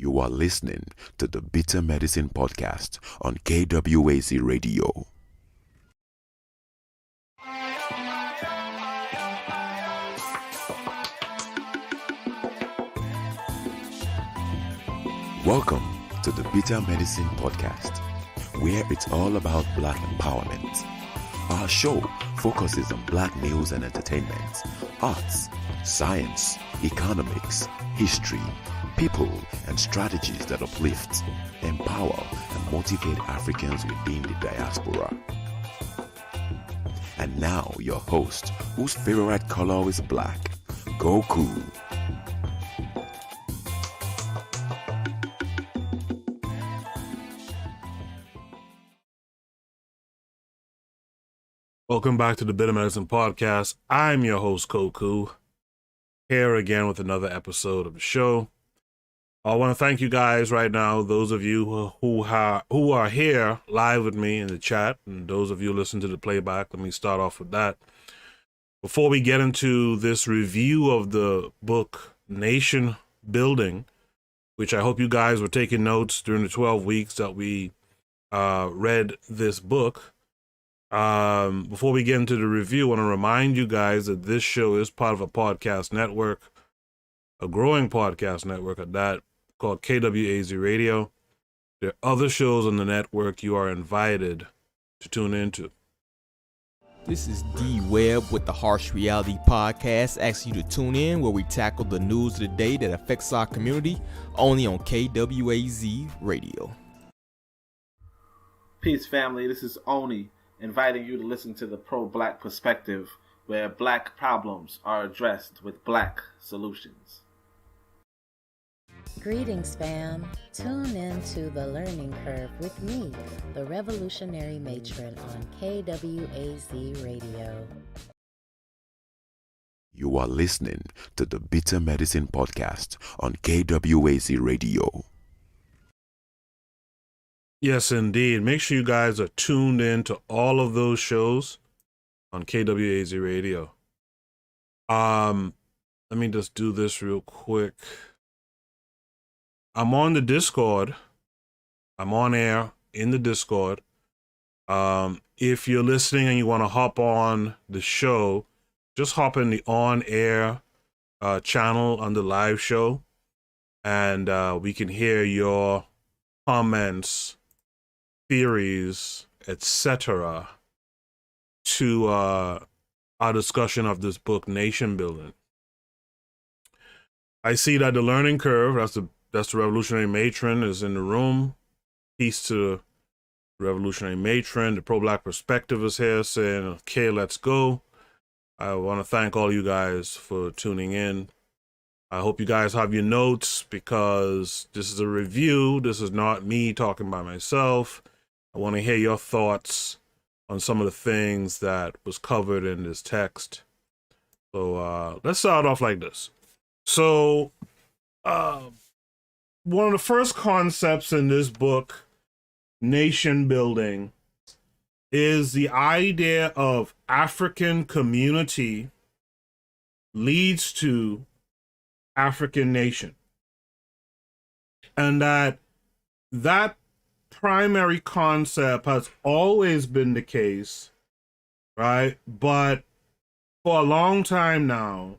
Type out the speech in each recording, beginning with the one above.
You are listening to the Bitter Medicine Podcast on KWAZ Radio. Welcome to the Bitter Medicine Podcast, where it's all about Black empowerment. Our show focuses on Black news and entertainment, arts, science, economics, history, people, and strategies that uplift, empower, and motivate Africans within the diaspora. And now, your host, whose favorite color is black, Goku. Welcome back to the Bitter Medicine Podcast. I'm your host, Goku, here again with another episode of the show. I want to thank you guys right now, those of you who are here live with me in the chat, and those of you listening to the playback. Let me start off with that. Before we get into this review of the book Nationbuilding, which I hope you guys were taking notes during the 12 weeks that we read this book. Before we get into the review, I want to remind you guys that this show is part of a podcast network, a growing podcast network at that, called KWAZ Radio. There are other shows on the network you are invited to tune into. This is D Webb with the Harsh Reality Podcast, asking you to tune in where we tackle the news of the day that affects our community, only on KWAZ Radio. Peace, family. This is Oni, inviting you to listen to the Pro-Black Perspective, where Black problems are addressed with Black solutions. Greetings, fam. Tune in to The Learning Curve with me, the Revolutionary Matron on KWAZ Radio. You are listening to the Bitter Medicine Podcast on KWAZ Radio. Yes, indeed. Make sure you guys are tuned in to all of those shows on KWAZ Radio. Let me just do this real quick. I'm on the Discord. I'm on air in the Discord. If you're listening and you want to hop on the show, just hop in the on-air channel on the live show, and we can hear your comments, theories, etc. to our discussion of this book, Nationbuilding. I see that the Learning Curve, that's the Revolutionary Matron, is in the room. Peace to the Revolutionary Matron. The Pro-Black Perspective is here saying, okay, let's go. I want to thank all you guys for tuning in. I hope you guys have your notes, because this is a review. This is not me talking by myself. I want to hear your thoughts on some of the things that was covered in this text. So let's start off like this. So one of the first concepts in this book, Nation Building, is the idea of African community leads to African nation. And that primary concept has always been the case, right? But for a long time now,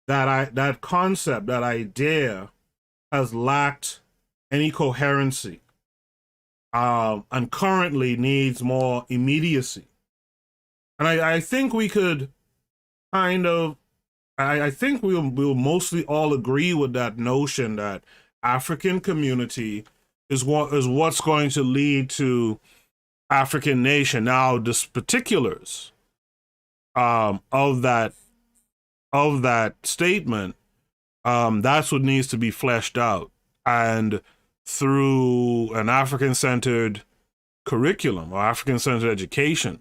that concept, that idea, has lacked any coherency, and currently needs more immediacy. And I think we could I think we'll mostly all agree with that notion that African community is what's going to lead to African nation. Now, the particulars of that statement, that's what needs to be fleshed out, and through an African centered curriculum or African centered education,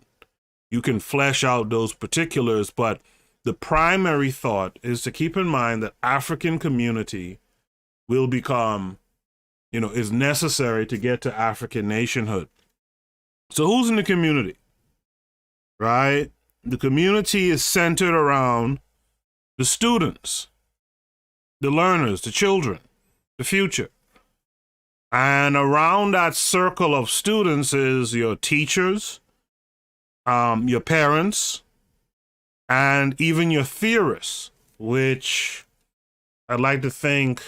you can flesh out those particulars. But the primary thought is to keep in mind that African community will become, is necessary to get to African nationhood. So who's in the community, right? The community is centered around the students, the learners, the children, the future. And around that circle of students is your teachers, your parents, and even your theorists, which I'd like to think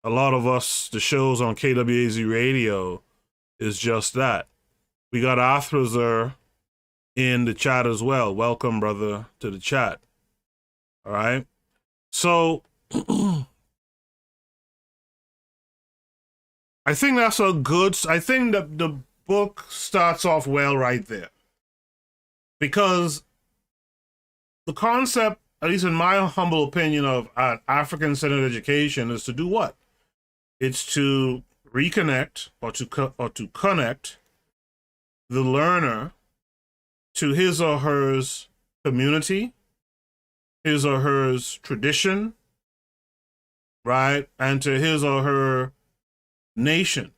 a lot of us, the shows on KWAZ radio, is just that. We got Arthur in the chat as well. Welcome, brother, to the chat. All right. So I think that's a good, I think that the book starts off well right there. Because the concept, at least in my humble opinion, of African Centered Education is to do what? It's to reconnect or to connect the learner to his or her community, his or her tradition, right? And to his or her nation.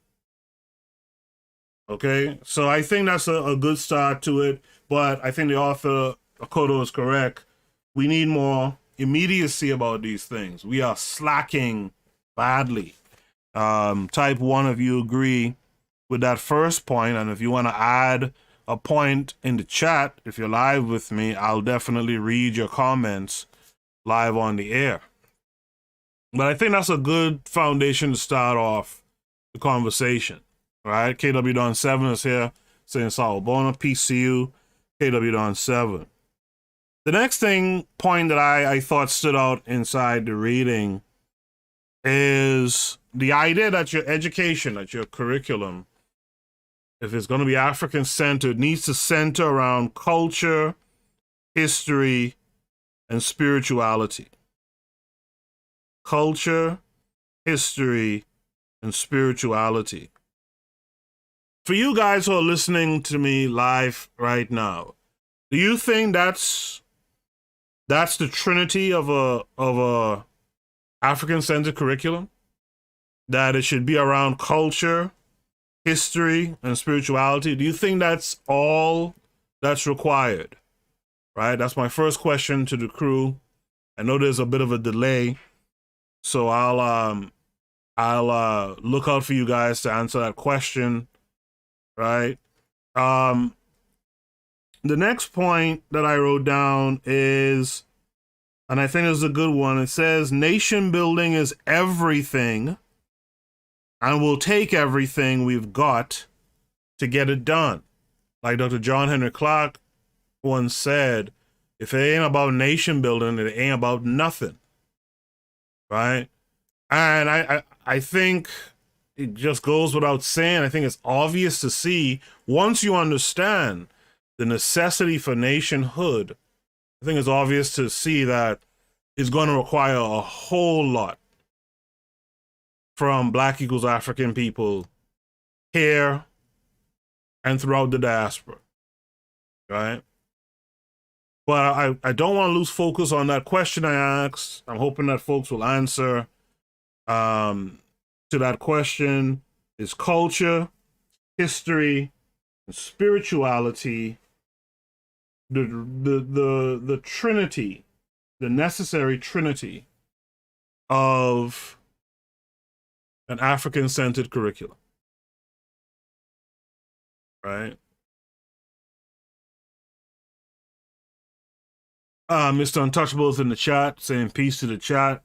Okay? So I think that's a good start to it, but I think the author, Akoto, is correct. We need more immediacy about these things. We are slacking badly. Type 1 if you agree with that first point, and if you want to add a point in the chat, if you're live with me, I'll definitely read your comments live on the air. But I think that's a good foundation to start off the conversation. All right, KW Don 7 is here saying Sawubona, peace to you, KW Don 7. The next point that I thought stood out inside the reading is the idea that your education, that your curriculum, if it's going to be African-centered, needs to center around culture, history, and spirituality. Culture, history, and spirituality. For you guys who are listening to me live right now, do you think that's the trinity of a African-centered curriculum? That it should be around culture, history, and spirituality? Do you think that's all that's required? Right? That's my first question to the crew. I know there's a bit of a delay, so I'll look out for you guys to answer that question. Right? The next point that I wrote down is, and I think it's a good one, it says, nation building is everything, and we'll take everything we've got to get it done. Like Dr. John Henry Clark once said, if it ain't about nation building, it ain't about nothing. Right? And I think it just goes without saying, I think it's obvious to see, once you understand the necessity for nationhood, I think it's obvious to see that it's going to require a whole lot from Black equals African people here and throughout the diaspora, right? But I don't want to lose focus on that question I asked. I'm hoping that folks will answer to that question. Is culture, history, and spirituality the trinity, the necessary trinity of an African-centered curriculum, right? Mr. Untouchable is in the chat saying peace to the chat.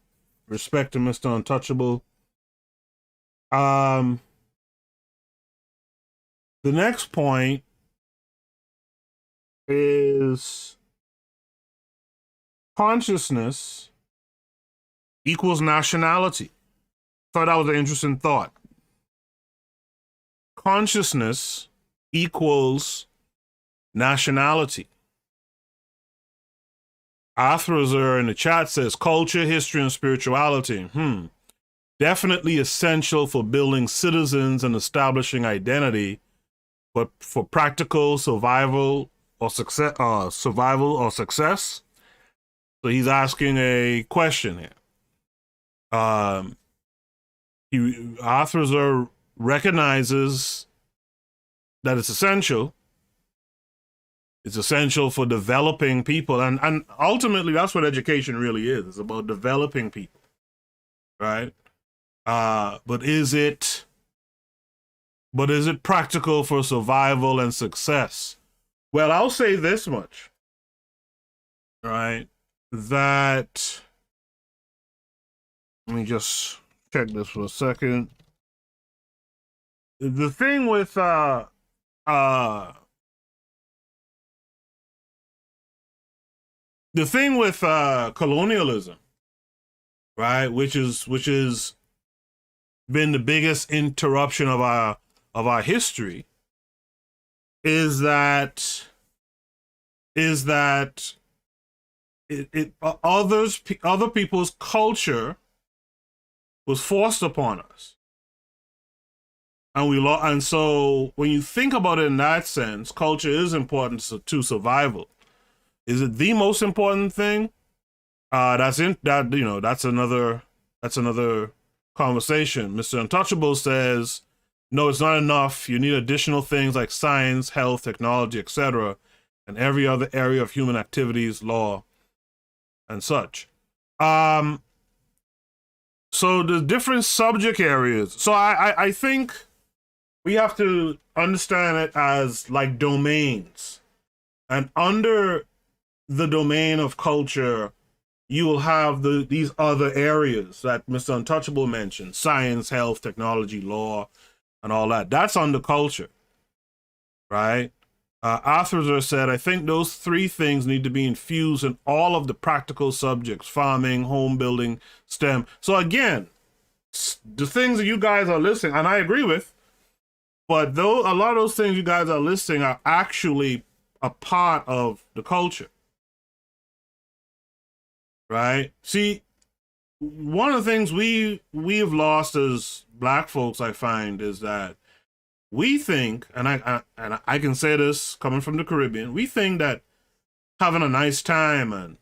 Respect to Mr. Untouchable. The next point is consciousness equals nationality. Thought that was an interesting thought. Consciousness equals nationality. Arthur in the chat says culture, history, and spirituality. Definitely essential for building citizens and establishing identity, but for practical survival or success. So he's asking a question here. Arthur recognizes that it's essential. It's essential for developing people, and ultimately that's what education really is. It's about developing people, right? But is it but is it practical for survival and success? Well, I'll say this much, right? That, let me just check this for a second. The thing with colonialism, right, which is been the biggest interruption of our history, is that other people's culture was forced upon us, and so when you think about it in that sense, culture is important to survival. Is it the most important thing? That's another conversation. Mr. Untouchable says, no, it's not enough. You need additional things like science, health, technology, etc., and every other area of human activities, law, and such. So the different subject areas. So I think we have to understand it as like domains. And under the domain of culture, you will have these other areas that Mr. Untouchable mentioned: science, health, technology, law, and all that. That's under culture, right? Arthur said, I think those three things need to be infused in all of the practical subjects: farming, home building, STEM. So again, the things that you guys are listing, and I agree with, but though a lot of those things you guys are listing are actually a part of the culture. Right? See, one of the things we've lost as Black folks, I find, is that we think, and I can say this coming from the Caribbean, we think that having a nice time and,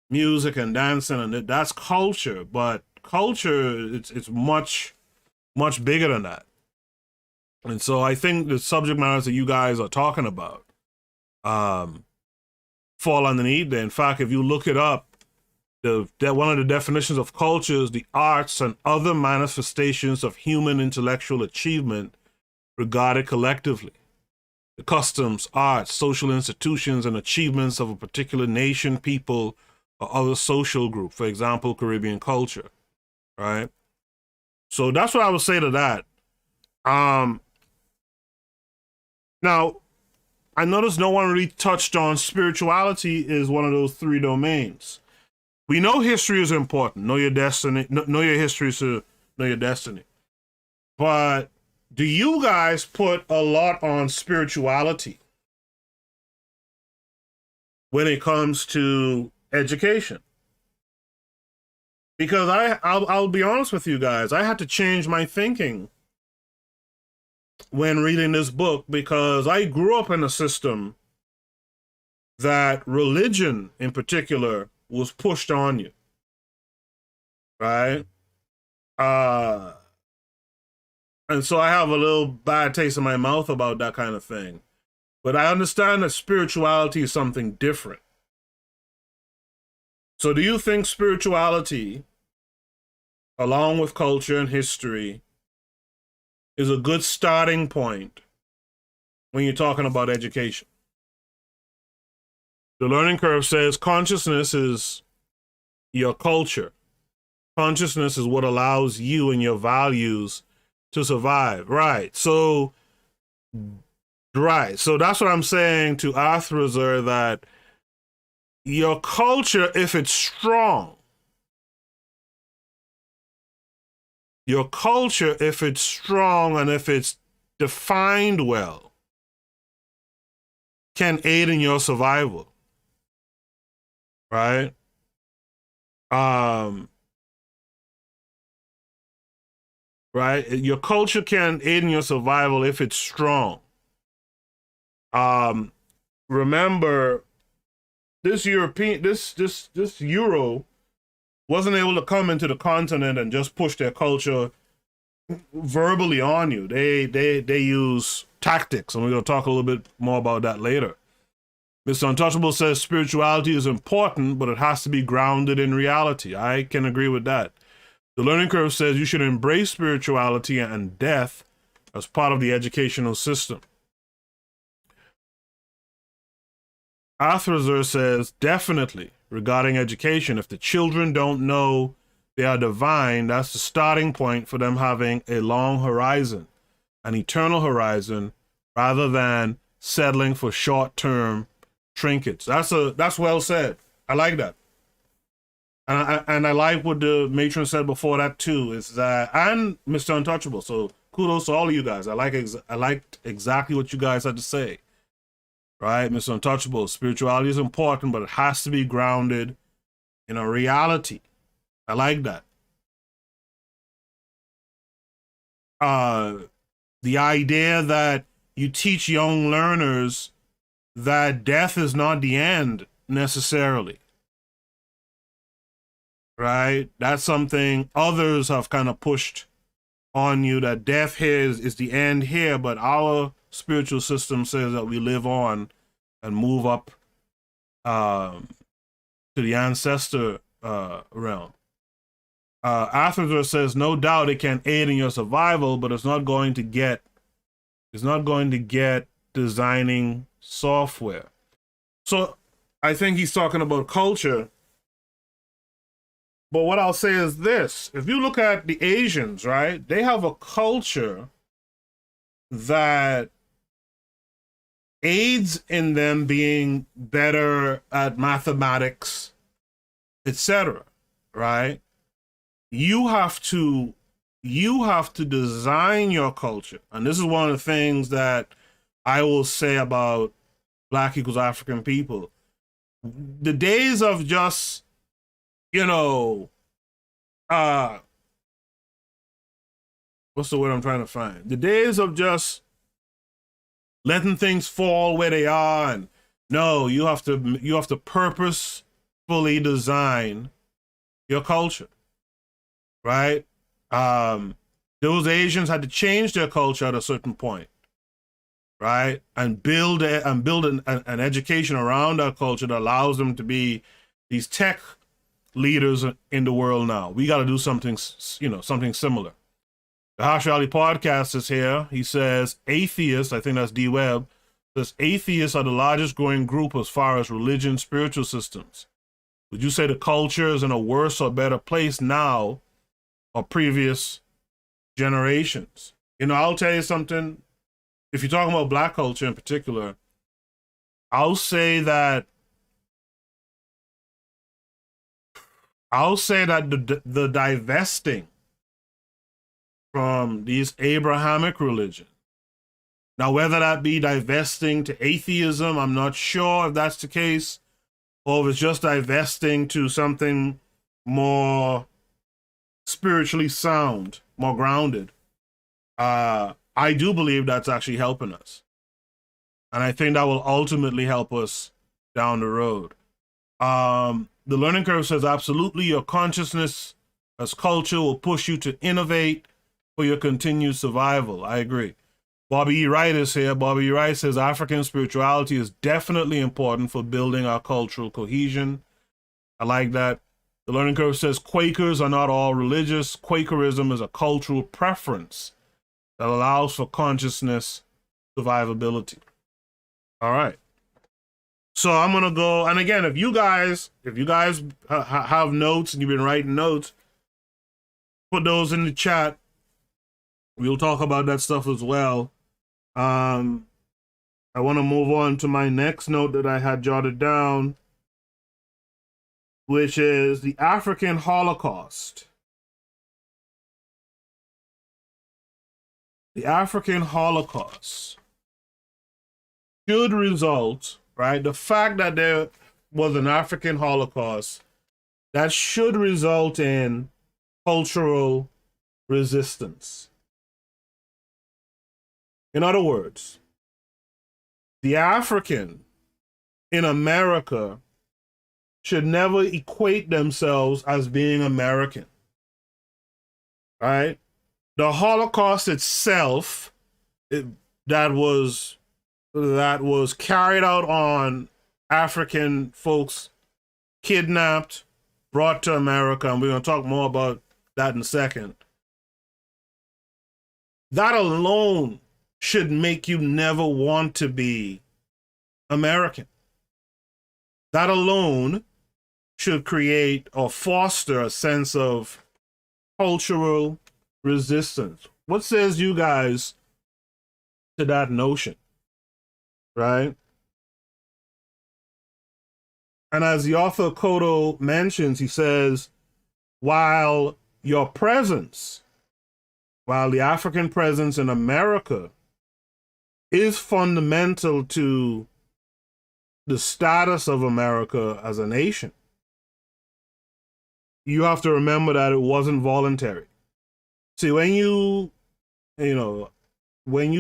music and dancing, and that's culture. But culture, it's much, much bigger than that. And so I think the subject matters that you guys are talking about fall underneath there. In fact, if you look it up, one of the definitions of culture is the arts and other manifestations of human intellectual achievement regarded collectively. The customs, arts, social institutions, and achievements of a particular nation, people, or other social group. For example, Caribbean culture, right? So that's what I would say to that. Now, I noticed no one really touched on spirituality is one of those three domains. We know history is important. Know your destiny. Know your history to know your destiny. But do you guys put a lot on spirituality when it comes to education? Because I'll be honest with you guys, I had to change my thinking when reading this book, because I grew up in a system that religion in particular was pushed on you, right? And so I have a little bad taste in my mouth about that kind of thing. But I understand that spirituality is something different. So do you think spirituality, along with culture and history, is a good starting point when you're talking about education? The learning curve says consciousness is your culture. Consciousness is what allows you and your values to survive. Right. So that's what I'm saying to Arthur, that your culture, if it's strong, and if it's defined well, can aid in your survival. Right? Right? Your culture can aid in your survival if it's strong. Remember, this Euro wasn't able to come into the continent and just push their culture verbally on you. They use tactics, and we're going to talk a little bit more about that later. Mr. Untouchable says spirituality is important, but it has to be grounded in reality. I can agree with that. The learning curve says you should embrace spirituality and death as part of the educational system. Arthur says, definitely, regarding education, if the children don't know they are divine, that's the starting point for them having a long horizon, an eternal horizon, rather than settling for short-term trinkets. That's well said. I like that. And I like what the matron said before that too, is that, and Mr. Untouchable. So kudos to all of you guys. I liked exactly what you guys had to say. Right, Mr. Untouchable, spirituality is important, but it has to be grounded in a reality. I like that. The idea that you teach young learners that death is not the end necessarily. Right? That's something others have kind of pushed on you, that death here is the end here, but our spiritual system says that we live on and move up to the ancestor realm. Arthur says, no doubt it can aid in your survival, but it's not going to get designing software. So I think he's talking about culture. But what I'll say is this: if you look at the Asians, right, they have a culture that aids in them being better at mathematics, etc. Right? You have to design your culture. And this is one of the things that I will say about Black equals African people. The days of just, what's the word I'm trying to find? The days of just letting things fall where they are, and no, you have to purposefully design your culture, right? Those Asians had to change their culture at a certain point, right, and build an education around that culture that allows them to be these tech leaders in the world now. We got to do something similar. The Harsh Reality Podcast is here. He says atheists, I think that's D Webb, says atheists are the largest growing group as far as religion, spiritual systems. Would you say the culture is in a worse or better place now or previous generations? I'll tell you something. If you're talking about Black culture in particular, I'll say that the divesting from these Abrahamic religion. Now, whether that be divesting to atheism, I'm not sure if that's the case, or if it's just divesting to something more spiritually sound, more grounded. I do believe that's actually helping us. And I think that will ultimately help us down the road. The learning curve says, absolutely, your consciousness as culture will push you to innovate for your continued survival. I agree. Bobby E. Wright is here. Bobby E. Wright says African spirituality is definitely important for building our cultural cohesion. I like that. The learning curve says Quakers are not all religious. Quakerism is a cultural preference that allows for consciousness survivability. All right. So I'm going to go, and again, if you guys have notes and you've been writing notes, put those in the chat. We'll talk about that stuff as well. I want to move on to my next note that I had jotted down, which is the African Holocaust. The African Holocaust should result, right? The fact that there was an African Holocaust, that should result in cultural resistance. In other words, the African in America should never equate themselves as being American, right? The Holocaust itself, that was carried out on African folks, kidnapped, brought to America, and we're going to talk more about that in a second. that alone should make you never want to be American. That alone should create or foster a sense of cultural resistance. What says you guys to that notion, right? And as the author Akoto mentions, he says, while the African presence in America is fundamental to the status of America as a nation, you have to remember that it wasn't voluntary. See, when you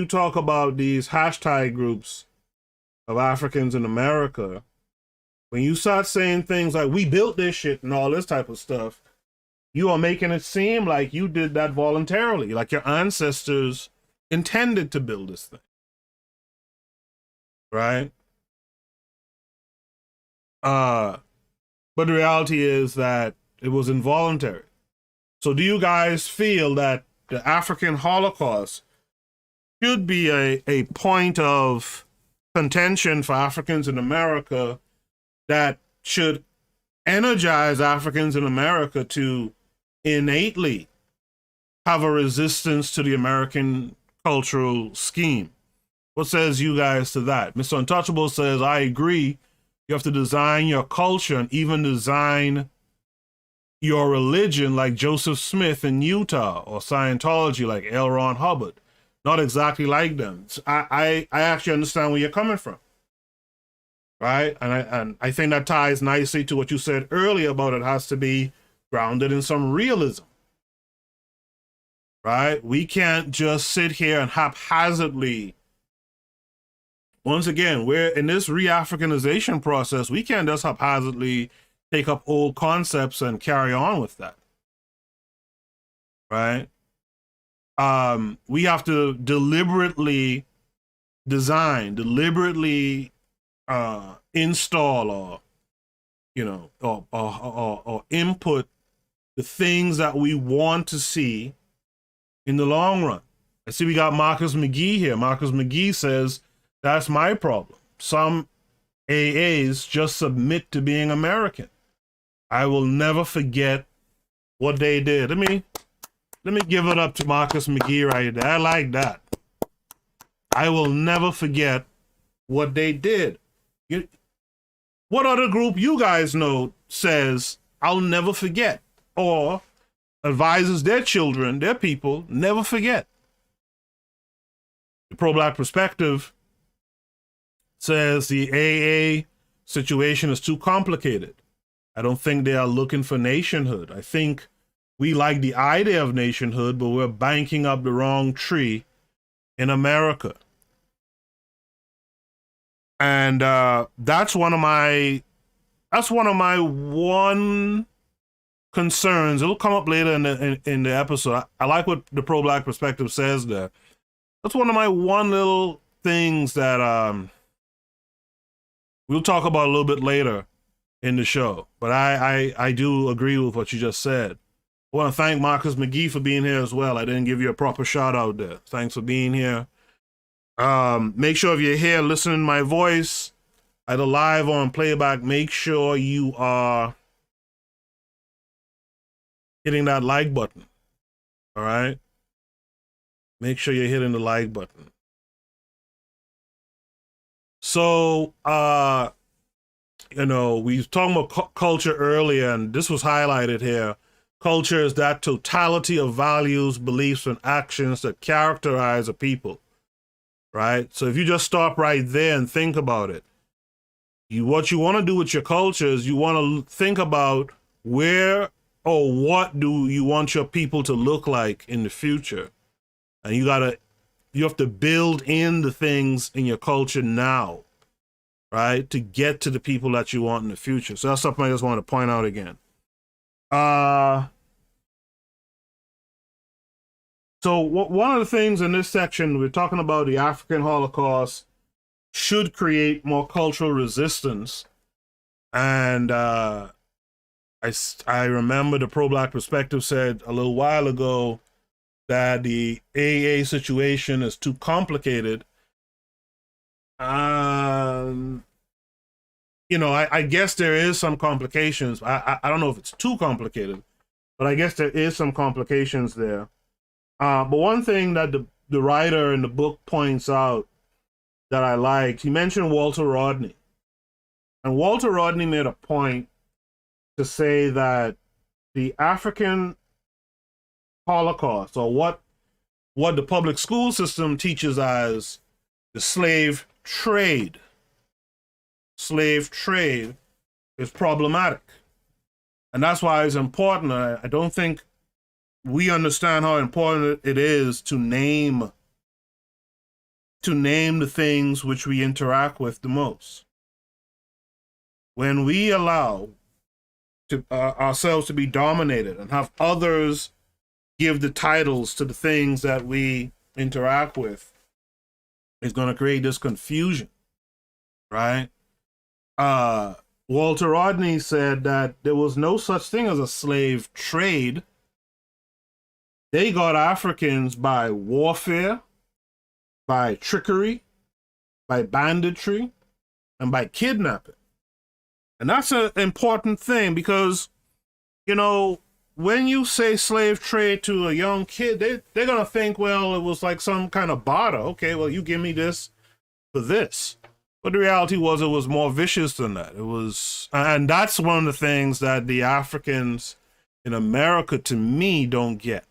talk about these hashtag groups of Africans in America, when you start saying things like, we built this shit and all this type of stuff, you are making it seem like you did that voluntarily, like your ancestors intended to build this thing. Right? But the reality is that it was involuntary. So do you guys feel that the African Holocaust should be a point of contention for Africans in America that should energize Africans in America to innately have a resistance to the American cultural scheme? What says you guys to that? Mr. Untouchable says, I agree. You have to design your culture and even design your religion like Joseph Smith in Utah, or Scientology like L. Ron Hubbard. Not exactly like them. I actually understand where you're coming from. Right? And I think that ties nicely to what you said earlier about it has to be grounded in some realism. Right? We can't just sit here and haphazardly. Once again, we're in this re-Africanization process. We can't just haphazardly take up old concepts and carry on with that. Right? We have to deliberately design, deliberately install, or or input the things that we want to see in the long run. I see we got Marcus McGee here. Marcus McGee says, that's my problem. Some AAs just submit to being American. I will never forget what they did. Let me give it up to Marcus McGee right there. I like that. I will never forget what they did. What other group you guys know says, I'll never forget, or advises their children, their people, never forget? The pro-Black perspective says the AA situation is too complicated. I don't think they are looking for nationhood. I think we like the idea of nationhood, but we're banking up the wrong tree in America. And that's one of my concerns. It'll come up later in the episode. I like what the pro-Black perspective says there. That's one of my little things that we'll talk about a little bit later in the show. But I do agree with what you just said. I want to thank Marcus McGee for being here as well. I didn't give you a proper shout out there. Thanks for being here. Make sure if you're here listening to my voice, either live or on playback, make sure you are hitting that like button. All right? Make sure you're hitting the like button. So, we were talking about culture earlier, and this was highlighted here. Culture is that totality of values, beliefs, and actions that characterize a people. Right? So if you just stop right there and think about it, what you want to do with your culture is you want to think about where or what do you want your people to look like in the future. And you have to build in the things in your culture now, right? To get to the people that you want in the future. So that's something I just want to point out again. So one of the things in this section, we're talking about the African Holocaust should create more cultural resistance. And I remember the pro-Black perspective said a little while ago, that the AA situation is too complicated. I guess there is some complications. I don't know if it's too complicated, but I guess there is some complications there. But one thing that the writer in the book points out that I liked, he mentioned Walter Rodney. And Walter Rodney made a point to say that the African Holocaust, or what the public school system teaches as the slave trade is problematic. And that's why it's important. I don't think we understand how important it is to name the things which we interact with the most. When we allow ourselves to be dominated and have others give the titles to the things that we interact with, it's going to create this confusion, right? Walter Rodney said that there was no such thing as a slave trade. They got Africans by warfare, by trickery, by banditry, and by kidnapping. And that's an important thing because, when you say slave trade to a young kid, they're going to think, well, it was like some kind of barter. Okay, well, you give me this for this. But the reality was it was more vicious than that. And that's one of the things that the Africans in America, to me, don't get.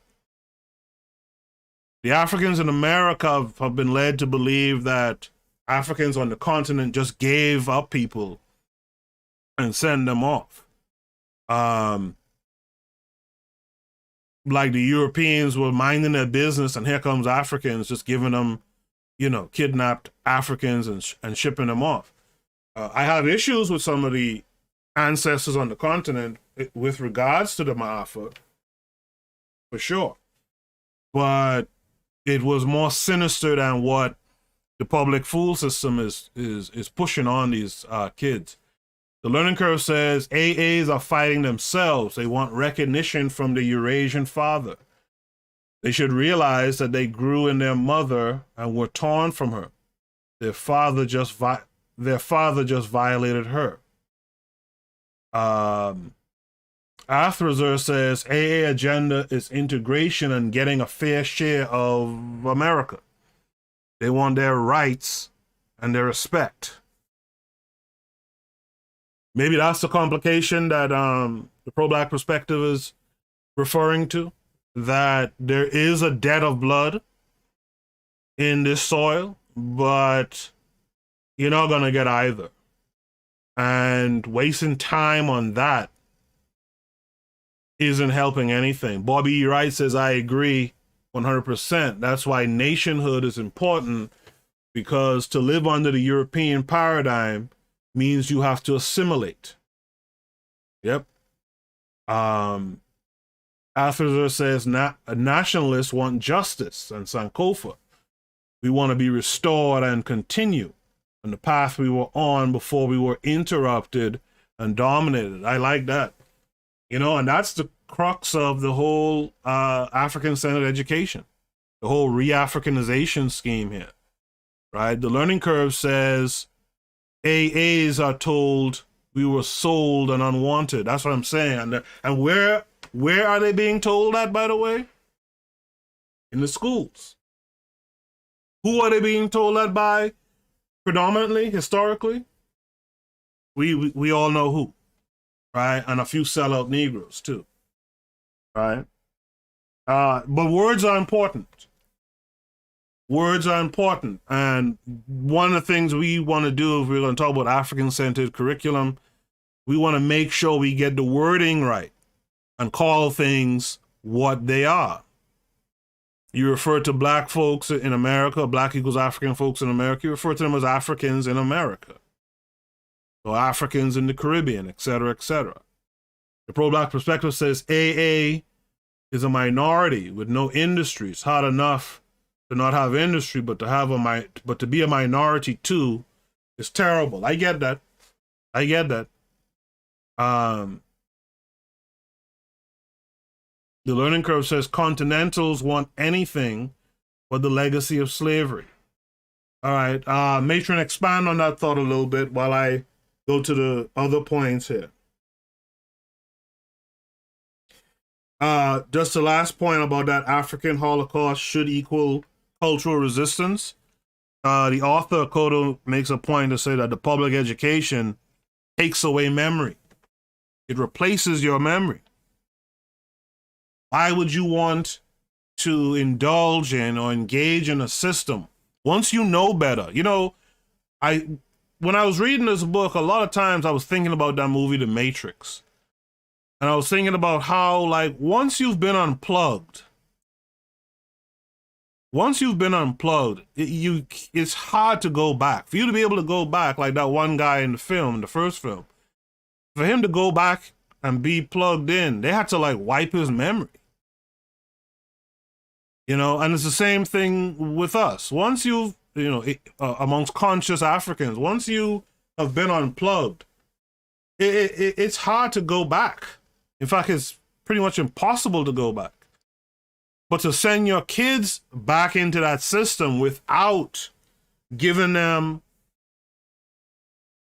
The Africans in America have been led to believe that Africans on the continent just gave up people and sent them off. Like the Europeans were minding their business, and here comes Africans just giving them, kidnapped Africans and shipping them off. I have issues with some of the ancestors on the continent with regards to the Ma'afa, for sure. But it was more sinister than what the public school system is pushing on these kids. The learning curve says AAs are fighting themselves. They want recognition from the Eurasian father. They should realize that they grew in their mother and were torn from her. Their father just violated her. Athrazer says AA agenda is integration and getting a fair share of America. They want their rights and their respect. Maybe that's the complication that the pro-Black perspective is referring to, that there is a debt of blood in this soil, but you're not going to get either. And wasting time on that isn't helping anything. Bobby E. Wright says, I agree 100%. That's why nationhood is important, because to live under the European paradigm means you have to assimilate. Yep. Arthur says nationalists want justice, and Sankofa, we want to be restored and continue on the path we were on before we were interrupted and dominated. I like that. And that's the crux of the whole African Centered Education, the whole re-Africanization scheme here, right? The learning curve says AAs are told we were sold and unwanted. That's what I'm saying. And where are they being told that, by the way? In the schools. Who are they being told that by? Predominantly, historically? We all know who, right? And a few sellout Negroes, too, right? But words are important. Words are important. And one of the things we want to do, if we're going to talk about African-centered curriculum, we want to make sure we get the wording right and call things what they are. You refer to Black folks in America, Black equals African folks in America, you refer to them as Africans in America, or Africans in the Caribbean, etc., etc. The pro-Black perspective says AA is a minority with no industry. It's hard enough to not have industry, but to be a minority too is terrible. I get that. The learning curve says continentals want anything but the legacy of slavery. All right, Matron, expand on that thought a little bit while I go to the other points here. Just the last point about that African Holocaust should equal cultural resistance. The author Akoto makes a point to say that the public education takes away memory. It replaces your memory. Why would you want to indulge in or engage in a system once you know better? You know, when I was reading this book, a lot of times I was thinking about that movie, The Matrix. And I was thinking about how, like, once you've been unplugged, it's hard to go back. For you to be able to go back, like that one guy in the film, in the first film, for him to go back and be plugged in, they had to, like, wipe his memory. You know, and it's the same thing with us. Once you've, you know, amongst conscious Africans, once you have been unplugged, it's hard to go back. In fact, it's pretty much impossible to go back. But to send your kids back into that system without giving them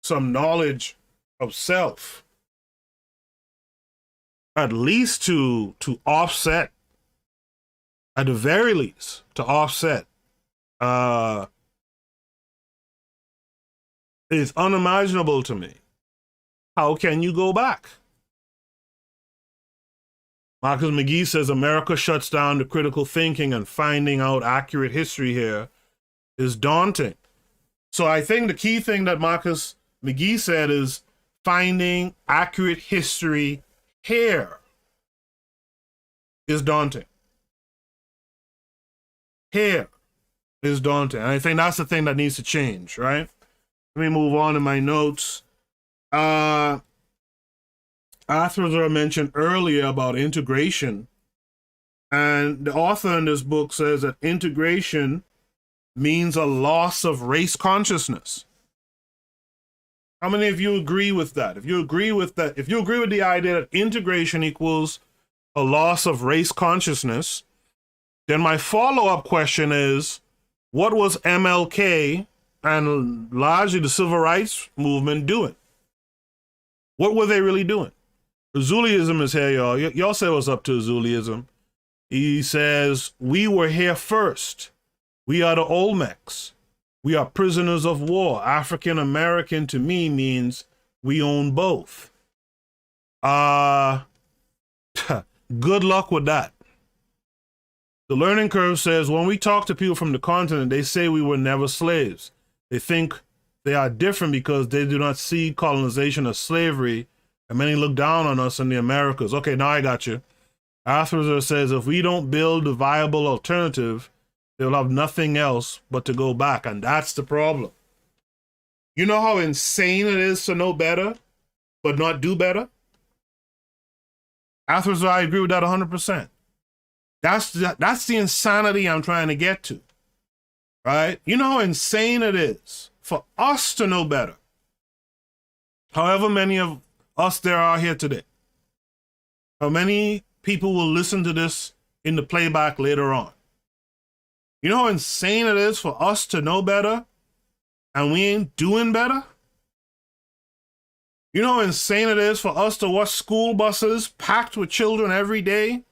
some knowledge of self, at least to offset, at the very least, to offset, is unimaginable to me. How can you go back? Marcus McGee says America shuts down the critical thinking, and finding out accurate history here is daunting. So I think the key thing that Marcus McGee said is finding accurate history here is daunting. Here is daunting. And I think that's the thing that needs to change, right? Let me move on in my notes. Authors I mentioned earlier about integration, and the author in this book says that integration means a loss of race consciousness. How many of you agree with that? If you agree with that, if you agree with the idea that integration equals a loss of race consciousness, then my follow-up question is, what was MLK and largely the civil rights movement doing? What were they really doing? Azuliism is here, y'all. Y'all say what's up to Azuliism. He says, we were here first. We are the Olmecs. We are prisoners of war. African American to me means we own both. Good luck with that. The learning curve says, when we talk to people from the continent, they say we were never slaves. They think they are different because they do not see colonization as slavery, and many look down on us in the Americas. Okay, now I got you. Arthur says, if we don't build a viable alternative, they'll have nothing else but to go back. And that's the problem. You know how insane it is to know better, but not do better? Arthur, I agree with that 100%. That's the insanity I'm trying to get to, right? You know how insane it is for us to know better. However many of us there are here today. How many people will listen to this in the playback later on? You know how insane it is for us to know better and we ain't doing better? You know how insane it is for us to watch school buses packed with children every day,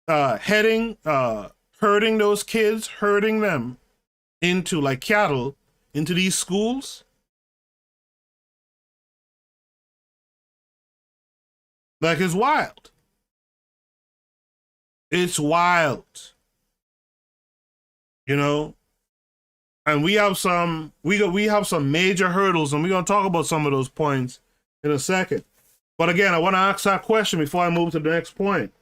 herding those kids, herding them into, like cattle, into these schools? Like, it's wild. It's wild. You know? And we have some major hurdles, and we're going to talk about some of those points in a second. But again, I want to ask that question before I move to the next point.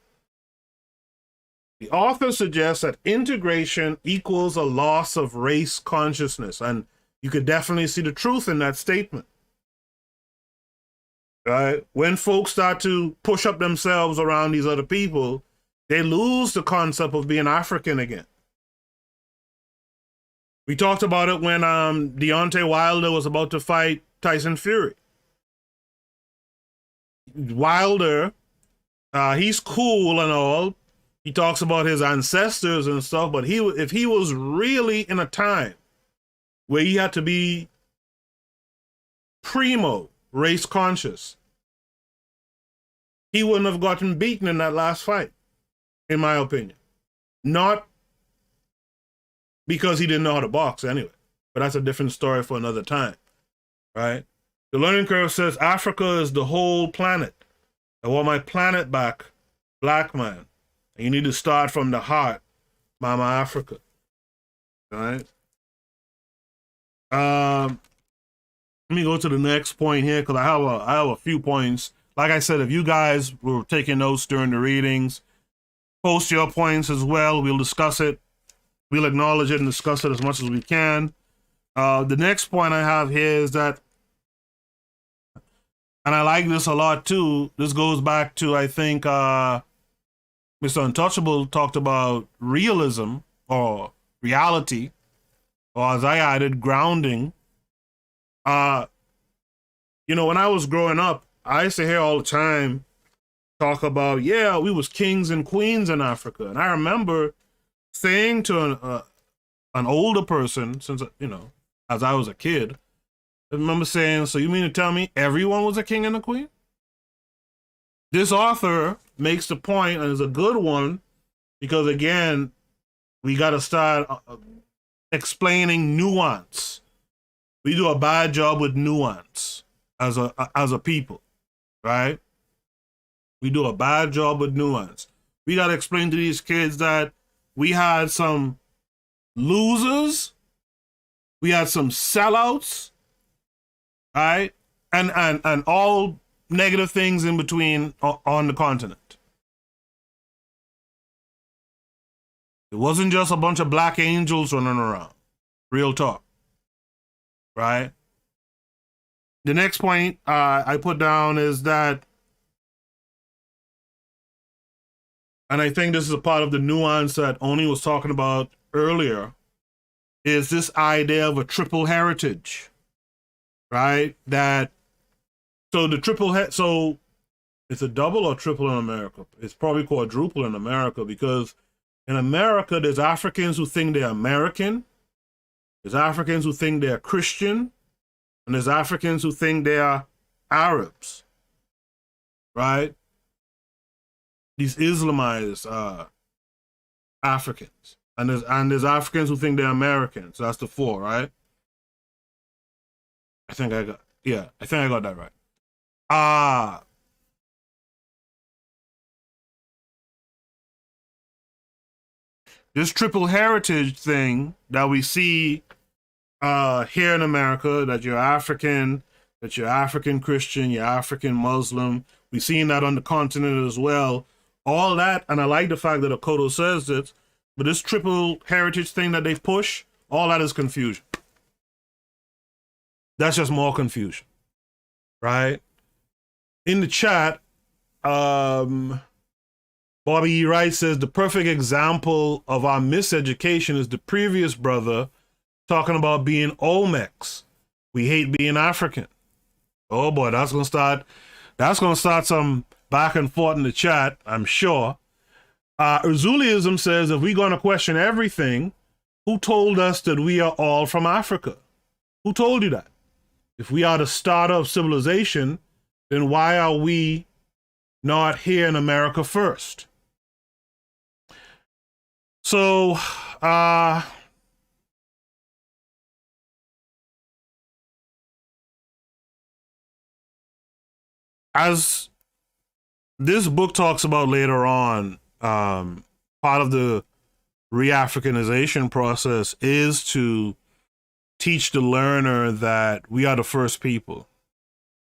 The author suggests that integration equals a loss of race consciousness, and you could definitely see the truth in that statement. Right? When folks start to push up themselves around these other people, they lose the concept of being African again. We talked about it when Deontay Wilder was about to fight Tyson Fury. Wilder he's cool and all. He talks about his ancestors and stuff, but if he was really in a time where he had to be primo race conscious, he wouldn't have gotten beaten in that last fight, in my opinion. Not because he didn't know how to box anyway, but that's a different story for another time, right? The learning curve says Africa is the whole planet. I want my planet back, black man. And you need to start from the heart, Mama Africa, right? Let me go to the next point here because I have a few points. Like I said, if you guys were taking notes during the readings, post your points as well. We'll discuss it. We'll acknowledge it and discuss it as much as we can. The next point I have here is that, and I like this a lot too, this goes back to, I think, Mr. Untouchable talked about realism or reality, or as I added, grounding. When I was growing up, I used to hear all the time talk about, yeah, we was kings and queens in Africa. And I remember saying to an older person, since, as I was a kid, I remember saying, so you mean to tell me everyone was a king and a queen? This author makes the point, and is a good one, because again, we got to start explaining nuance. We do a bad job with nuance as a people, right? We do a bad job with nuance. We got to explain to these kids that we had some losers, we had some sellouts, right? And all negative things in between on the continent. It wasn't just a bunch of black angels running around. Real talk. Right? The next point I put down is that, and I think this is a part of the nuance that Oni was talking about earlier, is this idea of a triple heritage. Right? So it's a double or triple in America. It's probably quadruple in America, because in America, there's Africans who think they're American, there's Africans who think they're Christian, and there's Africans who think they are Arabs, right? These Islamized Africans. And there's Africans who think they're Americans. So that's the four, right? I think I got that right. This triple heritage thing that we see here in America, that you're African, that you're African Christian, you're African Muslim, we've seen that on the continent as well. All that, and I like the fact that Akoto says this, but this triple heritage thing that they push, all that is confusion. That's just more confusion, right? In the chat, Bobby E. Wright says the perfect example of our miseducation is the previous brother talking about being Olmecs. We hate being African. Oh boy, that's gonna start some back and forth in the chat, I'm sure. Urzuliism says if we're gonna question everything, who told us that we are all from Africa? Who told you that? If we are the starter of civilization, then why are we not here in America first? So, as this book talks about later on, part of the re-Africanization process is to teach the learner that we are the first people,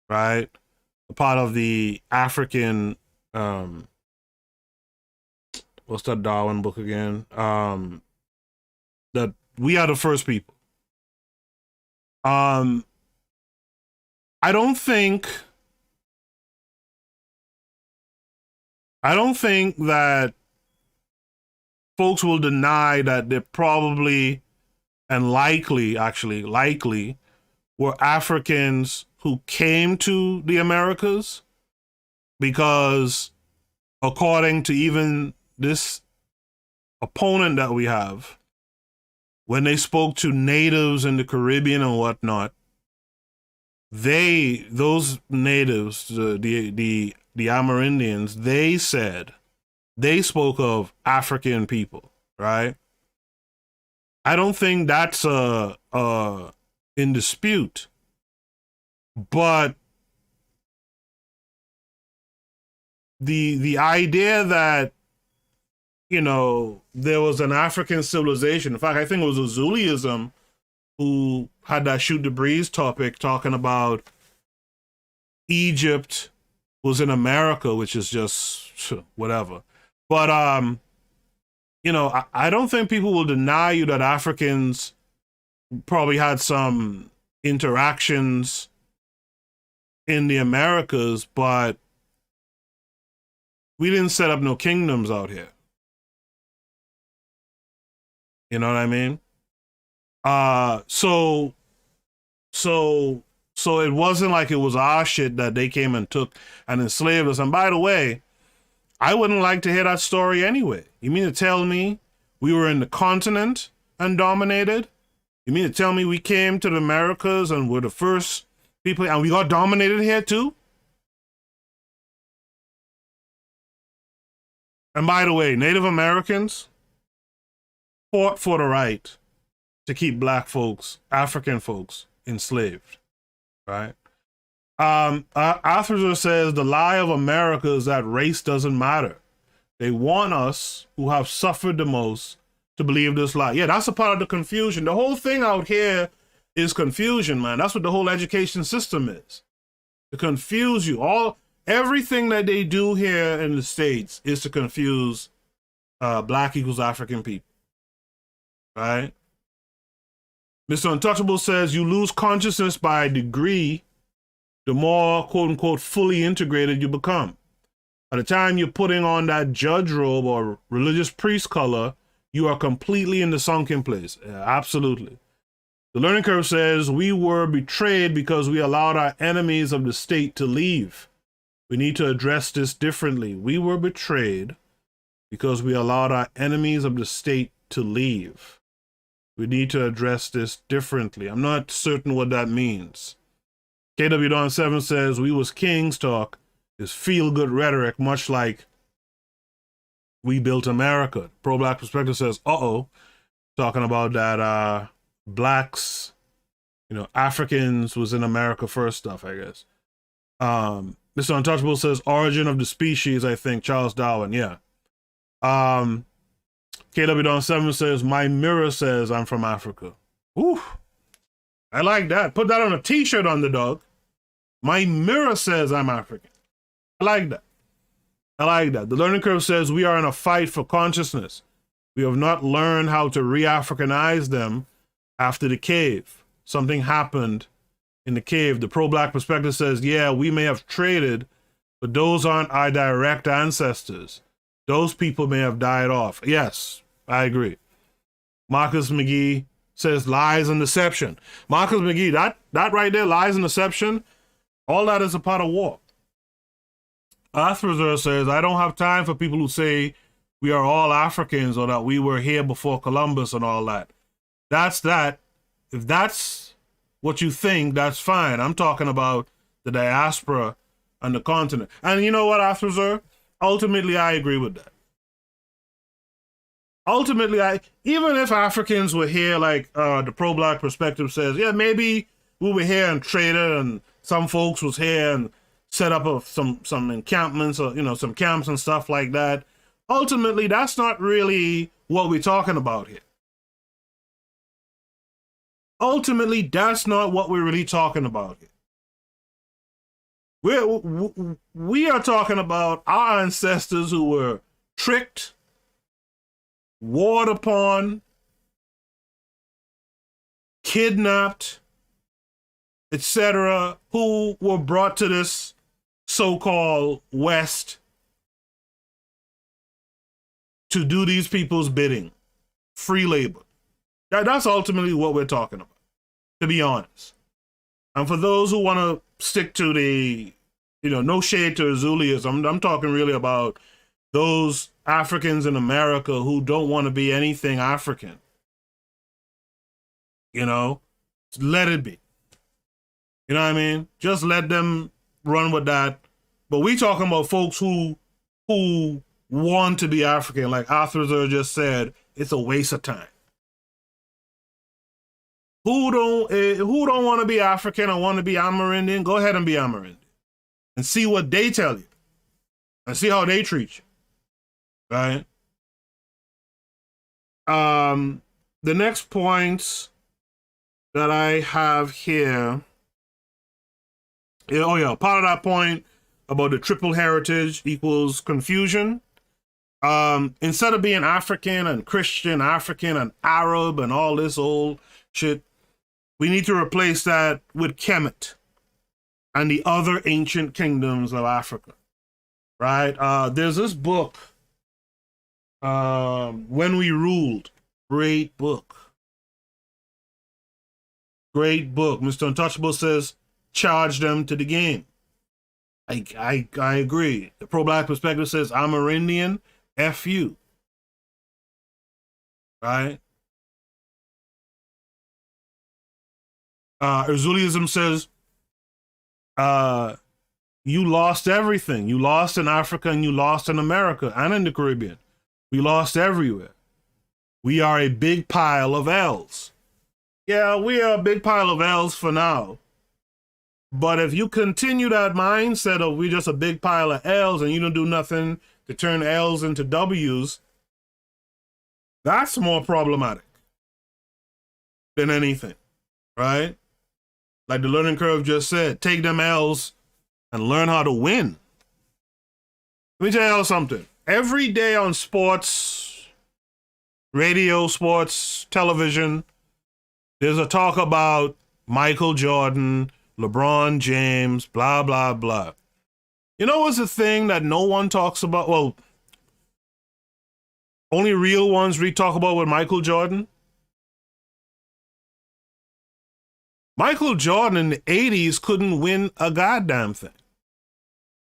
right? A part of the African, what's that Darwin book again? That we are the first people. I don't think that folks will deny that they're probably, and likely were Africans who came to the Americas, because according to even this opponent that we have, when they spoke to natives in the Caribbean and whatnot, those natives, the Amerindians, they spoke of African people, right? I don't think that's in dispute, but the idea that, you know, there was an African civilization. In fact, I think it was a Zuluism who had that shoot the breeze topic talking about Egypt was in America, which is just whatever. But, you know, I don't think people will deny you that Africans probably had some interactions in the Americas, but we didn't set up no kingdoms out here. You know what I mean? So it wasn't like it was our shit that they came and took and enslaved us. And by the way, I wouldn't like to hear that story anyway. You mean to tell me we were in the continent and dominated? You mean to tell me we came to the Americas and were the first people and we got dominated here too? And by the way, Native Americans fought for the right to keep black folks, African folks, enslaved, right? Arthur says the lie of America is that race doesn't matter. They want us, who have suffered the most, to believe this lie. Yeah, that's a part of the confusion. The whole thing out here is confusion, man. That's what the whole education system is. To confuse you. Everything that they do here in the States is to confuse black equals African people. Right? Mr. Untouchable says you lose consciousness by a degree the more, quote unquote, fully integrated you become. By the time you're putting on that judge robe or religious priest color, you are completely in the sunken place. Yeah, absolutely. The learning curve says we were betrayed because we allowed our enemies of the state to leave. We need to address this differently. We were betrayed because we allowed our enemies of the state to leave. We need to address this differently. I'm not certain what that means. KW Don 7 says, we was kings talk is feel-good rhetoric, much like we built America. Pro-Black Perspective says, talking about that blacks, you know, Africans was in America first stuff, I guess. Mr. Untouchable says, origin of the species, I think, Charles Darwin, yeah. KW Don 7 says, my mirror says I'm from Africa. Ooh, I like that. Put that on a t-shirt, Underdog. My mirror says I'm African. I like that. I like that. The learning curve says we are in a fight for consciousness. We have not learned how to re-Africanize them after the cave. Something happened in the cave. The pro-black perspective says, yeah, we may have traded, but those aren't our direct ancestors. Those people may have died off. Yes, I agree. Marcus McGee says lies and deception. Marcus McGee, that right there, lies and deception, all that is a part of war. Arthur says, I don't have time for people who say we are all Africans or that we were here before Columbus and all that. That's that. If that's what you think, that's fine. I'm talking about the diaspora and the continent. And you know what, Arthur? Ultimately, I agree with that. Ultimately, even if Africans were here, like the pro-black perspective says, yeah, maybe we were here and traded and some folks was here and set up some encampments or, you know, some camps and stuff like that. Ultimately, that's not really what we're talking about here. Ultimately, that's not what we're really talking about here. We are talking about our ancestors who were tricked, warred upon, kidnapped, etc., who were brought to this so-called West to do these people's bidding. Free labor. That's ultimately what we're talking about, to be honest. And for those who want to stick to the, you know, no shade to Azulius, I'm talking really about those Africans in America who don't want to be anything African. You know, let it be. You know what I mean? Just let them run with that. But we talking about folks who want to be African. Like Arthur just said, it's a waste of time. Who don't want to be African or want to be Amerindian? Go ahead and be Amerindian and see what they tell you and see how they treat you. Right? The next point that I have here, part of that point about the triple heritage equals confusion. Instead of being African and Christian, African and Arab and all this old shit, we need to replace that with Kemet and the other ancient kingdoms of Africa. Right? There's this book, When We Ruled. Great book. Great book. Mr. Untouchable says, charge them to the game. I agree. The pro-black perspective says, I'm Amerindian, F you. Right? Erzulism says, you lost everything. You lost in Africa and you lost in America and in the Caribbean. We lost everywhere. We are a big pile of L's. Yeah, we are a big pile of L's for now. But if you continue that mindset of we just a big pile of L's and you don't do nothing to turn L's into W's, that's more problematic than anything, right? Like the learning curve just said, take them L's and learn how to win. Let me tell you something. Every day on sports, radio, sports, television, there's a talk about Michael Jordan, LeBron James, blah, blah, blah. You know what's the thing that no one talks about? Well, only real ones we talk about with Michael Jordan. Michael Jordan in the 80s couldn't win a goddamn thing.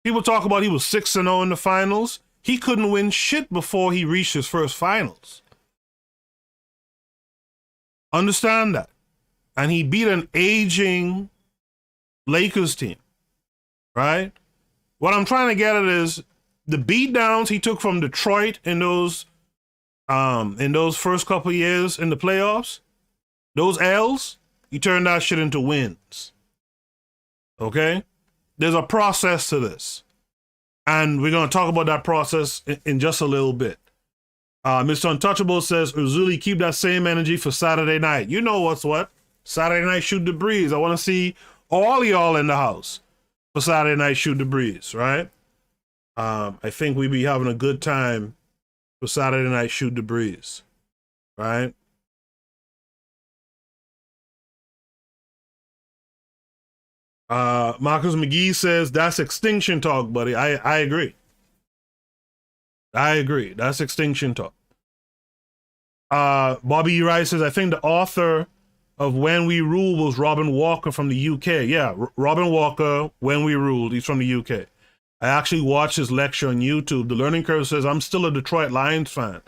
People talk about he was 6-0 in the finals. He couldn't win shit before he reached his first finals. Understand that. And he beat an aging Lakers team, right? What I'm trying to get at is the beatdowns he took from Detroit in those first couple of years in the playoffs, those L's, he turned that shit into wins. Okay? There's a process to this. And we're going to talk about that process in just a little bit. Mr. Untouchable says, Uzuli, keep that same energy for Saturday night. You know what's what? Saturday night, shoot the breeze. I want to see all y'all in the house for Saturday night, shoot the breeze, right? I think we be having a good time for Saturday night, shoot the breeze, right? Marcus McGee says, that's extinction talk, buddy. I agree. I agree. That's extinction talk. Bobby Rice says, I think the author of When We Rule was Robin Walker from the UK. Yeah, Robin Walker, When We Ruled. He's from the UK. I actually watched his lecture on YouTube. The Learning Curve says, I'm still a Detroit Lions fan.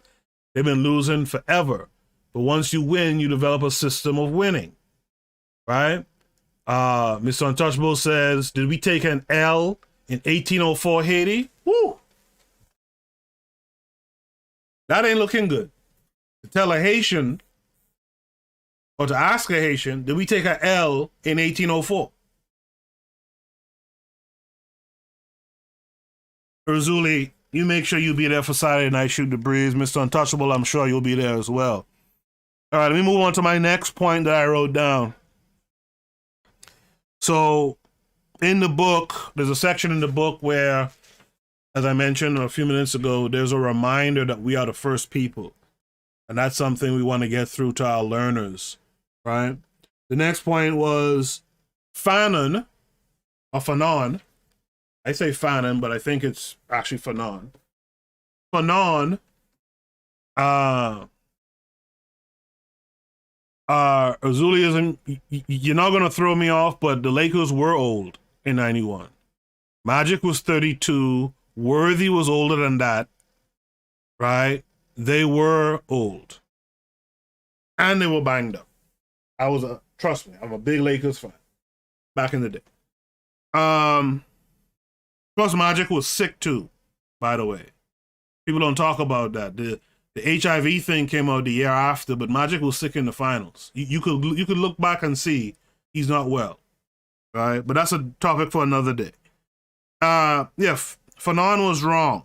They've been losing forever. But once you win, you develop a system of winning. Right? Mr. Untouchable says, did we take an L in 1804 Haiti? Woo! That ain't looking good. To tell a Haitian, or to ask a Haitian, did we take an L in 1804? Urzuli, you make sure you be there for Saturday night, shoot the breeze. Mr. Untouchable, I'm sure you'll be there as well. All right, let me move on to my next point that I wrote down. So, in the book, there's a section in the book where, as I mentioned a few minutes ago, there's a reminder that we are the first people. And that's something we want to get through to our learners, right? The next point was Fanon, or Fanon. I say Fanon, but I think it's actually Fanon. Fanon, Azuliism, you're not going to throw me off, but the Lakers were old in 91. Magic was 32. Worthy was older than that. right? They were old. And they were banged up. Trust me, I'm a big Lakers fan back in the day. Plus Magic was sick too, by the way. People don't talk about that. The HIV thing came out the year after, but Magic was sick in the finals. You could look back and see he's not well, right? But that's a topic for another day. Fanon was wrong.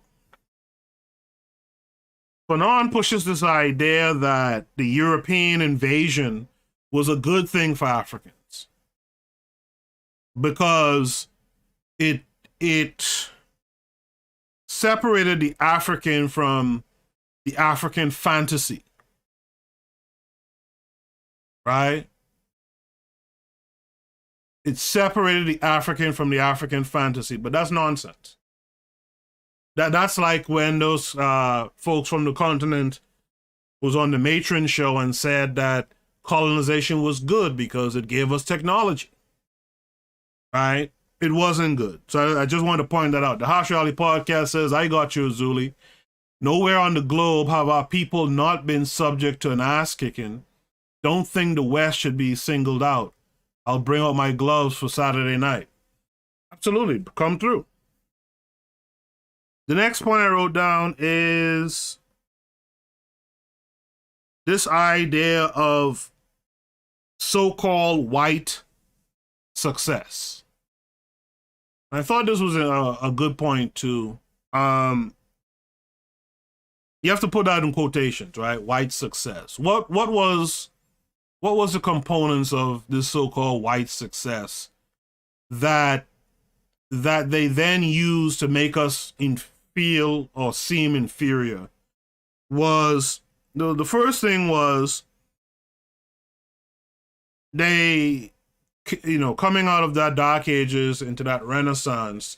Fanon pushes this idea that the European invasion was a good thing for Africans because it separated the African from the African fantasy, right? It separated the African from the African fantasy, but that's nonsense. That's like when those folks from the continent was on the Matron show and said that colonization was good because it gave us technology, right? It wasn't good. So I just wanted to point that out. The Harsh Reality Podcast says, I got you, Zuli. Nowhere on the globe have our people not been subject to an ass kicking. Don't think the West should be singled out. I'll bring out my gloves for Saturday night. Absolutely, come through. The next point I wrote down is this idea of so-called white success. I thought this was a good point too. You have to put that in quotations, right? White success. What was the components of this so-called white success that they then use to make us feel or seem inferior? Was the first thing was they, coming out of that Dark Ages into that Renaissance,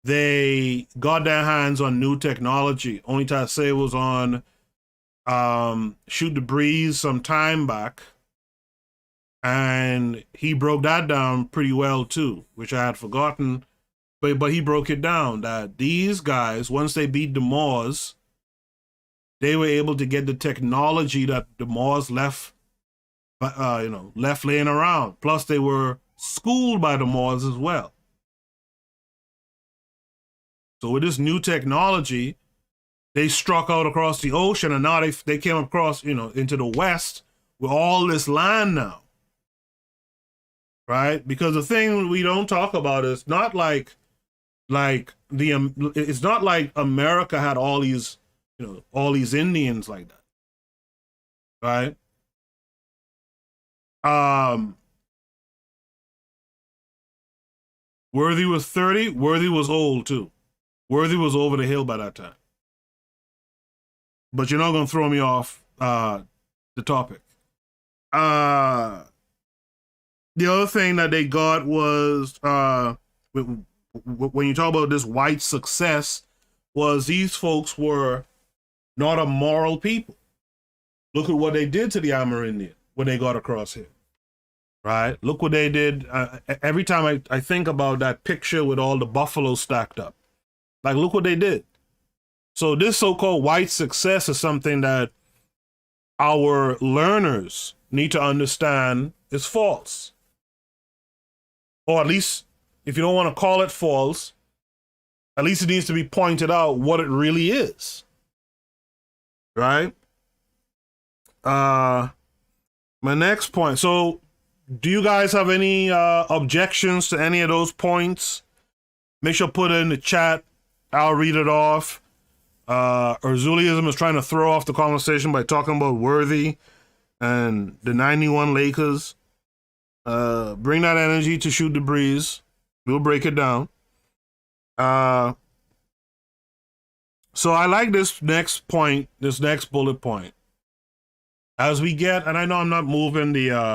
they got their hands on new technology. Only to say was on Shoot the Breeze some time back, and he broke that down pretty well too, which I had forgotten. But he broke it down that these guys, once they beat the Moors, they were able to get the technology that the Moors left laying around. Plus, they were schooled by the Moors as well. So with this new technology, they struck out across the ocean, and now they came across, into the West with all this land now, right? Because the thing we don't talk about is not it's not like America had all these Indians like that, right? Worthy was 30. Worthy was old too. Worthy was over the hill by that time. But you're not going to throw me off the topic. The other thing that they got was, when you talk about this white success, was these folks were not a moral people. Look at what they did to the Amerindian when they got across here, right? Look what they did. Every time I think about that picture with all the buffaloes stacked up, like, look what they did. So this so-called white success is something that our learners need to understand is false. Or at least, if you don't want to call it false, at least it needs to be pointed out what it really is. Right? My next point. So, do you guys have any objections to any of those points? Make sure to put it in the chat. I'll read it off. Erzuliism is trying to throw off the conversation by talking about Worthy and the 91 Lakers. Bring that energy to Shoot the Breeze. We'll break it down. So I like this next point, this next bullet point. As we get, and I know I'm not moving the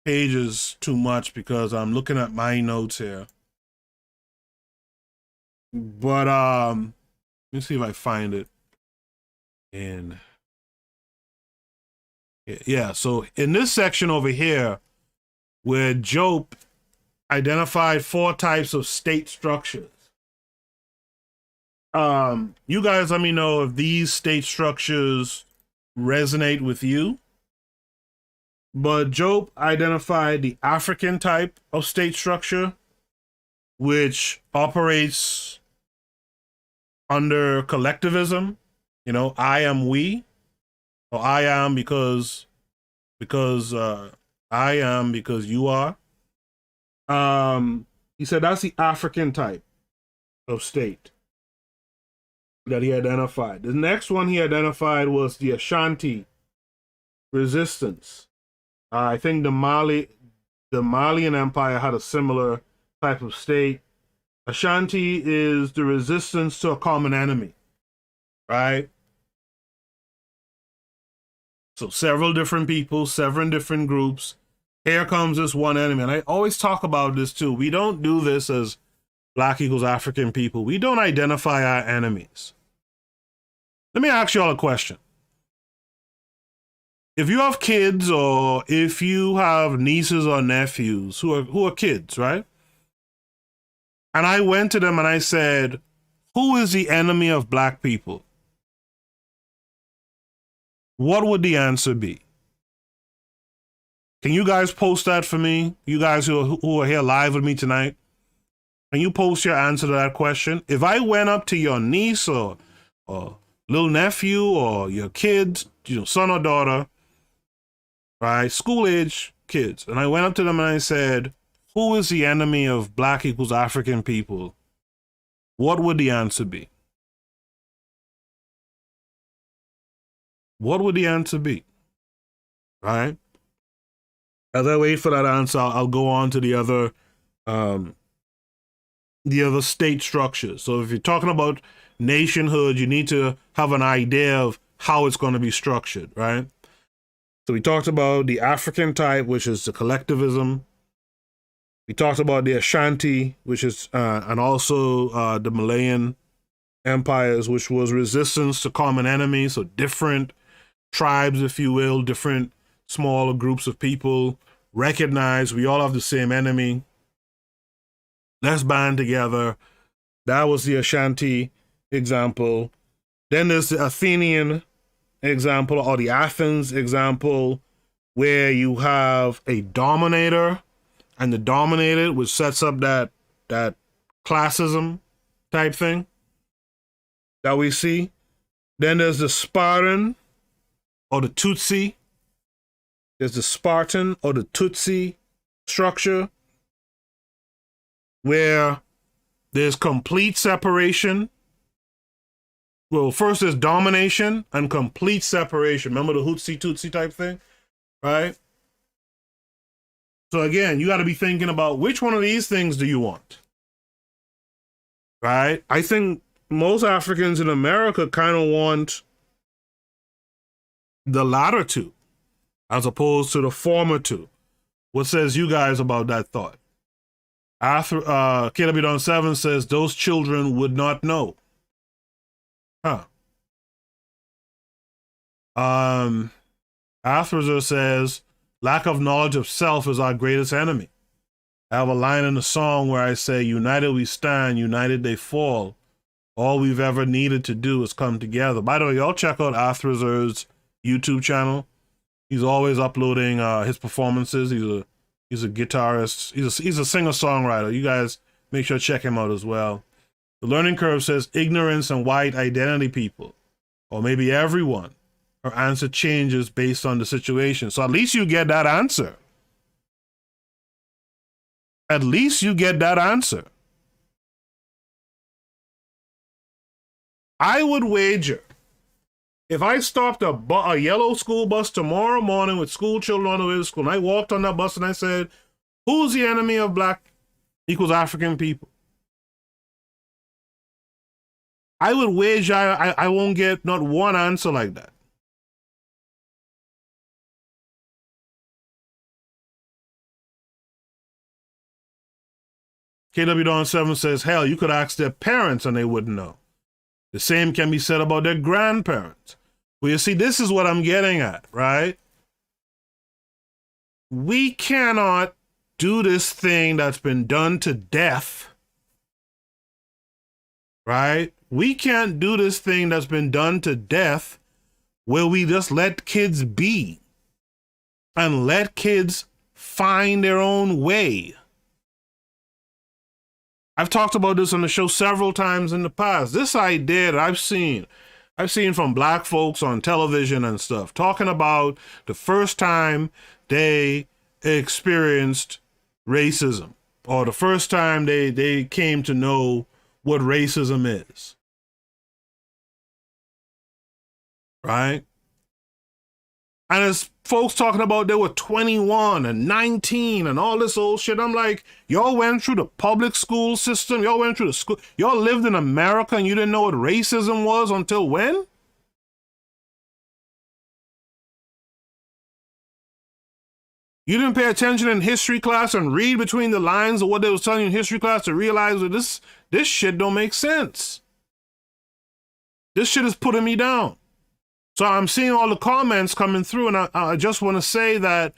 pages too much because I'm looking at my notes here. But let me see if I find it. Yeah, so in this section over here, where Job identified 4 types of state structures. You guys let me know if these state structures resonate with you. But Job identified the African type of state structure, which operates under collectivism. You know, I am we, or I am because I am because you are. He said that's the African type of state that he identified. The next one he identified was the Ashanti Resistance. I think the Malian Empire had a similar type of state. Ashanti is the resistance to a common enemy, right? So several different people, several different groups. Here comes this one enemy. And I always talk about this too. We don't do this as Black equals African people. We don't identify our enemies. Let me ask you all a question. If you have kids, or if you have nieces or nephews who are kids, right? And I went to them and I said, who is the enemy of Black people? What would the answer be? Can you guys post that for me? You guys who are here live with me tonight, can you post your answer to that question? If I went up to your niece or little nephew or your kids, son or daughter, right, school age kids, and I went up to them and I said, who is the enemy of Black equals African people? What would the answer be? What would the answer be? Right? As I wait for that answer, I'll go on to the other state structures. So if you're talking about nationhood, you need to have an idea of how it's going to be structured, right? So we talked about the African type, which is the collectivism. We talked about the Ashanti, which is, and also the Malayan empires, which was resistance to common enemies, so different tribes, if you will, different smaller groups of people recognize we all have the same enemy. Let's band together. That was the Ashanti example. Then there's the Athenian example, or the Athens example, where you have a dominator and the dominated, which sets up that classism type thing that we see. Then there's the Spartan or the Tutsi. There's the Spartan or the Tutsi structure, where there's complete separation. Well, first there's domination and complete separation. Remember the Hutsi-Tutsi type thing, right? So again, you got to be thinking about which one of these things do you want, right? I think most Africans in America kind of want the latter two as opposed to the former two. What says you guys about that thought? KW7 says those children would not know. Huh. Athrazer says lack of knowledge of self is our greatest enemy. I have a line in the song where I say, united we stand, united they fall. All we've ever needed to do is come together. By the way, y'all check out Athrazer's YouTube channel. He's always uploading his performances. He's a guitarist. He's a singer-songwriter. You guys make sure to check him out as well. The learning curve says ignorance and white identity people, or maybe everyone. Her answer changes based on the situation. So at least you get that answer. At least you get that answer. I would wager, if I stopped a yellow school bus tomorrow morning with school children on the way to school, and I walked on that bus and I said, who's the enemy of Black equals African people? I would wager I won't get not one answer like that. KW7 says, hell, you could ask their parents and they wouldn't know. The same can be said about their grandparents. Well, you see, this is what I'm getting at, right? We cannot do this thing that's been done to death, right? We can't do this thing that's been done to death where we just let kids be and let kids find their own way. I've talked about this on the show several times in the past. This idea that I've seen from black folks on television and stuff, talking about the first time they experienced racism, or the first time they came to know what racism is. Right? And as folks talking about they were 21 and 19 and all this old shit, I'm like, y'all went through the public school system, y'all went through the school, y'all lived in America and you didn't know what racism was until when? You didn't pay attention in history class and read between the lines of what they was telling you in history class to realize that this shit don't make sense. This shit is putting me down. So I'm seeing all the comments coming through, and I just want to say that,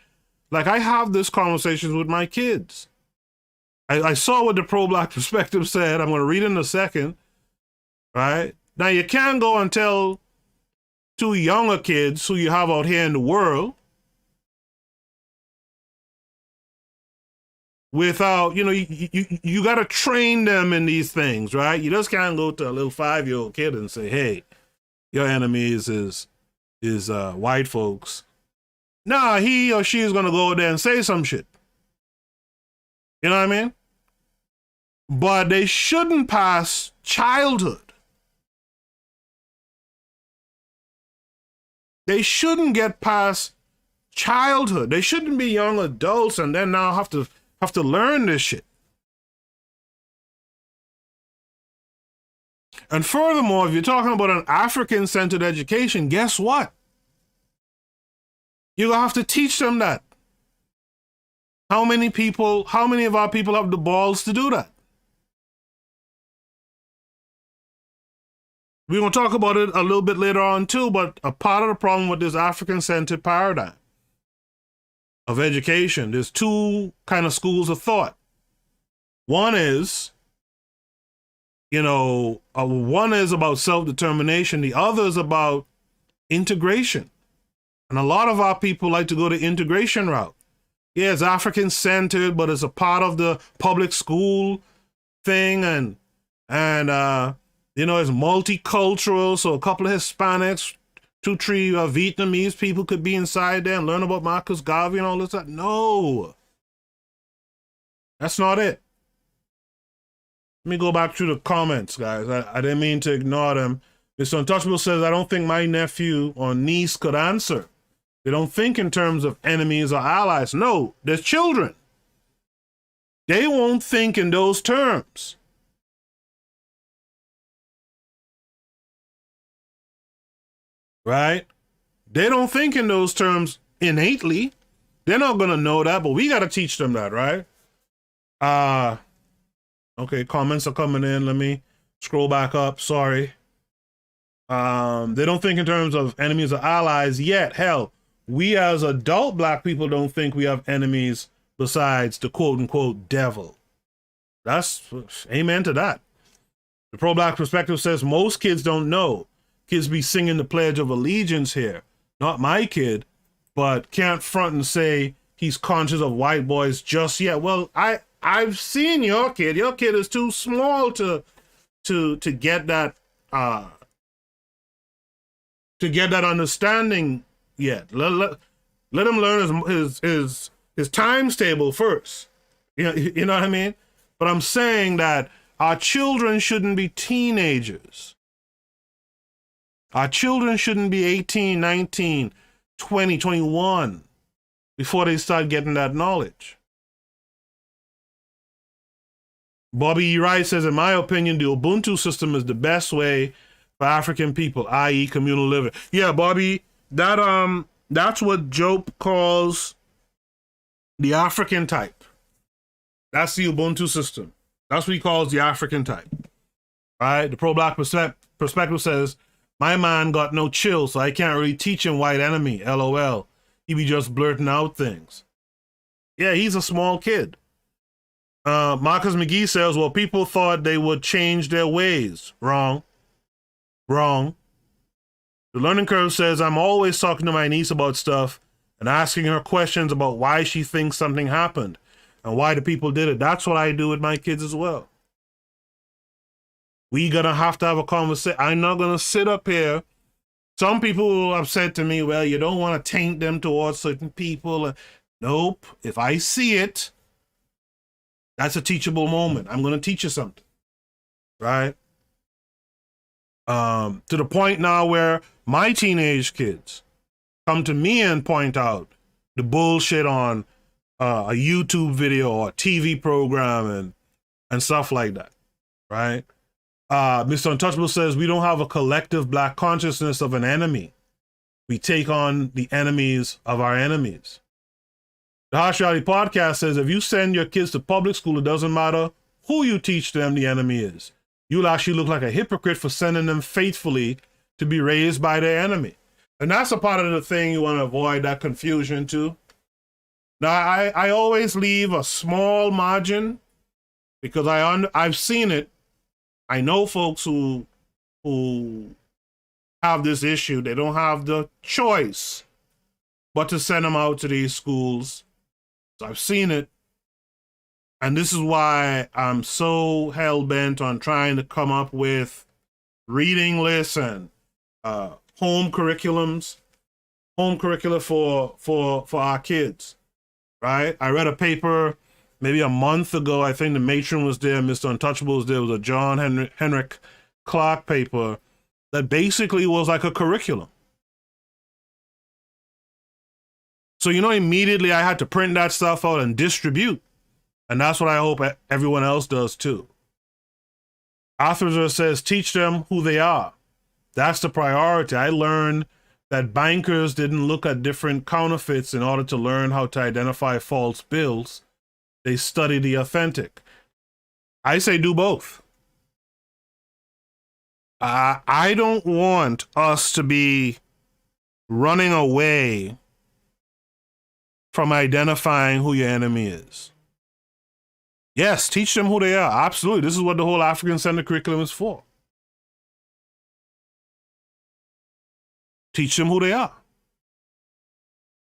like, I have these conversations with my kids. I saw what the pro-black perspective said. I'm going to read it in a second, right? Now, you can't go and tell two younger kids who you have out here in the world without, you got to train them in these things, right? You just can't go to a little 5-year-old kid and say, hey, your enemies is white folks. Nah, he or she is going to go there and say some shit. You know what I mean? But they shouldn't pass childhood. They shouldn't get past childhood. They shouldn't be young adults and then now have to learn this shit. And furthermore, if you're talking about an African centered education, guess what? You're going to have to teach them that. How many of our people have the balls to do that? We're going to talk about it a little bit later on too, but a part of the problem with this African centered paradigm of education, there's two kind of schools of thought. One is, one is about self-determination. The other is about integration. And a lot of our people like to go the integration route. Yeah, it's African-centered, but it's a part of the public school thing. And it's multicultural. So a couple of Hispanics, 2-3 Vietnamese people could be inside there and learn about Marcus Garvey and all this stuff. No, that's not it. Let me go back to the comments, guys. I didn't mean to ignore them. Mr. Untouchable says, I don't think my nephew or niece could answer. They don't think in terms of enemies or allies. No, they're children. They won't think in those terms. Right? They don't think in those terms innately. They're not going to know that, but we got to teach them that, right? Okay, comments are coming in. Let me scroll back up. Sorry. They don't think in terms of enemies or allies yet. Hell, we as adult black people don't think we have enemies besides the quote-unquote devil. That's amen to that. The pro-black perspective says most kids don't know. Kids be singing the Pledge of Allegiance here. Not my kid, but can't front and say he's conscious of white boys just yet. Well, I've seen your kid. Your kid is too small to get that understanding yet. Let him learn his times table first. You know what I mean? But I'm saying that our children shouldn't be teenagers. Our children shouldn't be 18, 19, 20, 21 before they start getting that knowledge. Bobby E. Wright says, in my opinion, the Ubuntu system is the best way for African people, i.e. communal living. Yeah, Bobby, that's what Job calls the African type. That's the Ubuntu system. That's what he calls the African type. Right? The pro-black perspective says, my man got no chill, so I can't really teach him white enemy, LOL. He be just blurting out things. Yeah, he's a small kid. Marcus McGee says, well, people thought they would change their ways. Wrong. The Learning Curve says, I'm always talking to my niece about stuff and asking her questions about why she thinks something happened and why the people did it. That's what I do with my kids as well. We gonna have to have a conversation. I'm not gonna sit up here. Some people have said to me, well, you don't want to taint them towards certain people. Nope. If I see it, that's a teachable moment. I'm going to teach you something, right? To the point now where my teenage kids come to me and point out the bullshit on a YouTube video or a TV program and stuff like that, right? Mr. Untouchable says, we don't have a collective black consciousness of an enemy. We take on the enemies of our enemies. The Harsh Reality Podcast says, if you send your kids to public school, it doesn't matter who you teach them the enemy is. You'll actually look like a hypocrite for sending them faithfully to be raised by their enemy. And that's a part of the thing you want to avoid, that confusion too. Now, I always leave a small margin because I've seen it. I know folks who have this issue. They don't have the choice but to send them out to these schools. So I've seen it. And this is why I'm so hell-bent on trying to come up with reading lists and home curricula for our kids, right? I read a paper maybe a month ago. I think the matron was there, Mr. Untouchable was there. It was a John Henrik Clark paper that basically was like a curriculum. So, immediately I had to print that stuff out and distribute. And that's what I hope everyone else does too. Author says, teach them who they are. That's the priority. I learned that bankers didn't look at different counterfeits in order to learn how to identify false bills. They study the authentic. I say do both. I don't want us to be running away from identifying who your enemy is. Yes, teach them who they are. Absolutely. This is what the whole Afrikan Centered curriculum is for. Teach them who they are.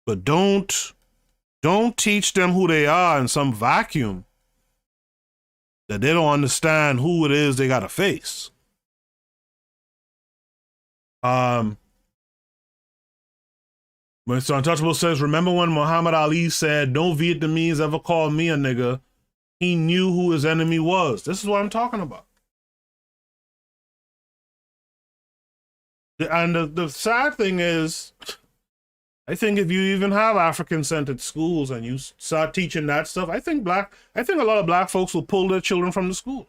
But don't teach them who they are in some vacuum that they don't understand who it is they got to face. Mr. Untouchable says, remember when Muhammad Ali said, no Vietnamese ever called me a nigga? He knew who his enemy was. This is what I'm talking about. And the sad thing is, I think if you even have African-centered schools and you start teaching that stuff, I think a lot of black folks will pull their children from the school.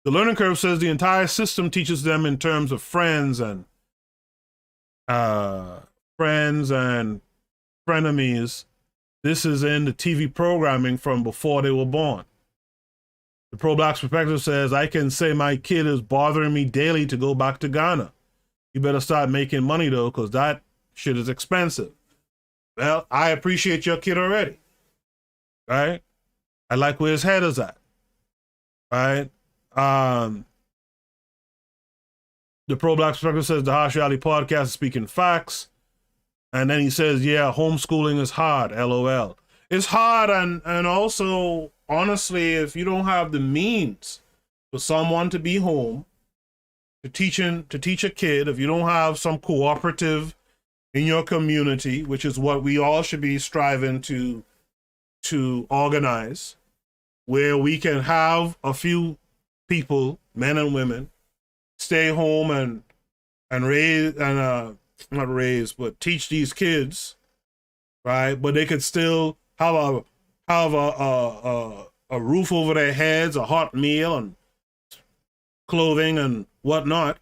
The Learning Curve says the entire system teaches them in terms of friends and frenemies. This is in the TV programming from before they were born. The Pro-Black Perspective says, I can say my kid is bothering me daily to go back to Ghana. You better start making money, though, because that shit is expensive. Well, I appreciate your kid already. Right? I like where his head is at. Right? The Pro-Black Perspective says the Harsh Reality Podcast is speaking facts. And then he says, yeah, homeschooling is hard, LOL. It's hard, and also, honestly, if you don't have the means for someone to be home, to teach a kid, if you don't have some cooperative in your community, which is what we all should be striving to organize, where we can have a few people, men and women, stay home and raise, and not raise, but teach these kids, right? But they could still have a roof over their heads, a hot meal, and clothing and whatnot.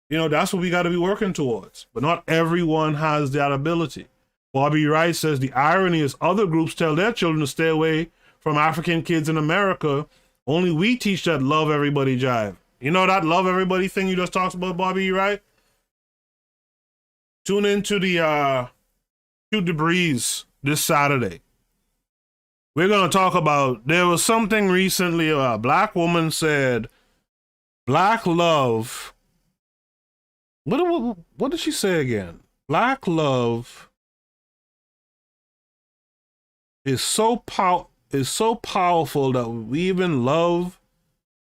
That's what we got to be working towards. But not everyone has that ability. Bobby Wright says the irony is other groups tell their children to stay away from African kids in America. Only we teach that love everybody jive. That love everybody thing you just talked about, Bobby Wright? Tune into the Shoot the Breeze this Saturday. We're going to talk about, there was something recently, a black woman said, black love, what did she say again? Black love is so powerful that we even love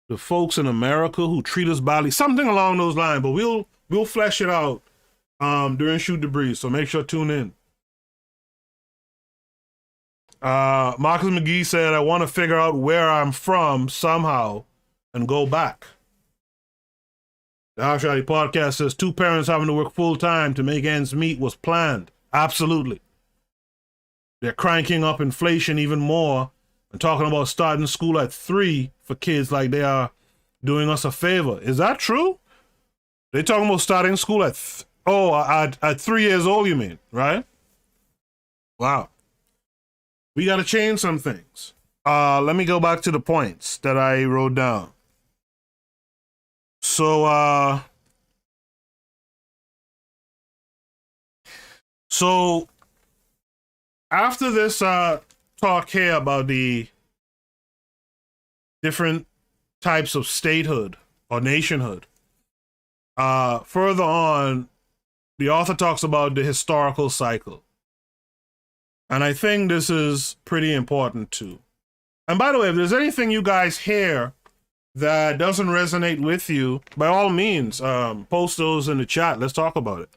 the folks in America who treat us badly. Something along those lines, but we'll flesh it out during Shoot the Breeze, so make sure to tune in. Marcus McGee said, I want to figure out where I'm from somehow and go back. The Nationality podcast says 2 parents having to work full time to make ends meet was planned. Absolutely. They're cranking up inflation even more and talking about starting school at 3 for kids like they are doing us a favor. Is that true? They're talking about starting school at 3 years old, you mean, right? Wow. We got to change some things. Let me go back to the points that I wrote down. So after this talk here about the different types of statehood or nationhood, further on, the author talks about the historical cycle. And I think this is pretty important too. And by the way, if there's anything you guys hear that doesn't resonate with you, by all means, post those in the chat. Let's talk about it.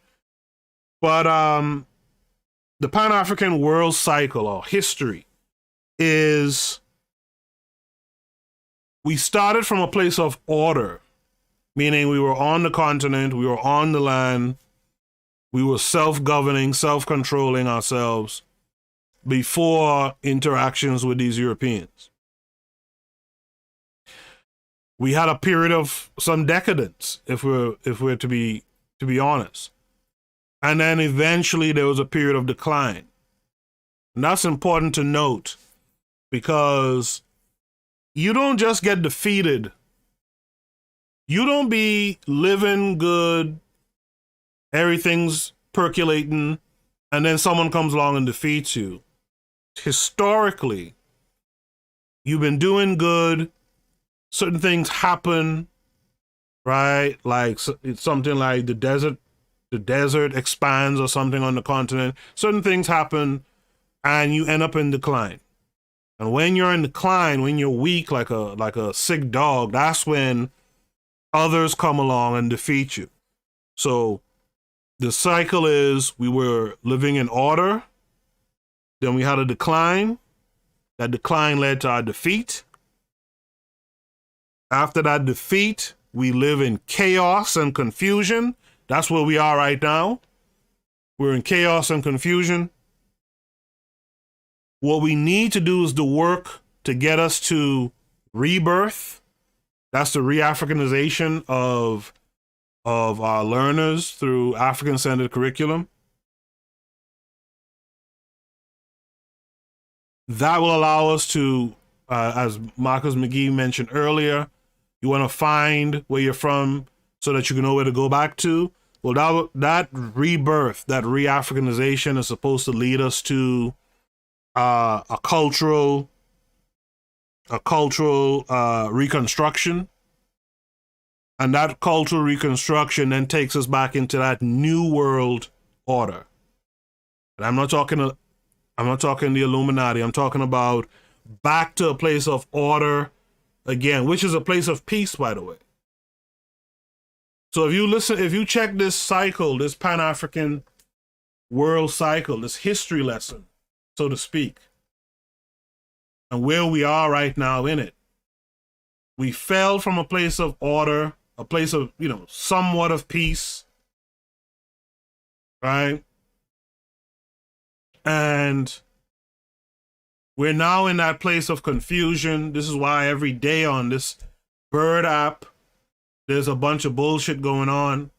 But the Pan-African world cycle or history is, we started from a place of order, meaning we were on the continent, we were on the land, we were self-governing, self-controlling ourselves before interactions with these Europeans. We had a period of some decadence, if we're to be honest. And then eventually there was a period of decline. And that's important to note, because you don't just get defeated. You don't be living good, everything's percolating, and then someone comes along and defeats you. Historically, you've been doing good, certain things happen, right? Like it's something like the desert expands or something on the continent. Certain things happen and you end up in decline. And when you're in decline, when you're weak like a sick dog, that's when others come along and defeat you. So the cycle is, we were living in order, then we had a decline. That decline led to our defeat. After that defeat, we live in chaos and confusion. That's where we are right now. We're in chaos and confusion. What we need to do is the work to get us to rebirth. That's the re-Africanization of our learners through Afrikan Centered Curriculum. That will allow us to, as Marcus McGee mentioned earlier, you want to find where you're from so that you can know where to go back to. Well, that rebirth, that re-Africanization is supposed to lead us to a cultural reconstruction. And that cultural reconstruction then takes us back into that new world order. And I'm not talking the Illuminati. I'm talking about back to a place of order again, which is a place of peace, by the way. So if you check this cycle, this Pan-African world cycle, this history lesson, so to speak, and where we are right now in it, we fell from a place of order, a place of, somewhat of peace, right? And we're now in that place of confusion. This is why every day on this Bird app, there's a bunch of bullshit going on.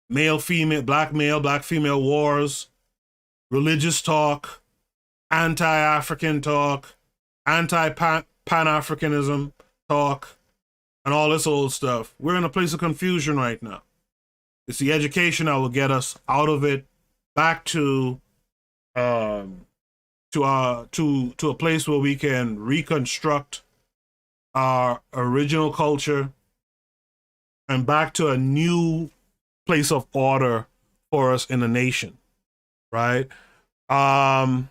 Male, female, black female wars, religious talk, anti-African talk, anti-Pan-Africanism talk, and all this old stuff. We're in a place of confusion right now. It's the education that will get us out of it back to a place where we can reconstruct our original culture and back to a new place of order for us in the nation, right? The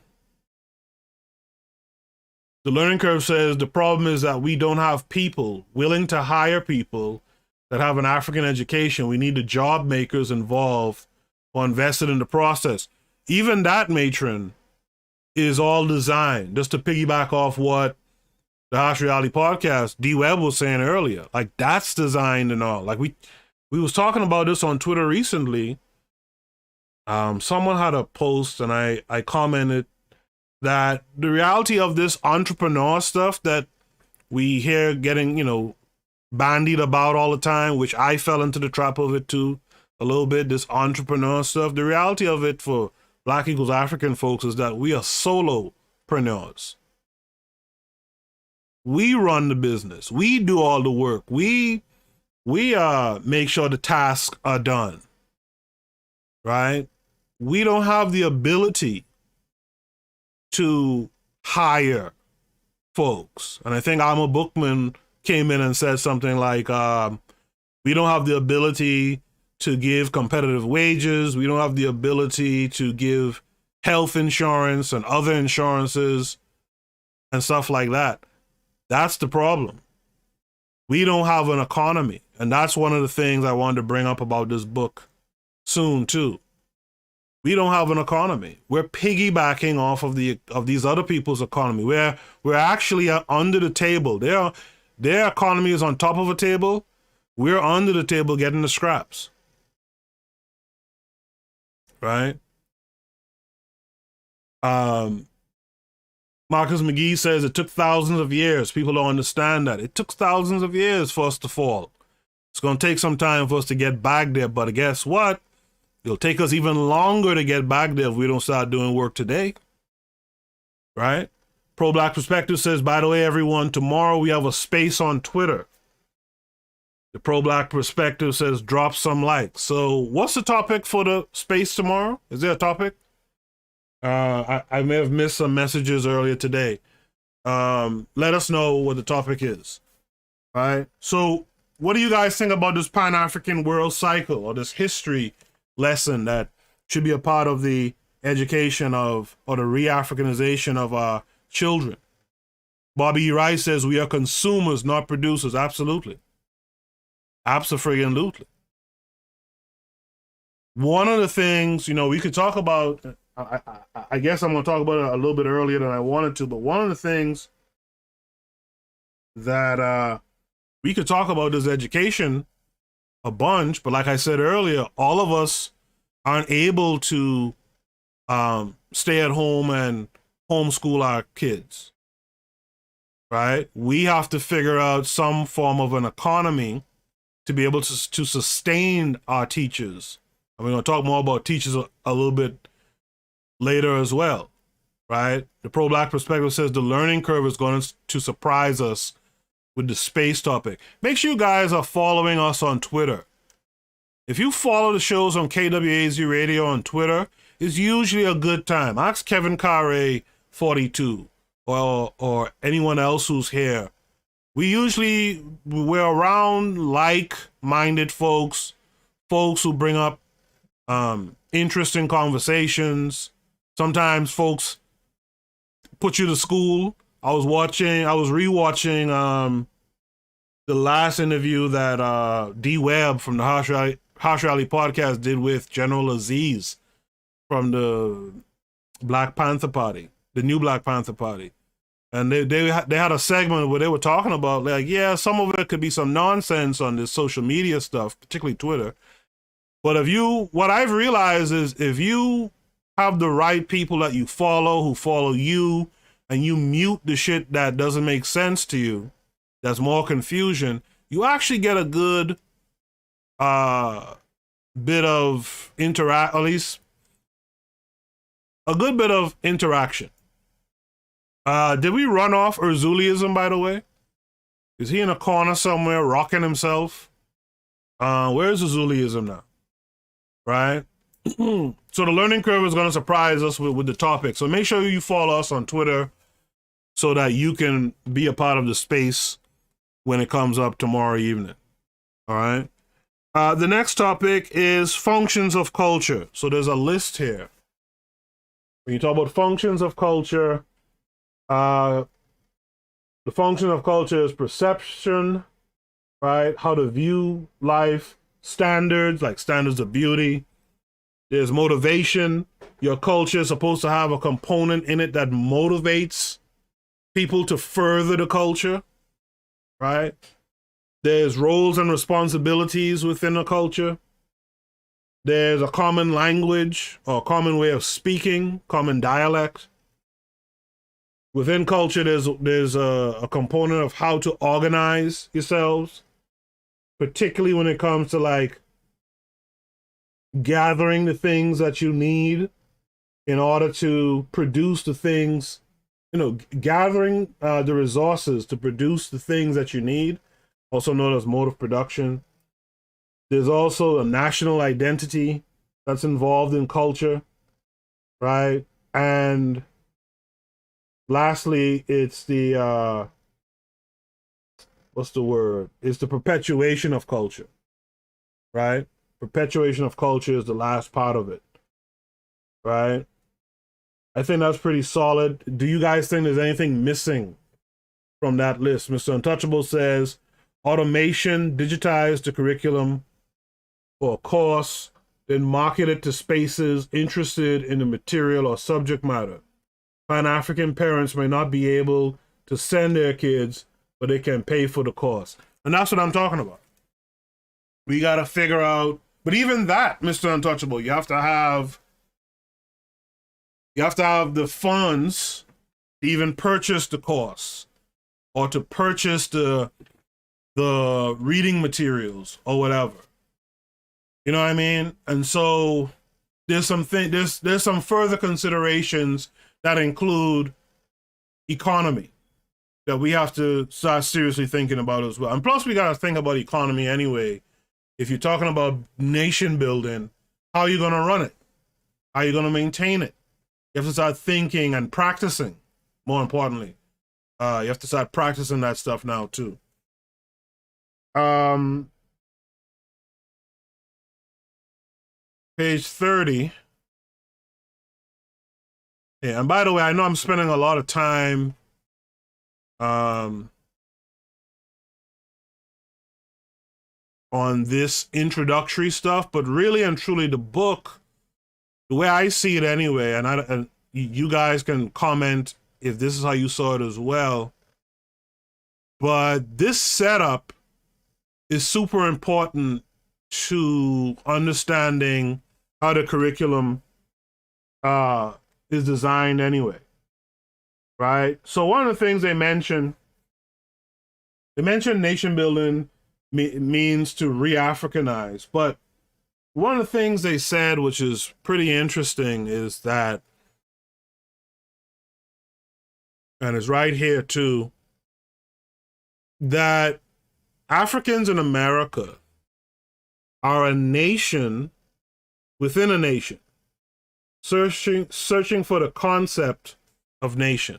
learning curve says the problem is that we don't have people willing to hire people that have an African education. We need the job makers involved or invested in the process. Even that, matron, is all designed, just to piggyback off what the Harsh Reality podcast, D Webb was saying earlier. Like, that's designed and all. Like, we was talking about this on Twitter recently. Someone had a post and I commented that the reality of this entrepreneur stuff that we hear getting, bandied about all the time, which I fell into the trap of it too, a little bit, this entrepreneur stuff. The reality of it for Black equals African folks is that we are solopreneurs. We run the business. We do all the work. We make sure the tasks are done, right? We don't have the ability to hire folks. And I think Alma Bookman came in and said something like, we don't have the ability to give competitive wages. We don't have the ability to give health insurance and other insurances and stuff like that. That's the problem. We don't have an economy. And that's one of the things I wanted to bring up about this book soon too. We don't have an economy. We're piggybacking off of these other people's economy. We're actually under the table. Their economy is on top of a table. We're under the table getting the scraps. Right? Marcus McGee says it took thousands of years. People don't understand that. It took thousands of years for us to fall. It's going to take some time for us to get back there. But guess what? It'll take us even longer to get back there if we don't start doing work today. Right? Pro-Black Perspective says, by the way, everyone, tomorrow we have a space on Twitter. The Pro-Black Perspective says, drop some likes. So what's the topic for the space tomorrow? Is there a topic? I may have missed some messages earlier today. Let us know what the topic is. All right. So what do you guys think about this Pan-African world cycle or this history lesson that should be a part of the education of, or the re-Africanization of our children? Bobby E. Rice says we are consumers, not producers. Absolutely. Absolutely. One of the things, we could talk about, I guess I'm going to talk about it a little bit earlier than I wanted to, but one of the things that we could talk about is education a bunch, but like I said earlier, all of us aren't able to stay at home and homeschool our kids, right? We have to figure out some form of an economy to be able to sustain our teachers. And we're going to talk more about teachers a little bit later as well, right? The Pro-Black Perspective says the learning curve is going to surprise us with the space topic. Make sure you guys are following us on Twitter. If you follow the shows on KWAZ Radio on Twitter, it's usually a good time. Ask Kevin Carre 42 or anyone else who's here. We're around like-minded folks who bring up interesting conversations. Sometimes folks put you to school. I was rewatching the last interview that D Webb from the Harsh Reality podcast did with General Aziz from the Black Panther Party, the new Black Panther Party. And they had a segment where they were talking about, like, yeah, some of it could be some nonsense on this social media stuff, particularly Twitter. But what I've realized is if you have the right people that you follow, who follow you, and you mute the shit that doesn't make sense to you, that's more confusion, you actually get a good bit of at least a good bit of interaction. Did we run off Urzuliism, by the way? Is he in a corner somewhere rocking himself? Where's Urzuliism now? Right? So the learning curve is going to surprise us with the topic. So make sure you follow us on Twitter so that you can be a part of the space when it comes up tomorrow evening. All right. The next topic is functions of culture. So there's a list here. When you talk about functions of culture, the function of culture is perception, right? How to view life, standards, like standards of beauty. There's motivation. Your culture is supposed to have a component in it that motivates people to further the culture, right? There's roles and responsibilities within a culture. There's a common language or common way of speaking, common dialect. Within culture, there's a component of how to organize yourselves, particularly when it comes to like gathering the things that you need in order to produce the things, gathering the resources to produce the things that you need, also known as mode of production. There's also a national identity that's involved in culture, right? And lastly, it's the, what's the word? It's the perpetuation of culture, right? Perpetuation of culture is the last part of it, right? I think that's pretty solid. Do you guys think there's anything missing from that list? Mr. Untouchable says, automation, digitize the curriculum for a course, then market it to spaces interested in the material or subject matter. Pan-African parents may not be able to send their kids, but they can pay for the course. And that's what I'm talking about. We got to figure out, but even that, Mr. Untouchable, you have to have the funds to even purchase the course or to purchase the reading materials or whatever. You know what I mean? And so there's some further considerations that include economy that we have to start seriously thinking about as well. And plus we got to think about economy anyway. If you're talking about nation building, how are you going to run it? How are you going to maintain it? You have to start thinking and practicing, more importantly. You have to start practicing that stuff now too. Page 30. Yeah, and by the way, I know I'm spending a lot of time on this introductory stuff, but really and truly the book, the way I see it anyway, and you guys can comment if this is how you saw it as well, but this setup is super important to understanding how the curriculum is designed anyway, right? So one of the things they mentioned nation building means to re-Africanize, but one of the things they said, which is pretty interesting, is that, and it's right here too, that Africans in America are a nation within a nation, searching for the concept of nation.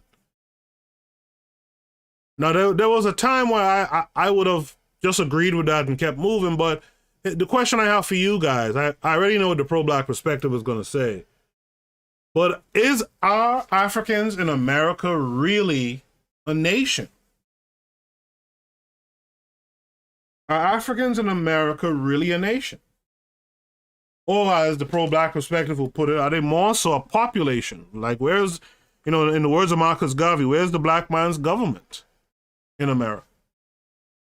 Now, there was a time where I would have just agreed with that and kept moving, but the question I have for you guys, I already know what the pro-Black perspective is going to say, but are Africans in America really a nation? Are Africans in America really a nation? Or as the pro-Black perspective will put it, are they more so a population? Like where's, in the words of Marcus Garvey, where's the black man's government in America?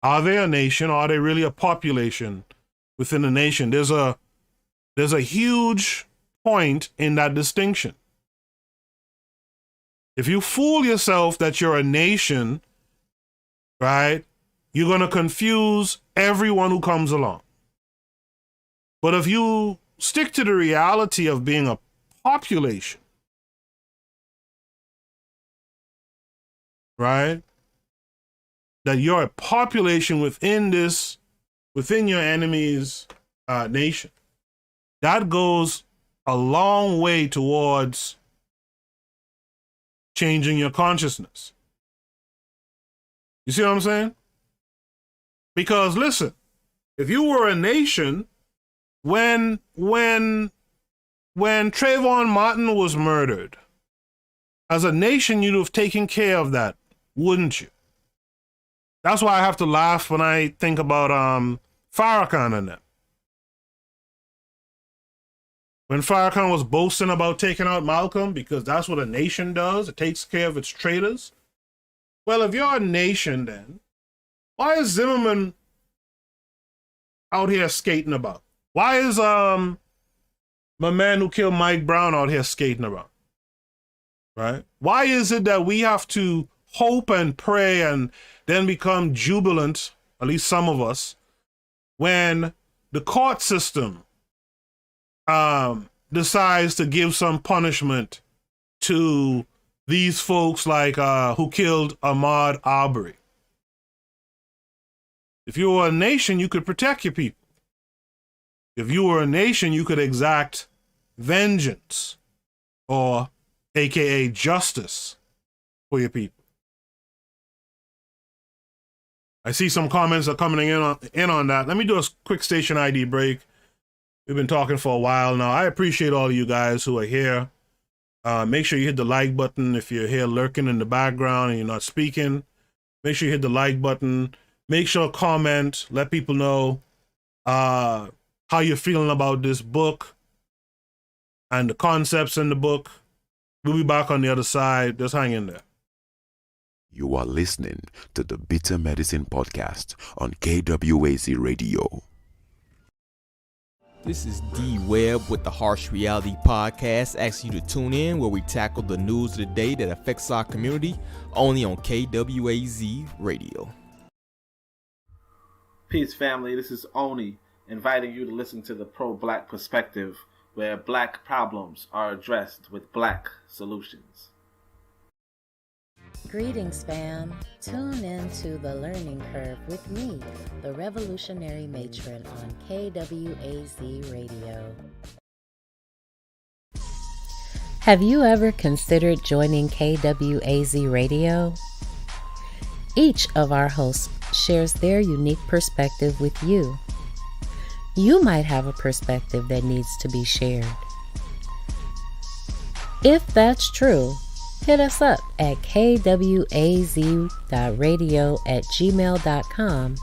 Are they a nation or are they really a population within a nation? There's a huge point in that distinction. If you fool yourself that you're a nation, right, you're going to confuse everyone who comes along. But if you stick to the reality of being a population, right, that you're a population within your enemy's nation, that goes a long way towards changing your consciousness. You see what I'm saying? Because listen, if you were a nation, when Trayvon Martin was murdered, as a nation, you'd have taken care of that, wouldn't you? That's why I have to laugh when I think about Farrakhan and them. When Farrakhan was boasting about taking out Malcolm, because that's what a nation does, it takes care of its traitors. Well, if you're a nation, then why is Zimmerman out here skating about? Why is my man who killed Mike Brown out here skating around? Right? Why is it that we have to hope and pray and then become jubilant, at least some of us, when the court system decides to give some punishment to these folks like who killed Ahmaud Arbery? If you were a nation, you could protect your people. If you were a nation, you could exact vengeance, or AKA justice, for your people. I see some comments are coming in on that. Let me do a quick station ID break. We've been talking for a while now. I appreciate all of you guys who are here. Make sure you hit the like button if you're here lurking in the background and you're not speaking. Make sure you hit the like button. Make sure to comment. Let people know how you're feeling about this book and the concepts in the book. We'll be back on the other side. Just hang in there. You are listening to the Bitter Medicine Podcast on KWAZ Radio. This is D Webb with the Harsh Reality Podcast, asking you to tune in where we tackle the news of the day that affects our community, only on KWAZ Radio. Peace, family. This is Oni, inviting you to listen to the pro-black perspective, where black problems are addressed with black solutions. Greetings, fam. Tune in to The Learning Curve with me, the revolutionary matron on KWAZ Radio. Have you ever considered joining KWAZ Radio? Each of our hosts shares their unique perspective with you. You might have a perspective that needs to be shared. If that's true, hit us up at kwaz.radio@gmail.com.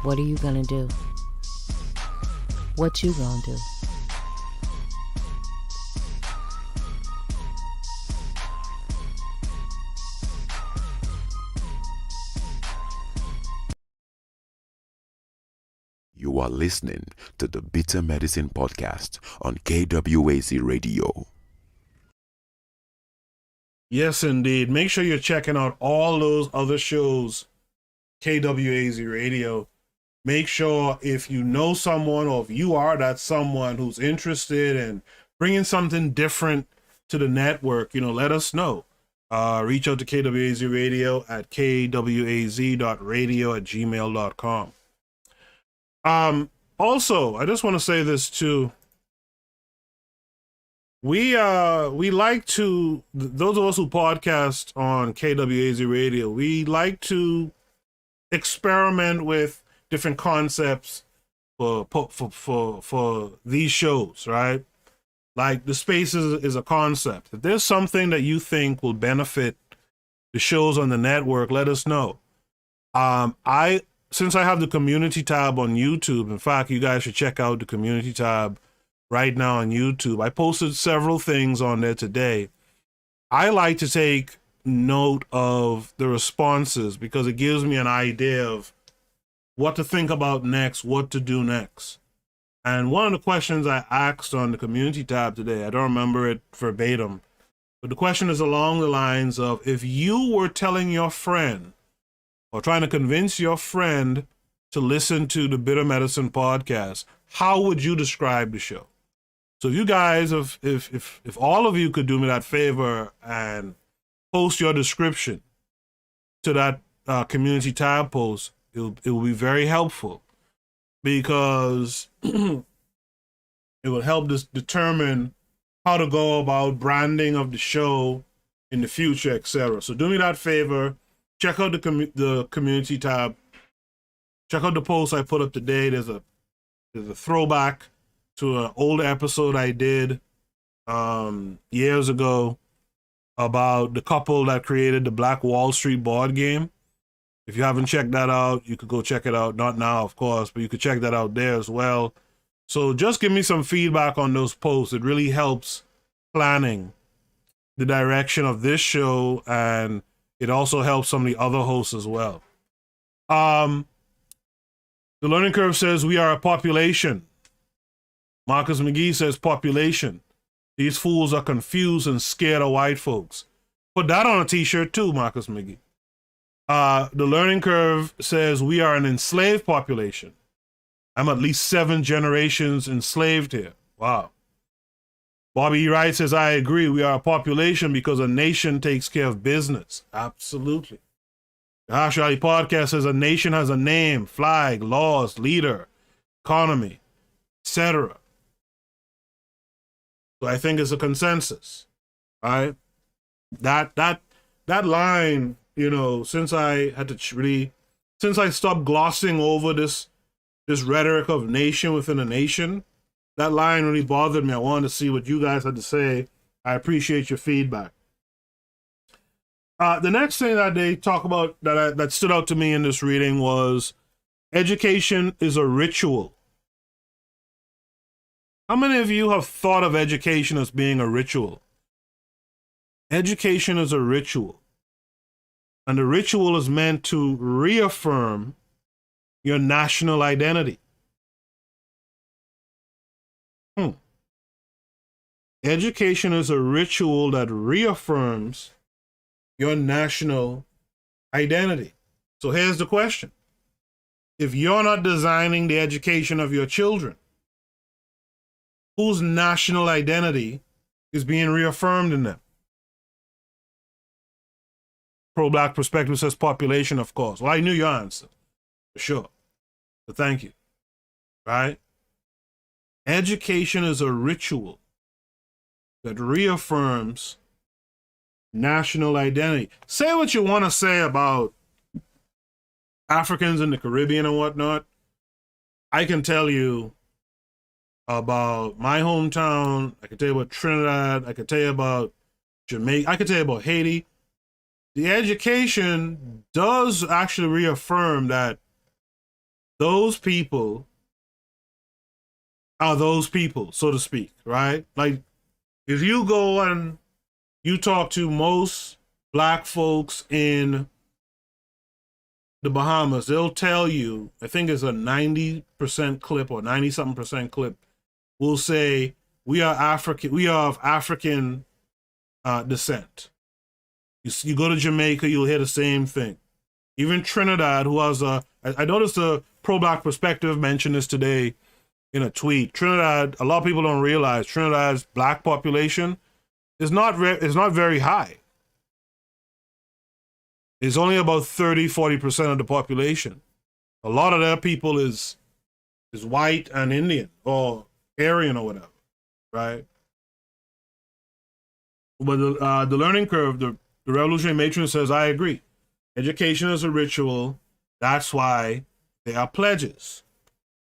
What are you gonna do? What you gonna do? You are listening to the Bitter Medicine Podcast on KWAZ Radio. Yes, indeed. Make sure you're checking out all those other shows, KWAZ Radio. Make sure if you know someone, or if you are that someone who's interested in bringing something different to the network, let us know. Reach out to KWAZ Radio at kwaz.radio@gmail.com. Also, I just want to say this too. We like to, those of us who podcast on KWAZ Radio, we like to experiment with different concepts for these shows, right? Like the space is a concept. If there's something that you think will benefit the shows on the network, let us know. Since I have the community tab on YouTube, in fact, you guys should check out the community tab right now on YouTube. I posted several things on there today. I like to take note of the responses because it gives me an idea of what to think about next, what to do next. And one of the questions I asked on the community tab today, I don't remember it verbatim, but the question is along the lines of, if you were telling your friend or trying to convince your friend to listen to the Bitter Medicine Podcast, how would you describe the show? So if you guys, if all of you could do me that favor and post your description to that community tab post, it will be very helpful, because it will help us determine how to go about branding of the show in the future, etc. So do me that favor, check out the community tab. Check out the post I put up today. There's a throwback to an old episode I did years ago about the couple that created the Black Wall Street board game. If you haven't checked that out, you could go check it out. Not now, of course, but you could check that out there as well. So just give me some feedback on those posts. It really helps planning the direction of this show, and it also helps some of the other hosts as well. The Learning Curve says we are a population. Marcus McGee says population. These fools are confused and scared of white folks. Put that on a t-shirt too, Marcus McGee. The Learning Curve says we are an enslaved population. I'm at least 7 generations enslaved here. Wow. Bobby E. Wright says, I agree. We are a population because a nation takes care of business. Absolutely. The Nationality podcast says a nation has a name, flag, laws, leader, economy, etc. So I think it's a consensus, right? That line, since I stopped glossing over this rhetoric of nation within a nation, that line really bothered me. I wanted to see what you guys had to say. I appreciate your feedback. The next thing that they talk about that stood out to me in this reading was education is a ritual. How many of you have thought of education as being a ritual? Education is a ritual. And the ritual is meant to reaffirm your national identity. Education is a ritual that reaffirms your national identity. So here's the question. If you're not designing the education of your children, whose national identity is being reaffirmed in them? Pro-Black perspective says population, of course. Well, I knew your answer, for sure. But thank you. Right? Education is a ritual that reaffirms national identity. Say what you want to say about Africans in the Caribbean and whatnot. I can tell you about my hometown. I can tell you about Trinidad. I can tell you about Jamaica. I can tell you about Haiti. The education does actually reaffirm that those people are those people, so to speak, right? Like, if you go and you talk to most Black folks in the Bahamas, they'll tell you, I think it's a 90% clip or 90-something% clip, will say, we are African, we are of African descent. You go to Jamaica, you'll hear the same thing. Even Trinidad, who has I noticed the pro-Black perspective mentioned this today in a tweet. Trinidad, a lot of people don't realize Trinidad's Black population is not very high. It's only about 30-40% of the population. A lot of their people is white and Indian or Aryan or whatever, right? But the Learning Curve, the Revolutionary Matron says, I agree. Education is a ritual. That's why there are pledges,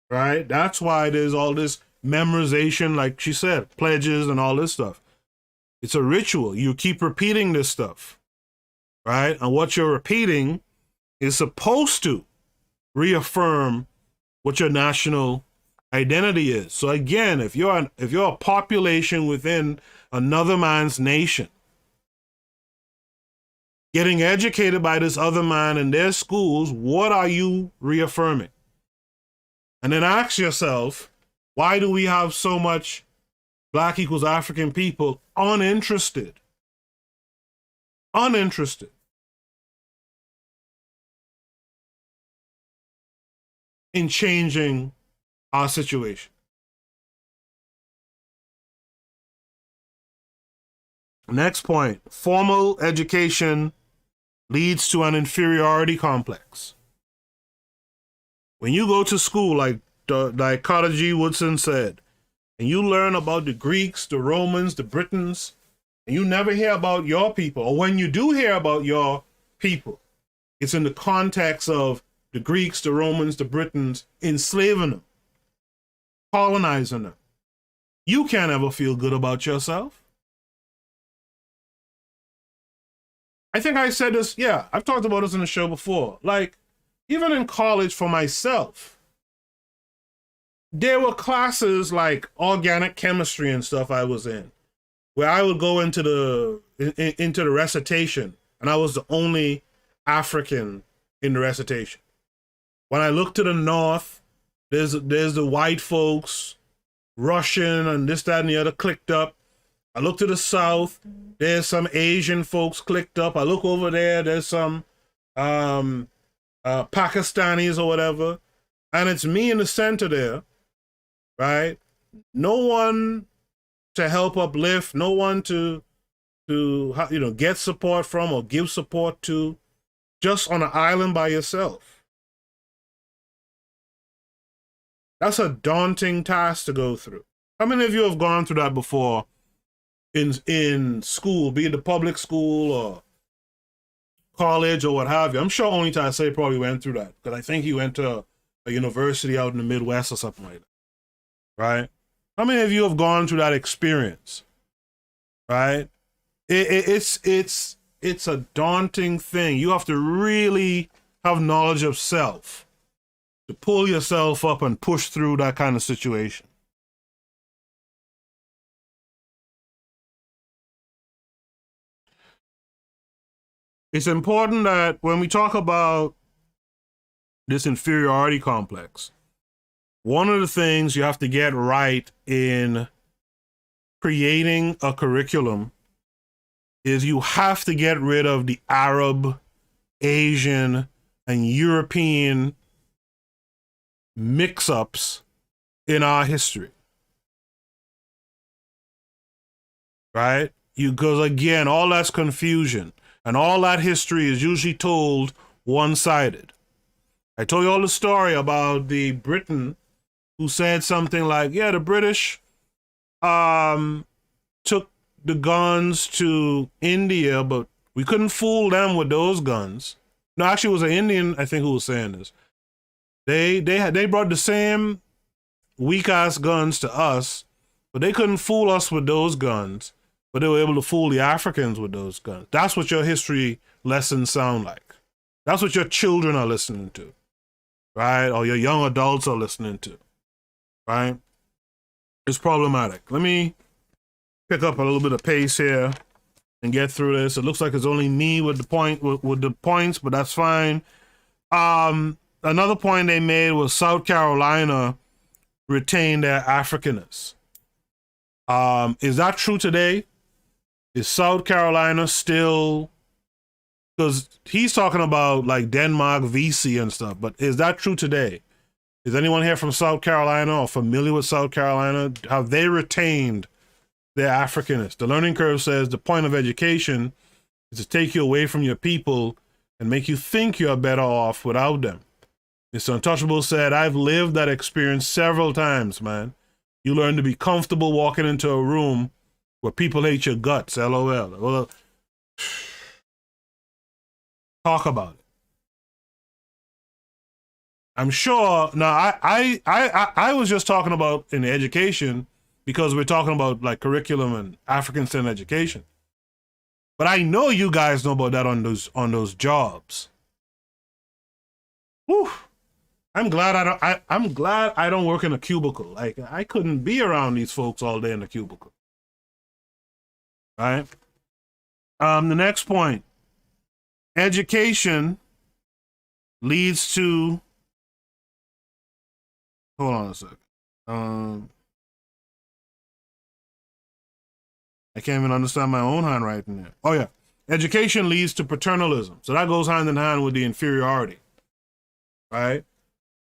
right? That's why there's all this memorization, like she said, pledges and all this stuff. It's a ritual. You keep repeating this stuff, right? And what you're repeating is supposed to reaffirm what your national identity is. So again, if you're a population within another man's nation, getting educated by this other man in their schools, what are you reaffirming? And then ask yourself, why do we have so much Black equals African people uninterested in changing our situation? Next point, formal education leads to an inferiority complex. When you go to school, like Carter G. Woodson said, and you learn about the Greeks, the Romans, the Britons, and you never hear about your people, or when you do hear about your people, it's in the context of the Greeks, the Romans, the Britons enslaving them, colonizing them. You can't ever feel good about yourself. I think I said this, yeah, I've talked about this in the show before. Like, even in college for myself, there were classes like organic chemistry and stuff I was in, where I would go into the recitation, and I was the only African in the recitation. When I look to the north, there's the white folks, Russian and this, that, and the other clicked up. I look to the south, there's some Asian folks clicked up. I look over there, there's some Pakistanis or whatever, and it's me in the center there, right? No one to help uplift, no one to get support from or give support to, just on an island by yourself. That's a daunting task to go through. How many of you have gone through that before in school, be it the public school or college or what have you? I'm sure Only Taisei probably went through that, because I think he went to a university out in the Midwest or something like that, right? How many of you have gone through that experience, right? It's a daunting thing. You have to really have knowledge of self to pull yourself up and push through that kind of situation. It's important that when we talk about this inferiority complex, one of the things you have to get right in creating a curriculum is you have to get rid of the Arab, Asian, and European mix-ups in our history. Right? Because again, all that's confusion. And all that history is usually told one-sided. I told you all the story about the Briton who said something like, yeah, the British took the guns to India, but we couldn't fool them with those guns. No, actually, it was an Indian, I think, who was saying this. They brought the same weak-ass guns to us, but they couldn't fool us with those guns. But they were able to fool the Africans with those guns. That's what your history lessons sound like. That's what your children are listening to, right? Or your young adults are listening to, right? It's problematic. Let me pick up a little bit of pace here and get through this. It looks like it's only me with the points, but that's fine. Another point they made was South Carolina retained their Africanness. Is that true today? Is South Carolina still, because he's talking about like Denmark, VC and stuff, but is that true today? Is anyone here from South Carolina or familiar with South Carolina? Have they retained their Africanness? The learning curve says the point of education is to take you away from your people and make you think you're better off without them. Mr. Untouchable said, I've lived that experience several times, man. You learn to be comfortable walking into a room where people hate your guts, LOL. Well, talk about it. I'm sure. Now, I was just talking about in the education because we're talking about like curriculum and Afrikan Centered Education. But I know you guys know about that on those jobs. Whew. I'm glad I don't work in a cubicle. Like I couldn't be around these folks all day in a cubicle. Right? The next point. Education leads to, hold on a second. I can't even understand my own handwriting there. Oh yeah. Education leads to paternalism. So that goes hand in hand with the inferiority. Right?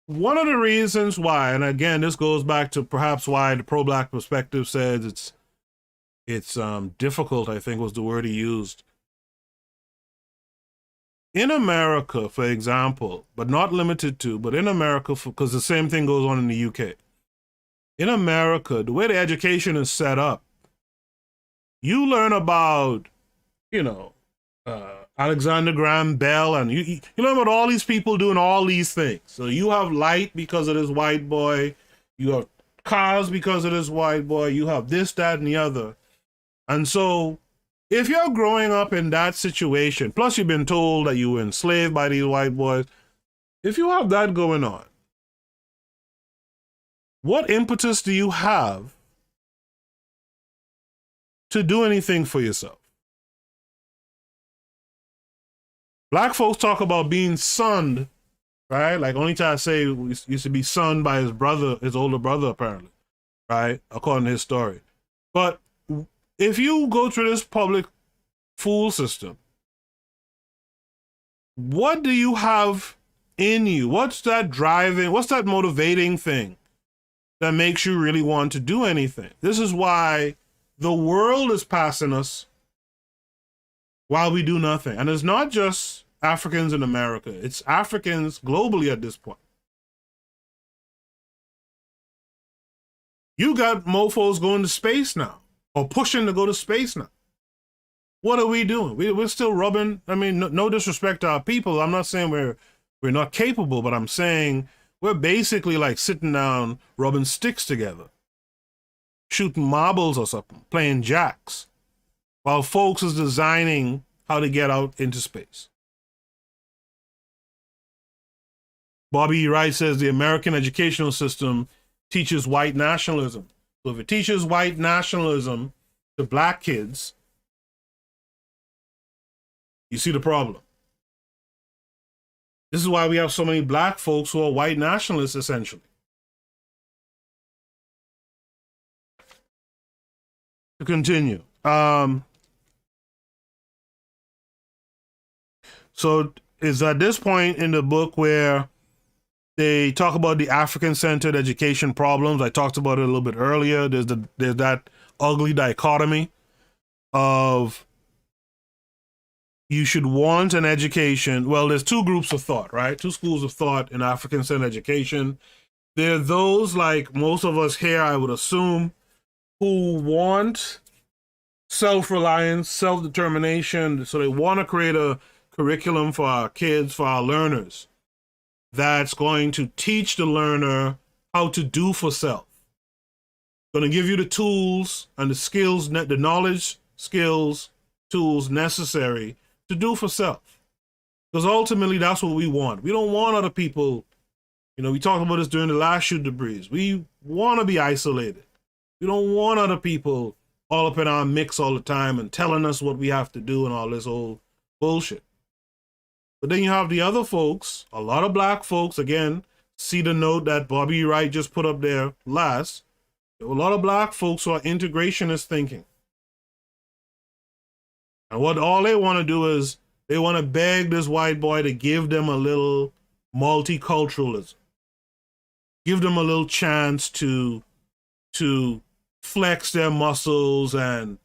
One of the reasons why, and again, this goes back to perhaps why the pro-black perspective says it's difficult, I think was the word he used, in America, for example, but not limited to, but in America, because the same thing goes on in the UK. In America, the way the education is set up, you learn about, Alexander Graham Bell, and you learn about all these people doing all these things. So you have light because of this white boy, you have cars because of this white boy, you have this, that, and the other. And so if you're growing up in that situation, plus you've been told that you were enslaved by these white boys, if you have that going on, what impetus do you have to do anything for yourself? Black folks talk about being sunned, right? Like only time I say used to be sunned by his brother, his older brother, apparently, right? According to his story. But if you go through this public school system, what do you have in you? What's that driving, what's that motivating thing that makes you really want to do anything? This is why the world is passing us while we do nothing. And it's not just Africans in America, it's Africans globally at this point. You got mofos going to space now, or pushing to go to space now. What are we doing? We're still rubbing, I mean, no disrespect to our people. I'm not saying we're not capable, but I'm saying we're basically like sitting down, rubbing sticks together, shooting marbles or something, playing jacks, while folks is designing how to get out into space. Bobby Wright says the American educational system teaches white nationalism. So if it teaches white nationalism to black kids, you see the problem. This is why we have so many black folks who are white nationalists, essentially. To continue. So it's at this point in the book where they talk about the African Centered Education problems. I talked about it a little bit earlier. There's that ugly dichotomy of you should want an education. Well, there's two groups of thought, right? Two schools of thought in African Centered Education. There are those, like most of us here, I would assume, who want self-reliance, self-determination. So they want to create a curriculum for our kids, for our learners, that's going to teach the learner how to do for self. Going to give you the tools and the skills, the knowledge, skills, tools necessary to do for self. Because ultimately, that's what we want. We don't want other people, we talked about this during the last Shoot the Breeze. We want to be isolated. We don't want other people all up in our mix all the time and telling us what we have to do and all this old bullshit. But then you have the other folks, a lot of black folks, again, see the note that Bobby Wright just put up there last. There are a lot of black folks who are integrationist thinking. And what all they want to do is they want to beg this white boy to give them a little multiculturalism. Give them a little chance to flex their muscles and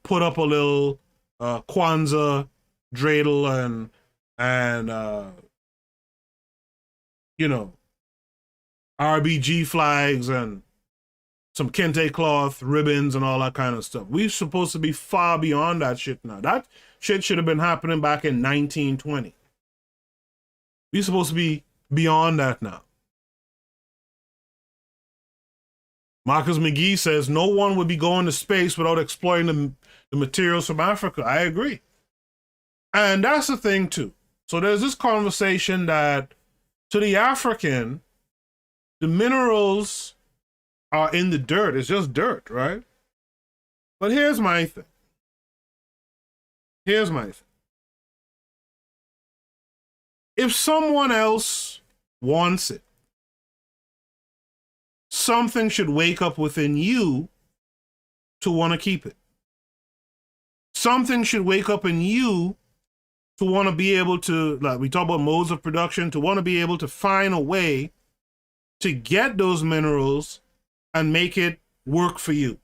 put up a little Kwanzaa dreidel and RBG flags and some kente cloth, ribbons, and all that kind of stuff. We're supposed to be far beyond that shit now. That shit should have been happening back in 1920. We're supposed to be beyond that now. Marcus McGee says no one would be going to space without exploring the materials from Africa. I agree. And that's the thing, too. So there's this conversation that to the African, the minerals are in the dirt. It's just dirt, right? But here's my thing. If someone else wants it, something should wake up within you to want to keep it. Something should wake up in you to want to be able to, like we talk about modes of production, to want to be able to find a way to get those minerals and make it work for you.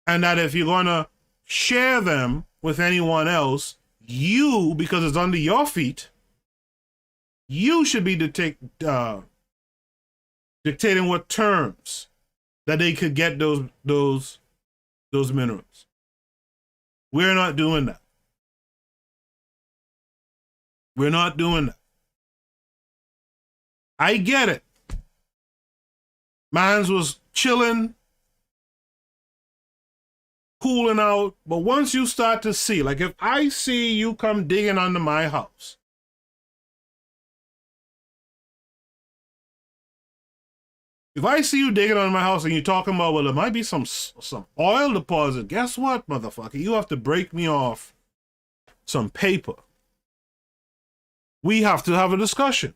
And that if you're going to share them with anyone else, you, because it's under your feet, you should be dictating what terms that they could get those minerals. We're not doing that. We're not doing that. I get it. Mines was chilling, cooling out, but once you start to see, like if I see you come digging under my house, if I see you digging under my house and you're talking about, well, there might be some oil deposit, guess what, motherfucker? You have to break me off some paper. We have to have a discussion.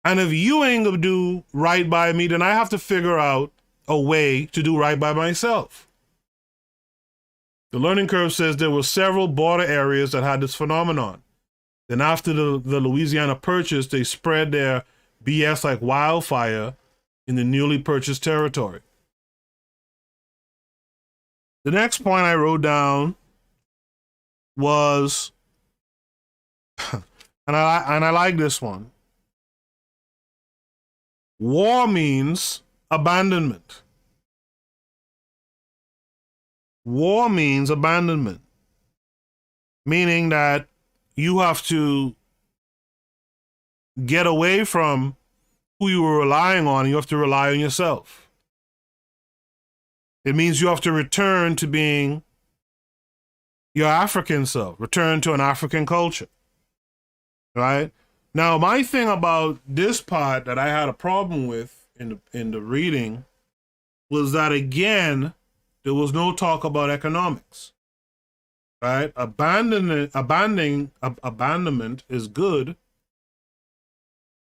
And if you ain't gonna do right by me, then I have to figure out a way to do right by myself. The learning curve says there were several border areas that had this phenomenon. Then after the Louisiana Purchase, they spread their BS like wildfire in the newly purchased territory. The next point I wrote down was, and I like this one. War means abandonment. War means abandonment, meaning that you have to get away from who you were relying on, and you have to rely on yourself. It means you have to return to being your African self, return to an African culture, right? Now, my thing about this part that I had a problem with in the reading was that, again, there was no talk about economics, right? Abandonment is good,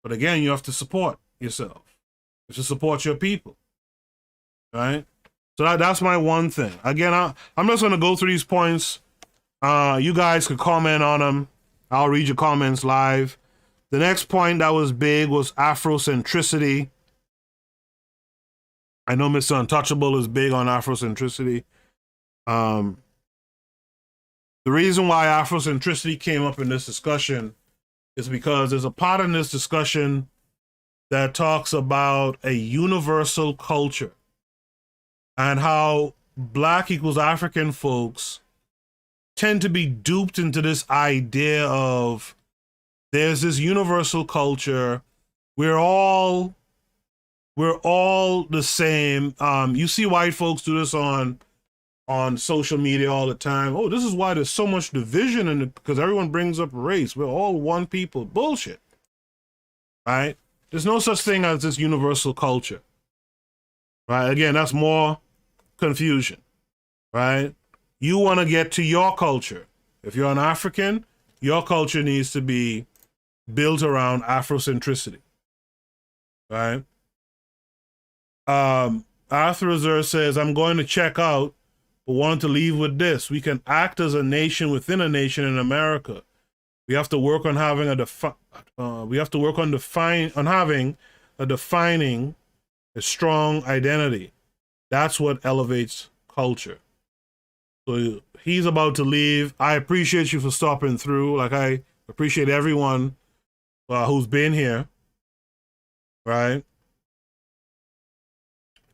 but again, you have to support yourself. You have to support your people, right? So that's my one thing. Again, I'm just going to go through these points. You guys can comment on them. I'll read your comments live. The next point that was big was Afrocentricity. I know Mr. Untouchable is big on Afrocentricity. The reason why Afrocentricity came up in this discussion is because there's a part in this discussion that talks about a universal culture and how Black equals African folks tend to be duped into this idea of there's this universal culture. We're all the same. You see white folks do this on social media all the time. Oh, this is why there's so much division in it, because everyone brings up race. We're all one people. Bullshit. Right? There's no such thing as this universal culture. Right? Again, that's more confusion. Right? You want to get to your culture. If you're an African, your culture needs to be built around Afrocentricity. Right? Arthur Reserve says, I'm going to check out, but wanted to leave with this. We can act as a nation within a nation in America. We have to work on having defining a strong identity. That's what elevates culture. So he's about to leave. I appreciate you for stopping through. Like, I appreciate everyone who's been here. Right?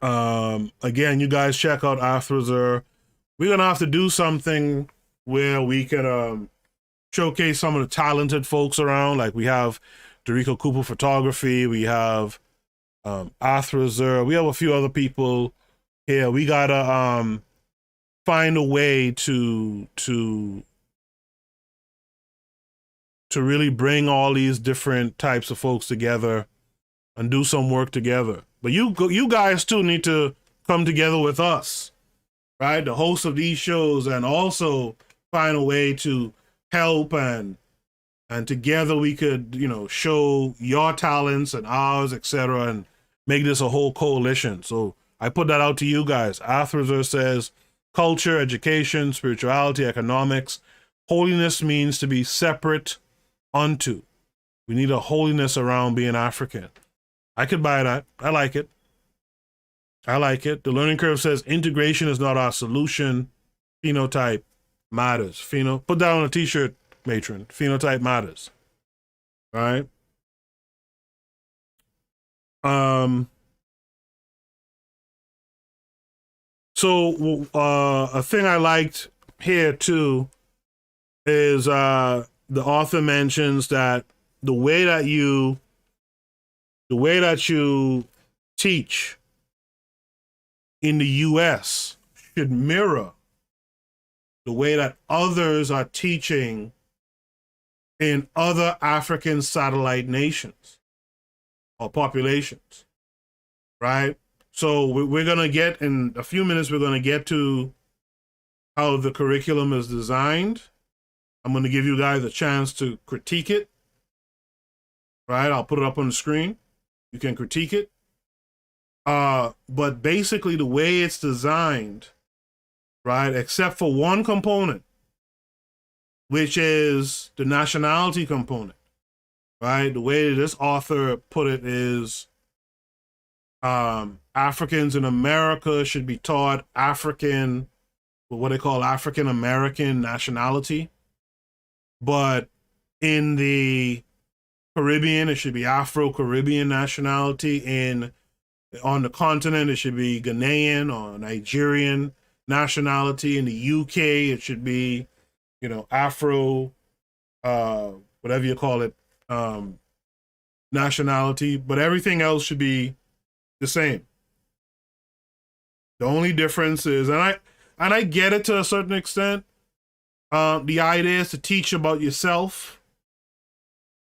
Again, you guys check out Arthur Reserve. We're going to have to do something where we can showcase some of the talented folks around. Like, we have Dorico Cooper Photography. We have Arthur Reserve. We have a few other people here. We got to find a way to really bring all these different types of folks together and do some work together. But you guys too need to come together with us, right? The hosts of these shows, and also find a way to help and together we could, show your talents and ours, etc., and make this a whole coalition. So I put that out to you guys. Arthur says, culture, education, spirituality, economics. Holiness means to be separate unto. We need a holiness around being African. I could buy that. I like it. The learning curve says integration is not our solution. Phenotype matters. Put that on a t-shirt, matron. Phenotype matters. Right? So a thing I liked here too is the author mentions that the way that you teach in the US should mirror the way that others are teaching in other African satellite nations or populations, right? So we're going to get, in a few minutes, we're going to get to how the curriculum is designed. I'm going to give you guys a chance to critique it, right? I'll put it up on the screen. You can critique it. But basically the way it's designed, right, except for one component, which is the nationality component, right? The way this author put it is Africans in America should be taught what they call African American nationality. But in the Caribbean, it should be Afro-Caribbean nationality. On the continent, it should be Ghanaian or Nigerian nationality. In the UK, it should be, Afro, whatever you call it, nationality. But everything else should be the same. The only difference is, and I get it to a certain extent. The idea is to teach about yourself,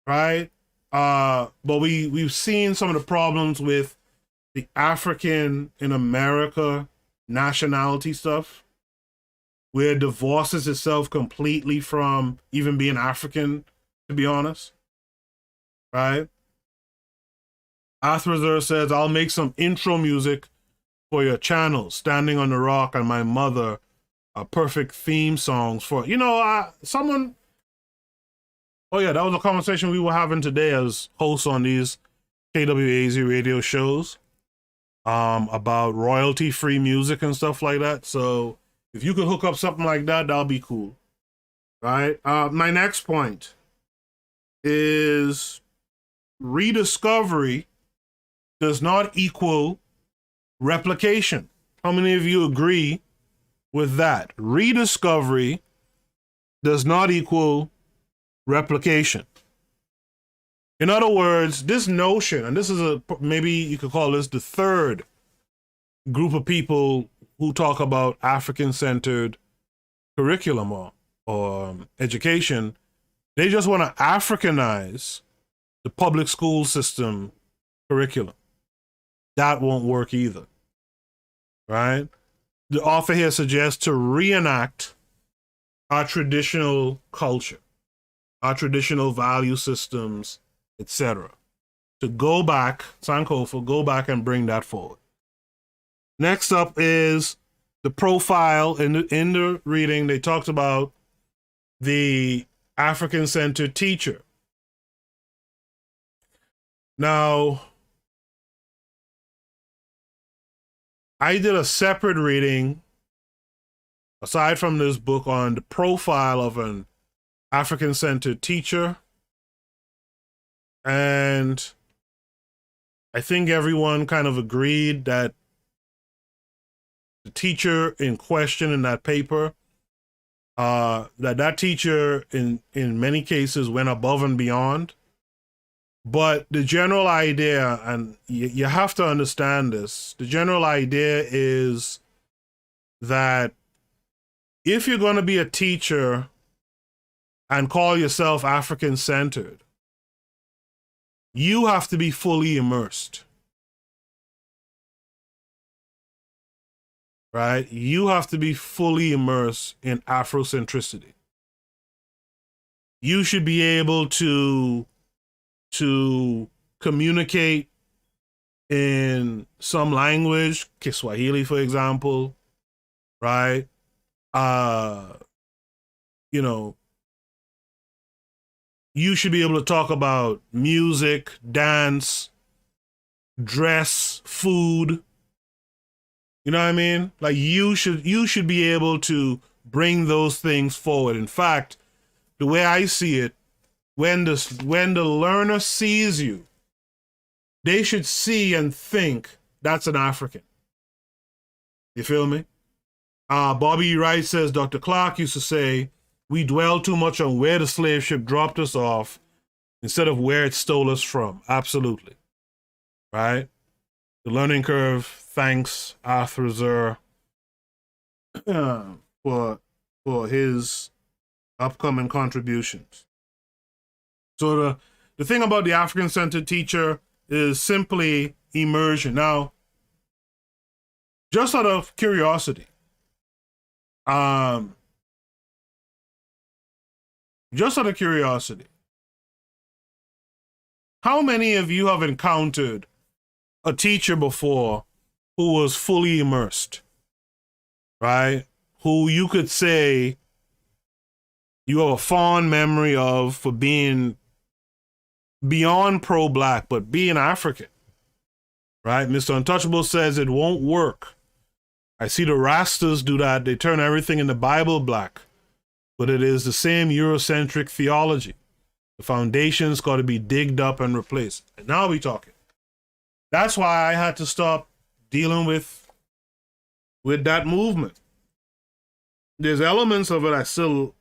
right? But we've seen some of the problems with the African in America nationality stuff, where it divorces itself completely from even being African, to be honest, right? Athrazer says, I'll make some intro music for your channel, Standing on the Rock and My Mother, perfect theme songs for, someone. Oh yeah, that was a conversation we were having today as hosts on these KWAZ radio shows, about royalty-free music and stuff like that. So if you could hook up something like that, that'll be cool, right? My next point is rediscovery does not equal replication. How many of you agree with that? Rediscovery does not equal replication. In other words, this notion, and this is maybe you could call this the third group of people who talk about African-centered curriculum or education, they just want to Africanize the public school system curriculum. That won't work either, right? The author here suggests to reenact our traditional culture, our traditional value systems, etc. To go back, Sankofa, go back and bring that forward. Next up is the profile. In the reading, they talked about the African-centered teacher. Now, I did a separate reading, aside from this book, on the profile of an African-centered teacher. And I think everyone kind of agreed that the teacher in question in that paper, that teacher in many cases went above and beyond. But the general idea, and you have to understand this, the general idea is that if you're going to be a teacher and call yourself African-centered, you have to be fully immersed, right? You have to be fully immersed in Afrocentricity. You should be able to communicate in some language, Kiswahili, for example, right? You should be able to talk about music, dance, dress, food. You know what I mean? Like you should be able to bring those things forward. In fact, the way I see it, when the learner sees you, they should see and think that's an African. You feel me? Bobby Wright says, Dr. Clark used to say, we dwell too much on where the slave ship dropped us off instead of where it stole us from. Absolutely. Right? The learning curve thanks Arthur Zer for his upcoming contributions. So the thing about the African Centered Teacher is simply immersion. Now, just out of curiosity, how many of you have encountered a teacher before who was fully immersed, right? Who you could say you have a fond memory of for being beyond pro-Black, but being African, right? Mr. Untouchable says it won't work. I see the Rastas do that. They turn everything in the Bible Black, but it is the same Eurocentric theology. The foundation's got to be digged up and replaced. And now we talking. That's why I had to stop dealing with that movement. There's elements of it I still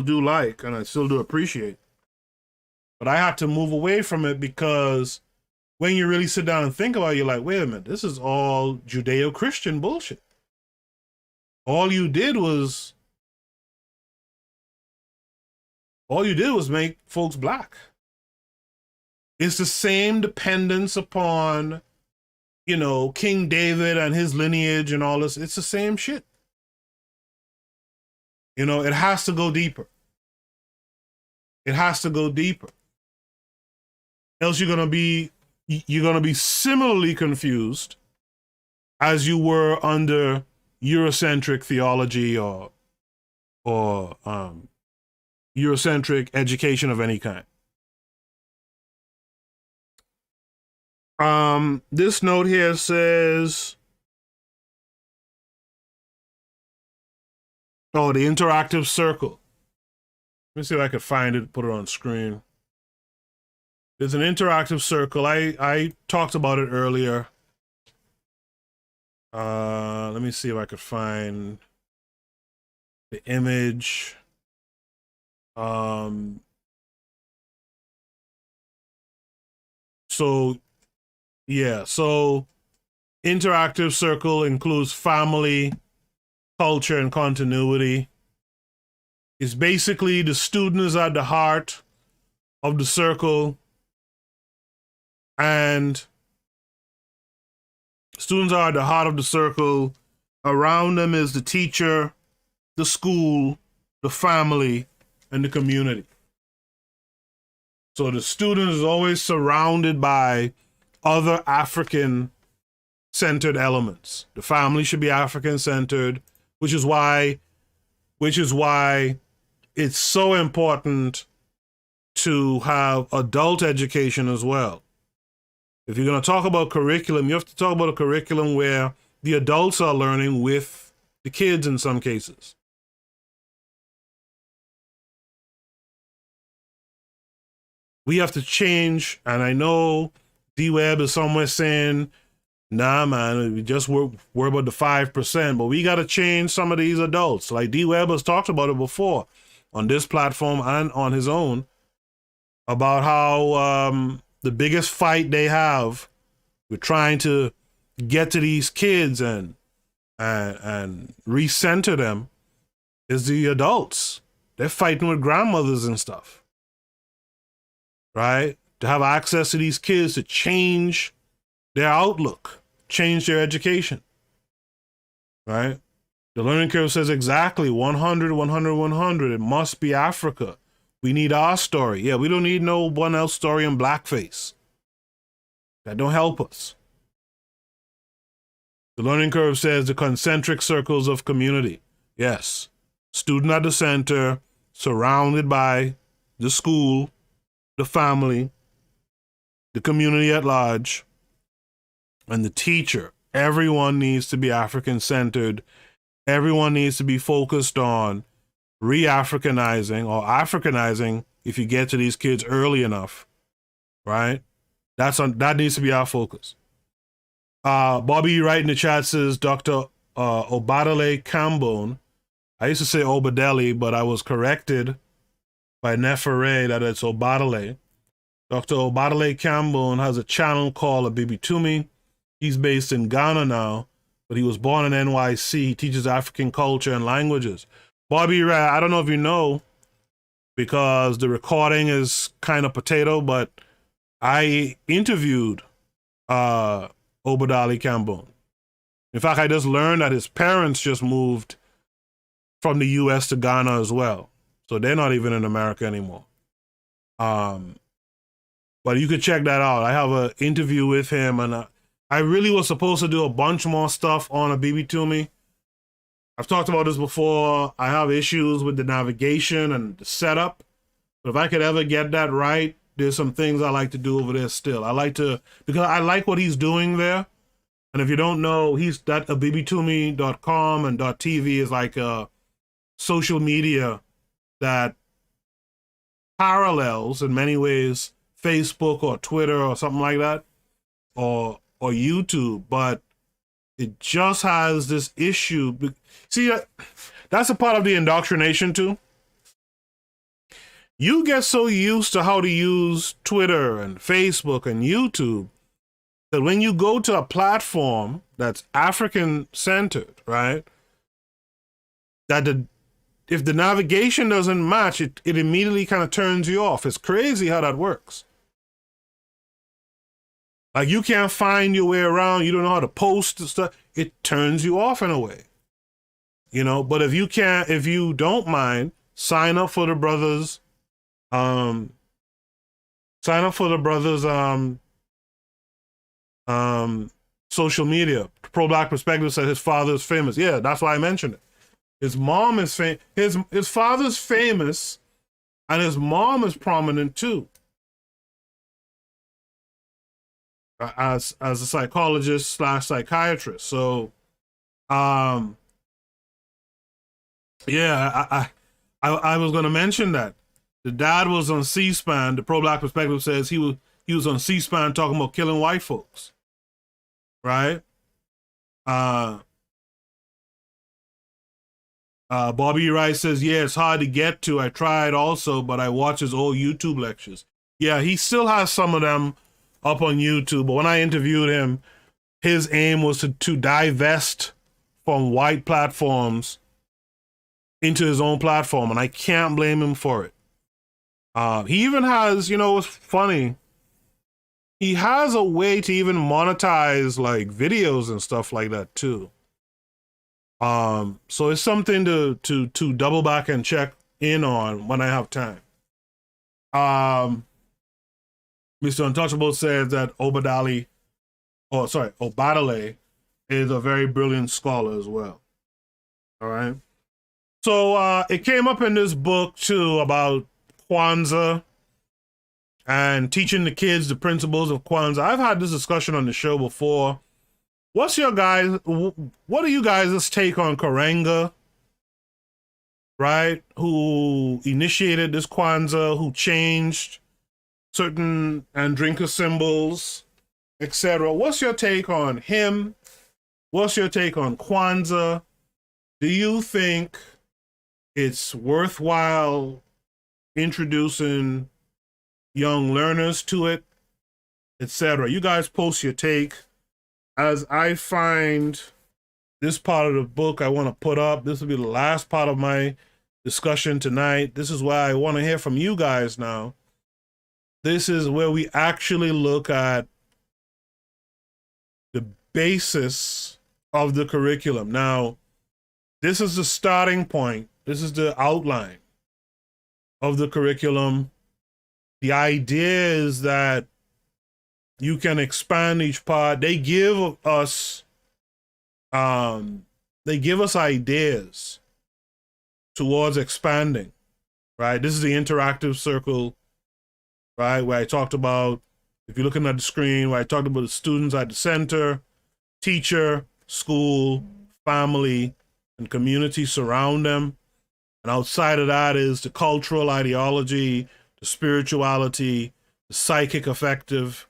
do like and I still do appreciate. But I had to move away from it because when you really sit down and think about it, you're like, wait a minute, this is all Judeo-Christian bullshit. All you did was make folks Black. It's the same dependence upon, King David and his lineage and all this. It's the same shit. It has to go deeper. It has to go deeper. Else you're gonna be similarly confused as you were under Eurocentric theology or Eurocentric education of any kind. This note here says, the interactive circle. Let me see if I could find it, put it on screen. There's an interactive circle. I talked about it earlier. Let me see if I could find the image. So interactive circle includes family, culture, and continuity. It's basically the student is at the heart of the circle, and students are at the heart of the circle. Around them is the teacher, the school, the family, and the community. So the student is always surrounded by other African-centered elements. The family should be African-centered, which is why it's so important to have adult education as well. If you're going to talk about curriculum, you have to talk about a curriculum where the adults are learning with the kids in some cases. We have to change, and I know D-Web is somewhere saying, nah, man, we just worry about the 5%, but we got to change some of these adults. Like D-Web has talked about it before on this platform and on his own about how the biggest fight they have with trying to get to these kids and recenter them is the adults. They're fighting with grandmothers and stuff, right? To have access to these kids to change their outlook, change their education, right? The learning curve says exactly 100, 100, 100. It must be Africa. We need our story. Yeah, we don't need no one else's story in blackface. That don't help us. The learning curve says the concentric circles of community. Yes, student at the center, surrounded by the school, the family, the community at large, and the teacher. Everyone needs to be African-centered. everyone needs to be focused on re-Africanizing or Africanizing if you get to these kids early enough, right? That needs to be our focus. Bobby Wright in the chat says Dr. Obadale Cambone. I used to say Obadele, but I was corrected by Nefere that it's Obadale. Dr. Obadale Cambone has a channel called Abibi Tumi. He's based in Ghana now, but he was born in NYC. He teaches African culture and languages. Bobby Wright, I don't know if you know, because the recording is kind of potato, but I interviewed Obadale Cambone. In fact, I just learned that his parents just moved from the U.S. to Ghana as well. So they're not even in America anymore. But you could check that out. I have an interview with him, and I really was supposed to do a bunch more stuff on Abibi Tumi. I've talked about this before. I have issues with the navigation and the setup. But if I could ever get that right, there's some things I like to do over there still. Because I like what he's doing there. And if you don't know, he's that abibitumi.com and .tv is like a social media that parallels in many ways Facebook or Twitter or something like that, or YouTube, but it just has this issue. See, that's a part of the indoctrination too. You get so used to how to use Twitter and Facebook and YouTube that when you go to a platform that's African centered, right, that if the navigation doesn't match, it immediately kind of turns you off. It's crazy how that works. Like, you can't find your way around. You don't know how to post and stuff. It turns you off in a way, you know. But if you don't mind, sign up for the brothers. Social media. Pro Black Perspective said his father is famous. Yeah, that's why I mentioned it. His mom is famous. His father's famous, and his mom is prominent too. As a psychologist / psychiatrist. So, yeah, I was going to mention that the dad was on C-SPAN. The Pro Black Perspective says he was on C-SPAN talking about killing white folks, right? Bobby Wright says, yeah, it's hard to get to. I tried also, but I watch his old YouTube lectures. Yeah, he still has some of them up on YouTube, but when I interviewed him, his aim was to divest from white platforms into his own platform, and I can't blame him for it. He even has, it's funny, he has a way to even monetize like videos and stuff like that too. So it's something to double back and check in on when I have time. Mr. Untouchable says that Obadale is a very brilliant scholar as well. All right. So it came up in this book too about Kwanzaa and teaching the kids the principles of Kwanzaa. I've had this discussion on the show before. What are you guys' take on Karenga, right? Who initiated this Kwanzaa, who changed certain Andrinka symbols, etc. What's your take on him? What's your take on Kwanzaa? Do you think it's worthwhile introducing young learners to it, etc.? You guys post your take. As I find this part of the book I want to put up, this will be the last part of my discussion tonight. This is why I want to hear from you guys now. This is where we actually look at the basis of the curriculum. Now, this is the starting point. This is the outline of the curriculum. The idea is that you can expand each part. They give us ideas towards expanding, right? This is the interactive circle, right? Where I talked about, if you're looking at the screen, where I talked about the students at the center, teacher, school, family, and community surround them. And outside of that is the cultural ideology, the spirituality, the psychoaffective,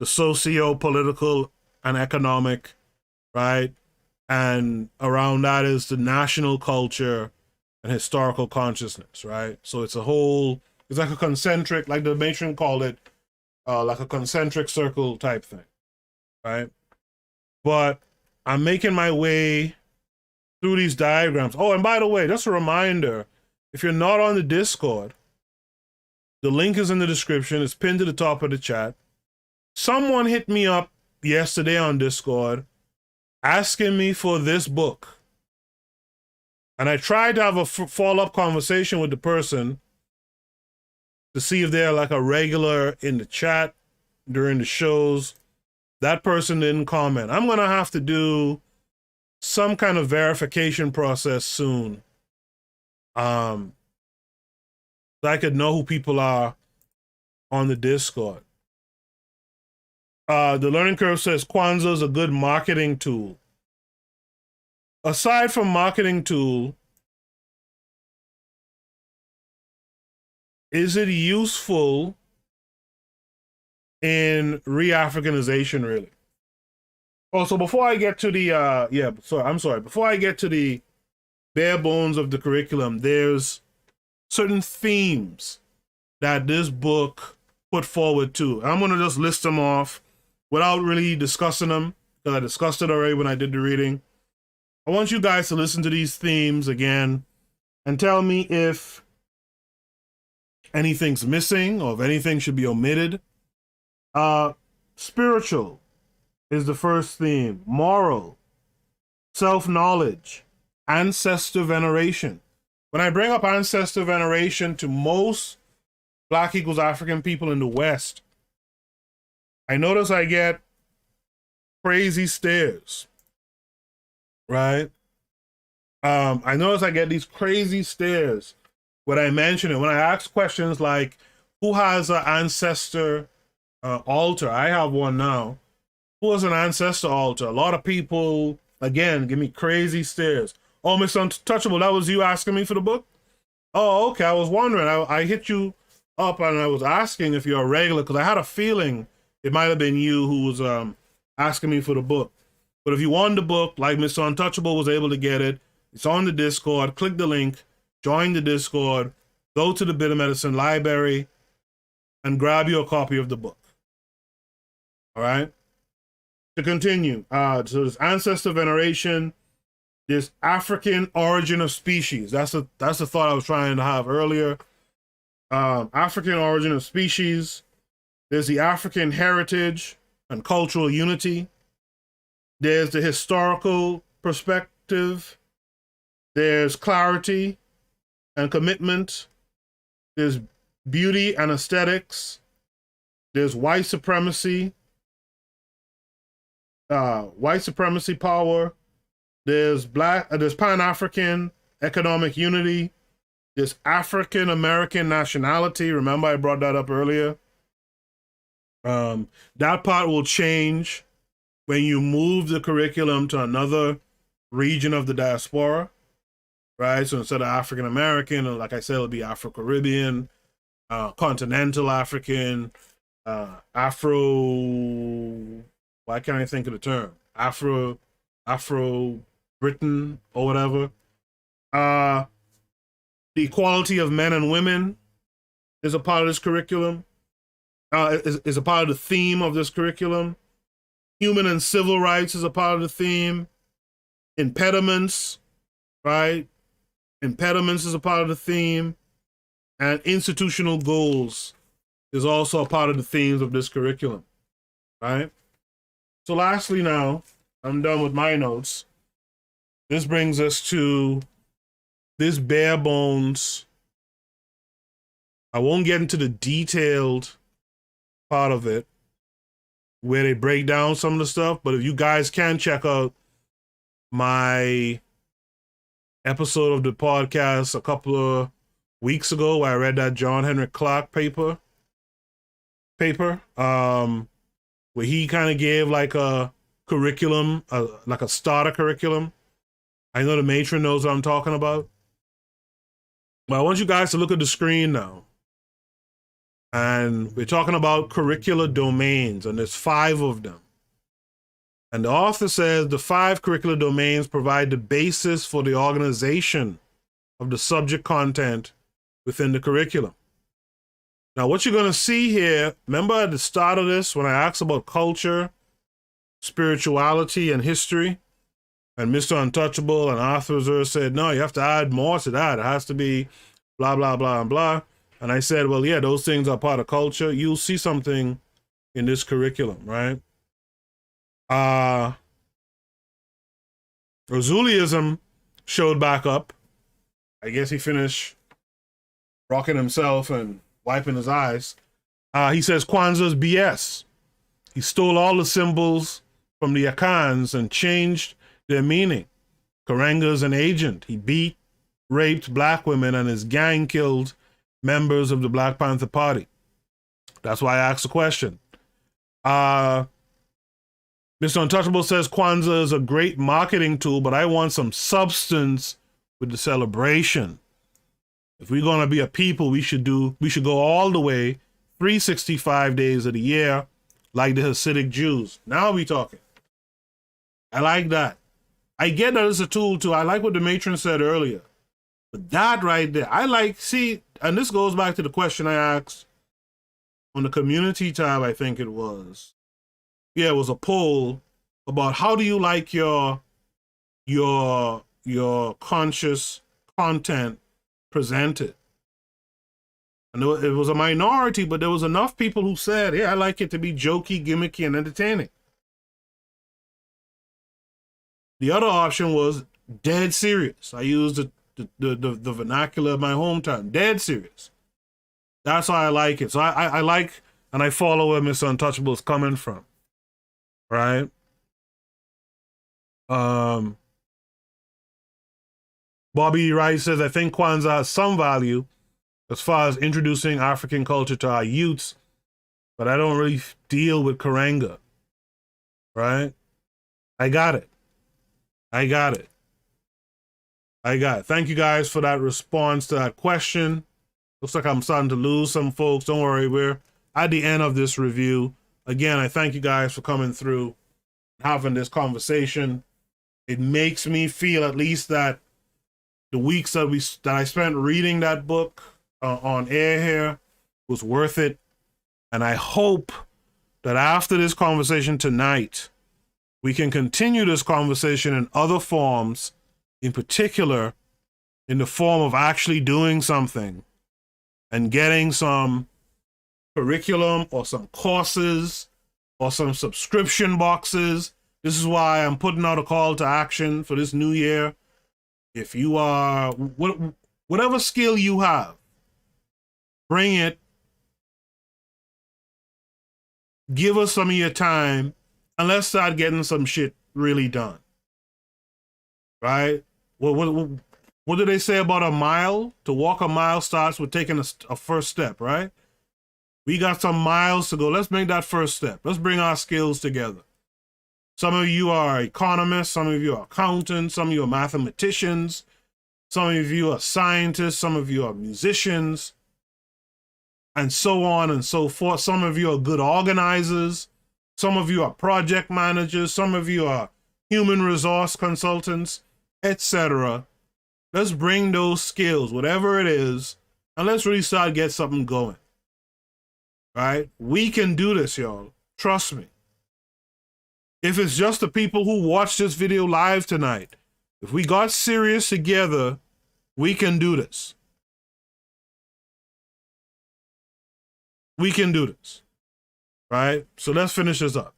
the socio-political and economic, right? And around that is the national culture and historical consciousness, right? So it's like a concentric, like the matron called it, like a concentric circle type thing, right? But I'm making my way through these diagrams. Oh, and by the way, just a reminder, if you're not on the Discord, the link is in the description. It's pinned to the top of the chat. Someone hit me up yesterday on Discord asking me for this book. And I tried to have a follow-up conversation with the person to see if they're like a regular in the chat during the shows. That person didn't comment. I'm going to have to do some kind of verification process soon. So I could know who people are on the Discord. The Learning Curve says Kwanzaa is a good marketing tool. Aside from marketing tool, is it useful in re-Africanization, really? Oh, so before I get to the, before I get to the bare bones of the curriculum, there's certain themes that this book put forward too. I'm going to just list them off without really discussing them, because I discussed it already when I did the reading. I want you guys to listen to these themes again and tell me if anything's missing or if anything should be omitted. Spiritual is the first theme. Moral, self-knowledge, ancestor veneration. When I bring up ancestor veneration to most Black equals African people in the West, I notice I get crazy stares, right? I notice I get these crazy stares when I mention it. When I ask questions like, who has an ancestor altar? I have one now. Who has an ancestor altar? A lot of people, again, give me crazy stares. Oh, Mr. Untouchable, that was you asking me for the book? Oh, okay, I was wondering. I hit you up and I was asking if you're a regular, because I had a feeling it might have been you who was asking me for the book. But if you want the book, like Mr. Untouchable was able to get it, it's on the Discord. Click the link, join the Discord, go to the Bitter Medicine Library, and grab you a copy of the book. All right? To continue, so there's ancestor veneration, there's African origin of species. That's the thought I was trying to have earlier. African origin of species. There's the African heritage and cultural unity. There's the historical perspective. There's clarity and commitment. There's beauty and aesthetics. There's white supremacy power. There's Pan-African economic unity. There's African American nationality. Remember, I brought that up earlier. That part will change when you move the curriculum to another region of the diaspora, right? So instead of African American, like I said, it'll be Afro-Caribbean, continental African, Afro. Why can't I think of the term? Afro-Britain or whatever. The equality of men and women is a part of this curriculum. Is a part of the theme of this curriculum. Human and civil rights is a part of the theme. Impediments, right? Impediments is a part of the theme. And institutional goals is also a part of the themes of this curriculum, right? So lastly now, I'm done with my notes. This brings us to this bare bones. I won't get into the detailed part of it where they break down some of the stuff, but if you guys can check out my episode of the podcast a couple of weeks ago where I read that John Henrik Clarke paper where he kind of gave like a curriculum, like a starter curriculum. I know the matron knows what I'm talking about. But I want you guys to look at the screen now. And we're talking about curricular domains, and there's 5 of them. And the author says the 5 curricular domains provide the basis for the organization of the subject content within the curriculum. Now, what you're going to see here, remember at the start of this, when I asked about culture, spirituality, and history, and Mr. Untouchable and Arthur Reserve said, no, you have to add more to that. It has to be blah, blah, blah, and blah. And I said, well, yeah, those things are part of culture. You'll see something in this curriculum, right? Razulism showed back up. I guess he finished rocking himself and wiping his eyes. He says Kwanzaa's BS. He stole all the symbols from the Akans and changed their meaning. Karenga's an agent. He beat, raped black women, and his gang killed members of the Black Panther Party. That's why I asked the question. Mr. Untouchable says Kwanzaa is a great marketing tool, but I want some substance with the celebration. If we're going to be a people, we should go all the way 365 days of the year, like the Hasidic Jews. Now we talking. I like that. I get that it's a tool too. I like what the matron said earlier. But that right there, and this goes back to the question I asked on the community tab, I think it was. Yeah, it was a poll about how do you like your conscious content presented. And it was a minority, but there was enough people who said, yeah, I like it to be jokey, gimmicky, and entertaining. The other option was dead serious. I used the vernacular of my hometown, dead serious. That's how I like it. So I like, and I follow where Mr. Untouchable is coming from, right? Bobby Wright says, I think Kwanzaa has some value as far as introducing African culture to our youths, but I don't really deal with Karenga, right? I got it. Thank you guys for that response to that question. Looks like I'm starting to lose some folks. Don't worry, we're at the end of this review. Again, I thank you guys for coming through, having this conversation. It makes me feel at least that the weeks that I spent reading that book on air here was worth it. And I hope that after this conversation tonight, we can continue this conversation in other forms, in particular, in the form of actually doing something and getting some curriculum or some courses or some subscription boxes. This is why I'm putting out a call to action for this new year. If you are, whatever skill you have, bring it. Give us some of your time, and let's start getting some shit really done. Right? What do they say about a mile? To walk a mile starts with taking a first step, right? We got some miles to go. Let's make that first step. Let's bring our skills together. Some of you are economists, some of you are accountants, some of you are mathematicians, some of you are scientists, some of you are musicians, and so on and so forth. Some of you are good organizers. Some of you are project managers. Some of you are human resource consultants, etc. Let's bring those skills, whatever it is, and let's really start get something going. Right? We can do this, y'all. Trust me. If it's just the people who watch this video live tonight, if we got serious together, we can do this. We can do this. Right? So let's finish this up.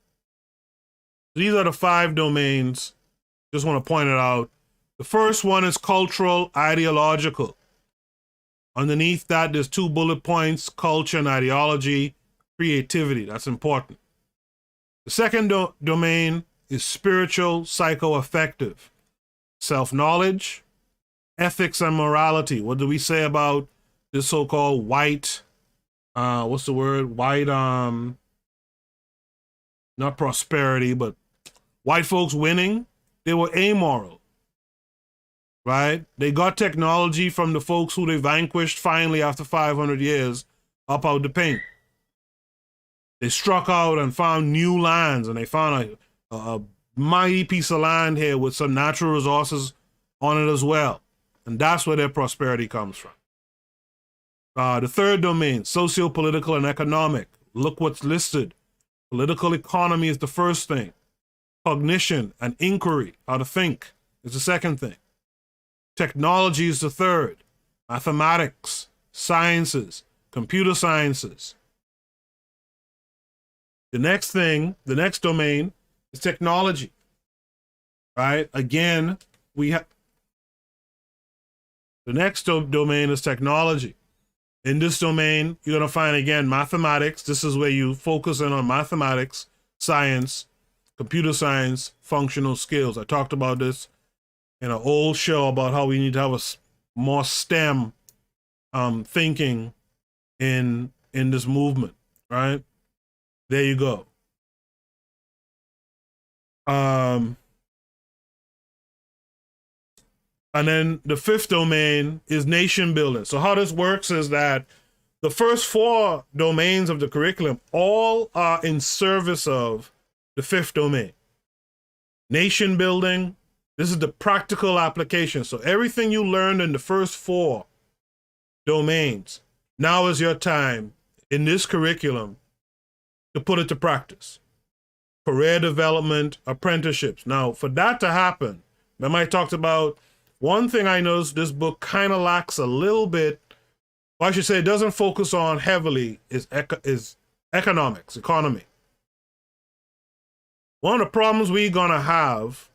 These are the 5 domains. Just want to point it out. The first one is cultural, ideological. Underneath that, there's 2 bullet points, culture and ideology, creativity. That's important. The second domain is spiritual, psychoaffective. Self-knowledge, ethics and morality. What do we say about this so-called white, what's the word? White, not prosperity, but White folks winning, they were amoral, right? They got technology from the folks who they vanquished finally after 500 years up out the paint. They struck out and found new lands, and they found a mighty piece of land here with some natural resources on it as well. And that's where their prosperity comes from. The third domain, socio-political and economic. Look what's listed. Political economy is the first thing. Cognition and inquiry, how to think, is the second thing. Technology is the third. Mathematics, sciences, computer sciences. The next thing, the next domain is technology, right? Again, we have the next domain is technology. In this domain, you're going to find, again, mathematics. This is where you focus in on mathematics, science, computer science, functional skills. I talked about this in an old show about how we need to have a more STEM thinking in this movement, right? There you go. And then the fifth domain is nation building. So how this works is that the first four domains of the curriculum all are in service of the fifth domain. Nation building, this is the practical application. So everything you learned in the first four domains, now is your time in this curriculum to put it to practice. Career development, apprenticeships. Now, for that to happen, remember I talked about one thing I noticed this book kind of lacks a little bit, or I should say it doesn't focus on heavily, is economics, economy. One of the problems we're going to have,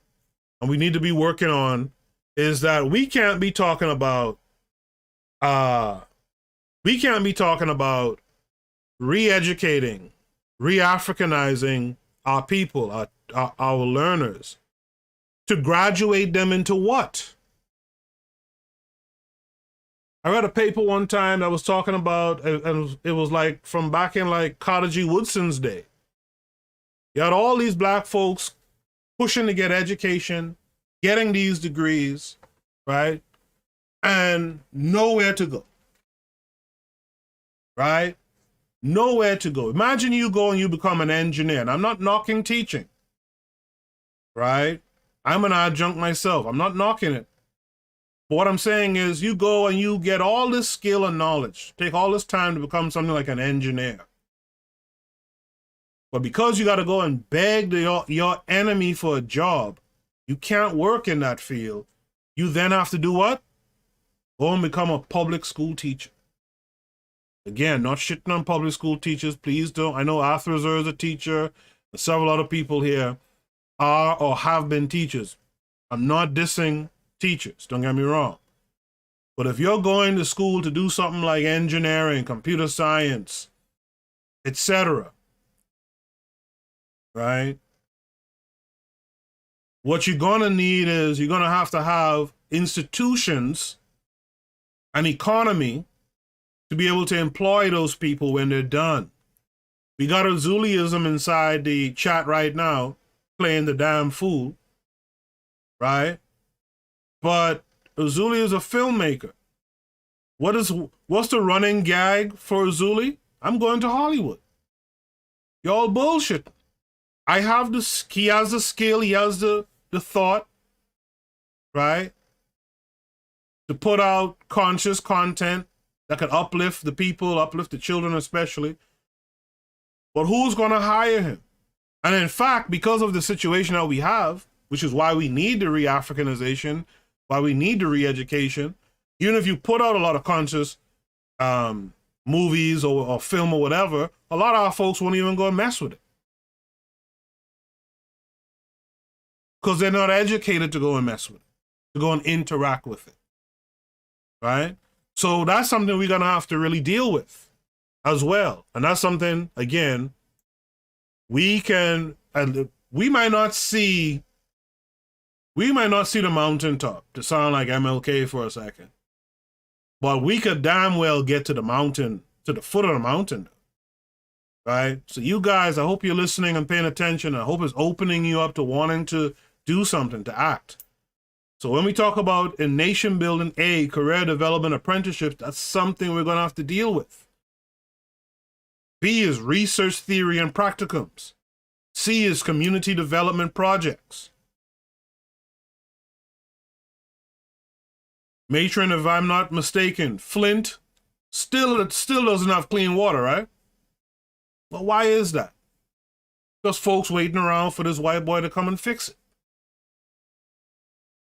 and we need to be working on, is that we can't be talking about re-educating, re-Africanizing our people, our learners, to graduate them into what? I read a paper one time that was talking about, and it was like from back in like Carter G. Woodson's day. You had all these black folks pushing to get education, getting these degrees, right? And nowhere to go, right? Nowhere to go. Imagine you go and you become an engineer. And I'm not knocking teaching, right? I'm an adjunct myself. I'm not knocking it. But what I'm saying is you go and you get all this skill and knowledge, take all this time to become something like an engineer. But because you got to go and beg your enemy for a job, you can't work in that field. You then have to do what? Go and become a public school teacher. Again, not shitting on public school teachers. Please don't. I know Arthur is a teacher. And several other people here are or have been teachers. I'm not dissing teachers. Don't get me wrong. But if you're going to school to do something like engineering, computer science, etc., right? What you're going to need is you're going to have institutions, an economy, to be able to employ those people when they're done. We got a Zuliism inside the chat right now, playing the damn fool, right? But Uzuli is a filmmaker. What's the running gag for Uzuli? I'm going to Hollywood. Y'all bullshit. He has the skill, he has the thought, right? To put out conscious content that can uplift the people, uplift the children especially. But who's going to hire him? And in fact, because of the situation that we have, which is why we need the re-Africanization, why we need the re-education, even if you put out a lot of conscious movies or film or whatever, a lot of our folks won't even go and mess with it. Because they're not educated to go and mess with it, to go and interact with it, right? So that's something we're going to have to really deal with as well. And that's something, again, we might not see the mountaintop, to sound like MLK for a second, but we could damn well get to the mountain, to the foot of the mountain. right? So you guys, I hope you're listening and paying attention. I hope it's opening you up to wanting to do something, to act. So when we talk about in nation building, career development apprenticeships, that's something we're going to have to deal with. B is research theory and practicums. C is community development projects. Matron, if I'm not mistaken, Flint still doesn't have clean water, right? Well, why is that? Because folks waiting around for this white boy to come and fix it.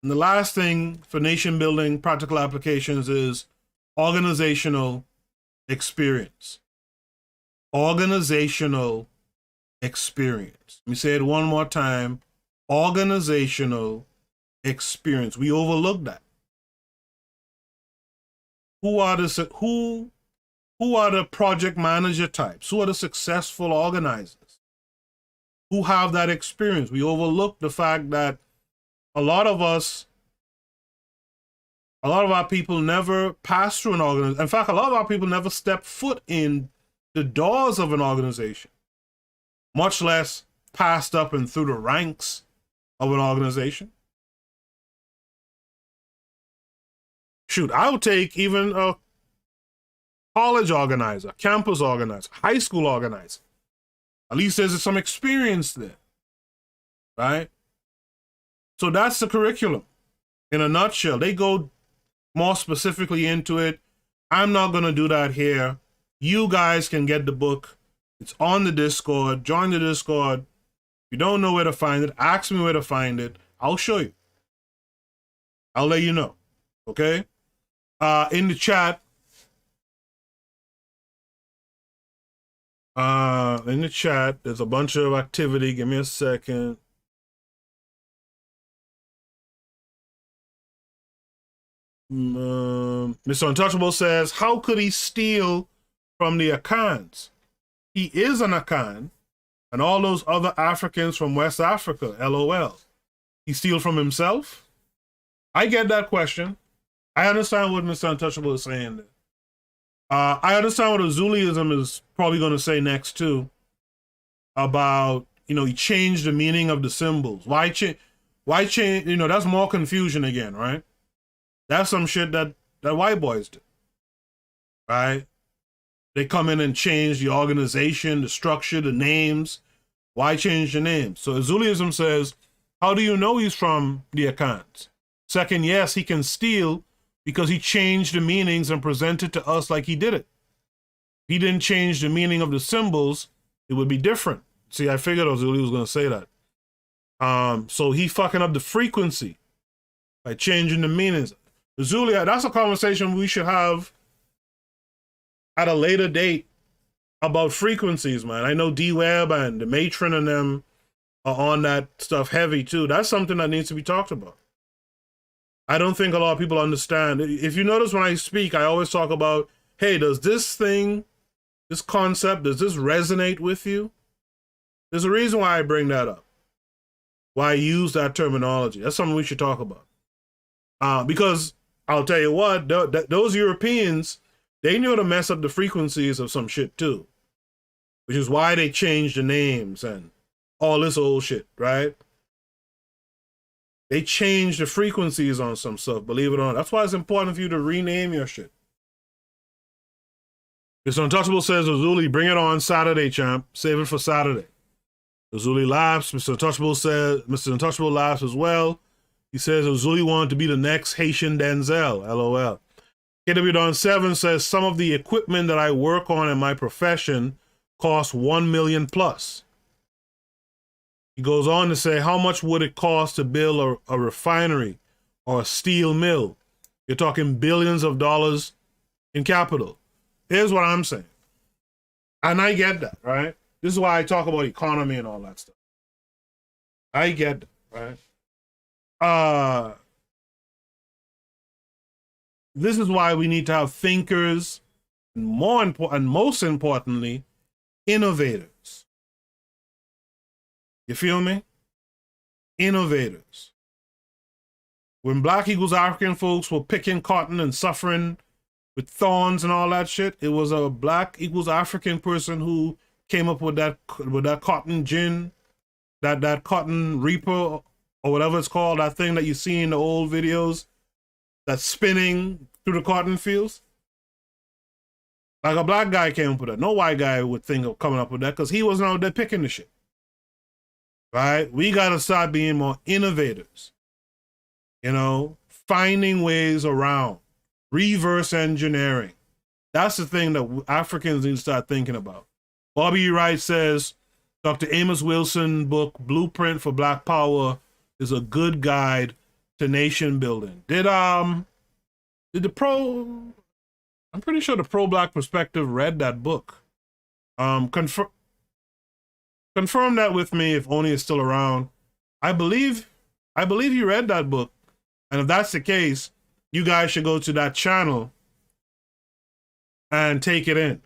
And the last thing for nation building practical applications is organizational experience. Organizational experience. Let me say it one more time. Organizational experience. We overlook that. Who are the project manager types? Who are the successful organizers? Who have that experience? We overlook the fact that a lot of our people never pass through an organization. In fact, a lot of our people never step foot in the doors of an organization, much less passed up and through the ranks of an organization. Shoot, I would take even a college organizer, campus organizer, high school organizer. At least there's some experience there, right? So that's the curriculum in a nutshell. They go more specifically into it. I'm not going to do that here. You guys can get the book. It's on the Discord. Join the Discord. If you don't know where to find it, ask me where to find it. I'll show you. I'll let you know. Okay? In the chat, there's a bunch of activity. Give me a second. Mr. Untouchable says, how could he steal from the Akans? He is an Akan, and all those other Africans from West Africa, LOL. He steal from himself? I get that question. I understand what Mr. Untouchable is saying. I understand what Azuliism is probably going to say next too, about, he changed the meaning of the symbols. Why change? That's more confusion again, right? That's some shit that white boys do, right? They come in and change the organization, the structure, the names. Why change the names? So Azuliism says, how do you know he's from the Akans? Second, yes, he can steal because he changed the meanings and presented to us like he did it. If he didn't change the meaning of the symbols, it would be different. See, I figured Azuli was going to say that. So he fucking up the frequency by changing the meanings. Zulia, that's a conversation we should have at a later date about frequencies, man. I know D-Web and the Matron and them are on that stuff heavy too. That's something that needs to be talked about. I don't think a lot of people understand. If you notice when I speak, I always talk about, hey, does this concept, does this resonate with you? There's a reason why I bring that up, why I use that terminology. That's something we should talk about. Because I'll tell you what, those Europeans, they knew how to mess up the frequencies of some shit too, which is why they changed the names and all this old shit, right? They changed the frequencies on some stuff, believe it or not. That's why it's important for you to rename your shit. Mr. Untouchable says, Azuli, bring it on Saturday, champ. Save it for Saturday. Azuli laughs. Mr. Untouchable laughs as well. He says Azuli wanted to be the next Haitian Denzel. LOL. KW7 says some of the equipment that I work on in my profession costs $1 million plus. He goes on to say, how much would it cost to build a refinery or a steel mill? You're talking billions of dollars in capital. Here's what I'm saying. And I get that, right? This is why I talk about economy and all that stuff. I get that, right? This is why we need to have thinkers, and most importantly, innovators. You feel me? Innovators. When Black equals African folks were picking cotton and suffering with thorns and all that shit, it was a Black equals African person who came up with that cotton gin, that cotton reaper or whatever it's called, that thing that you see in the old videos that's spinning through the cotton fields? Like a black guy came up with that. No white guy would think of coming up with that because he wasn't out there picking the shit. Right? We got to start being more innovators. You know, finding ways around, reverse engineering. That's the thing that Africans need to start thinking about. Bobby E. Wright says, Dr. Amos Wilson's book, Blueprint for Black Power, is a good guide to nation building. Did the I'm pretty sure the pro-black perspective read that book. Confirm that with me if Oni is still around. I believe you read that book. And if that's the case, you guys should go to that channel and take it in.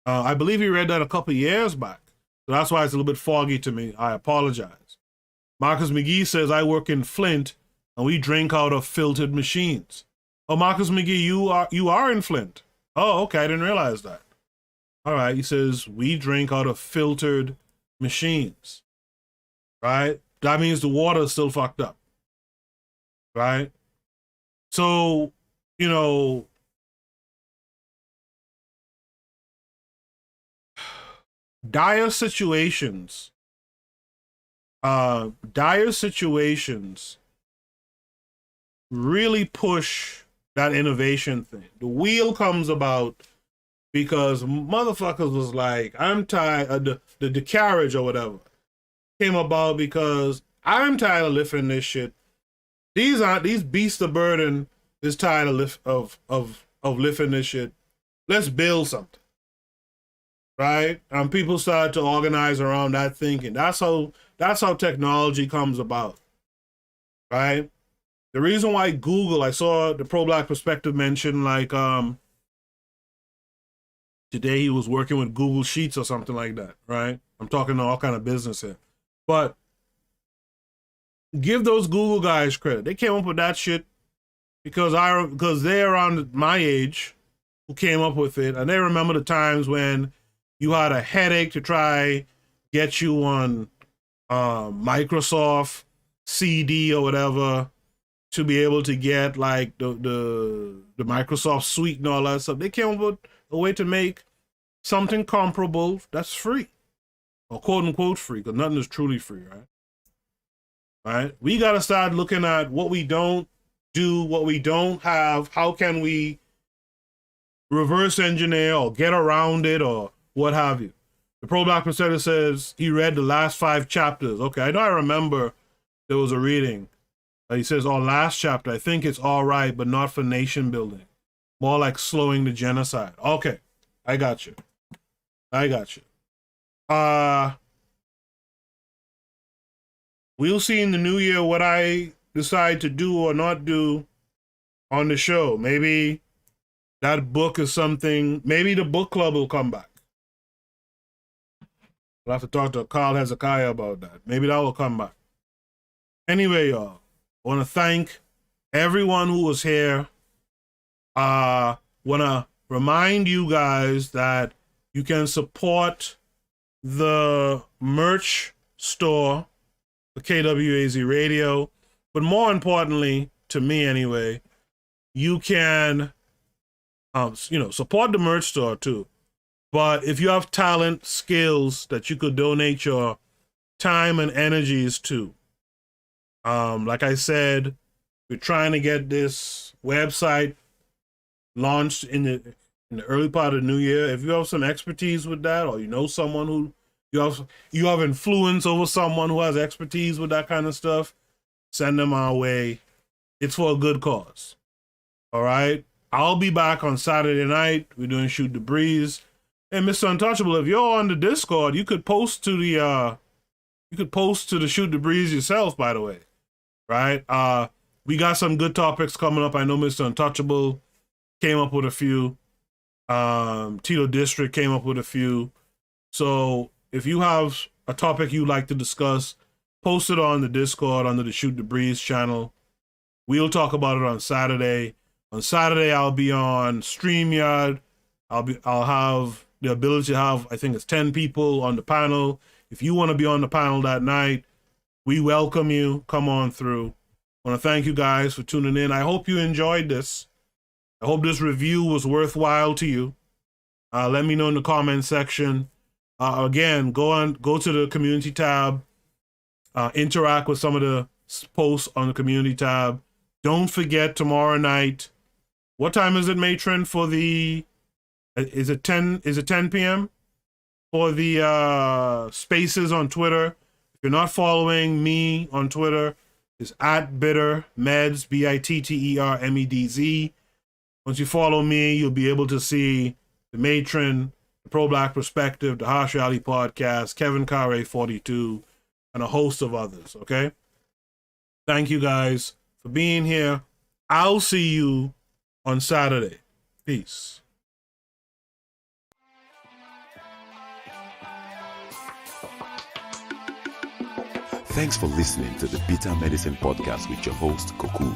I believe you read that a couple years back. So that's why it's a little bit foggy to me. I apologize. Marcus McGee says, I work in Flint and we drink out of filtered machines. Oh, Marcus McGee, you are in Flint. Oh, okay, I didn't realize that. All right, he says, we drink out of filtered machines. Right? That means the water is still fucked up. Right? So, you know, dire situations really push that innovation thing. The wheel comes about because motherfuckers was like, I'm tired, the carriage or whatever came about because I'm tired of lifting this shit. These beasts of burden is tired of lifting this shit. Let's build something. Right? And people started to organize around that thinking. That's how technology comes about. Right? The reason why Google, I saw the pro-black perspective mention like today he was working with Google Sheets or something like that, right? I'm talking to all kind of business here. But give those Google guys credit. They came up with that shit because they're around my age who came up with it, and they remember the times when you had a headache to try get you on Microsoft CD or whatever to be able to get like the Microsoft Suite and all that stuff. They came up with a way to make something comparable that's free, or quote unquote free, because nothing is truly free, right? Right? We got to start looking at what we don't do, what we don't have. How can we reverse engineer or get around it or what have you? The pro-black perspective says he read the last 5 chapters. Okay, I know I remember there was a reading. He says, last chapter, I think it's all right, but not for nation building. More like slowing the genocide. Okay, I got you. We'll see in the new year what I decide to do or not do on the show. Maybe that book is something, maybe the book club will come back. I'll have to talk to Carl Hezekiah about that. Maybe that will come back. Anyway, y'all, I want to thank everyone who was here. Want to remind you guys that you can support the merch store for KWAZ Radio, but more importantly, to me anyway, you can, support the merch store too. But if you have talent, skills that you could donate your time and energies to, like I said, we're trying to get this website launched in the early part of the new year. If you have some expertise with that, or you know someone who you have influence over someone who has expertise with that kind of stuff, send them our way. It's for a good cause. All right. I'll be back on Saturday night. We're doing Shoot the Breeze. And Mr. Untouchable, if you're on the Discord, you could post to the Shoot the Breeze yourself, by the way. Right? We got some good topics coming up. I know Mr. Untouchable came up with a few. Tito District came up with a few. So if you have a topic you'd like to discuss, post it on the Discord under the Shoot the Breeze channel. We'll talk about it on Saturday. On Saturday, I'll be on StreamYard. I'll have the ability to have, I think it's 10 people on the panel. If you want to be on the panel that night, we welcome you. Come on through. I want to thank you guys for tuning in. I hope you enjoyed this. I hope this review was worthwhile to you. Let me know in the comment section. Again, go to the community tab. Interact with some of the posts on the community tab. Don't forget tomorrow night. What time is it, Matron, for the... Is it 10 p.m.? For the spaces on Twitter. If you're not following me on Twitter, it's @BitterMeds, BITTERMEDZ. Once you follow me, you'll be able to see the Matron, the Pro-Black Perspective, the Harsh Reality Podcast, Kevin Carre 42, and a host of others, okay? Thank you guys for being here. I'll see you on Saturday. Peace. Thanks for listening to the Bitter Medicine Podcast with your host, Koku.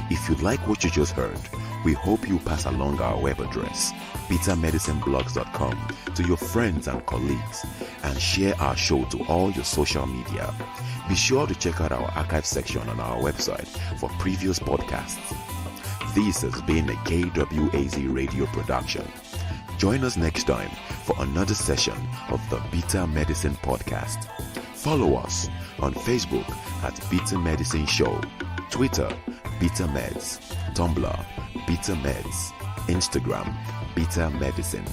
If you like what you just heard, we hope you pass along our web address, bittermedicineblogs.com, to your friends and colleagues, and share our show to all your social media. Be sure to check out our archive section on our website for previous podcasts. This has been a KWAZ radio production. Join us next time for another session of the Bitter Medicine Podcast. Follow us on Facebook at Bitter Medicine Show, Twitter, Bitter Meds, Tumblr, Bitter Meds, Instagram, Bitter Medicine.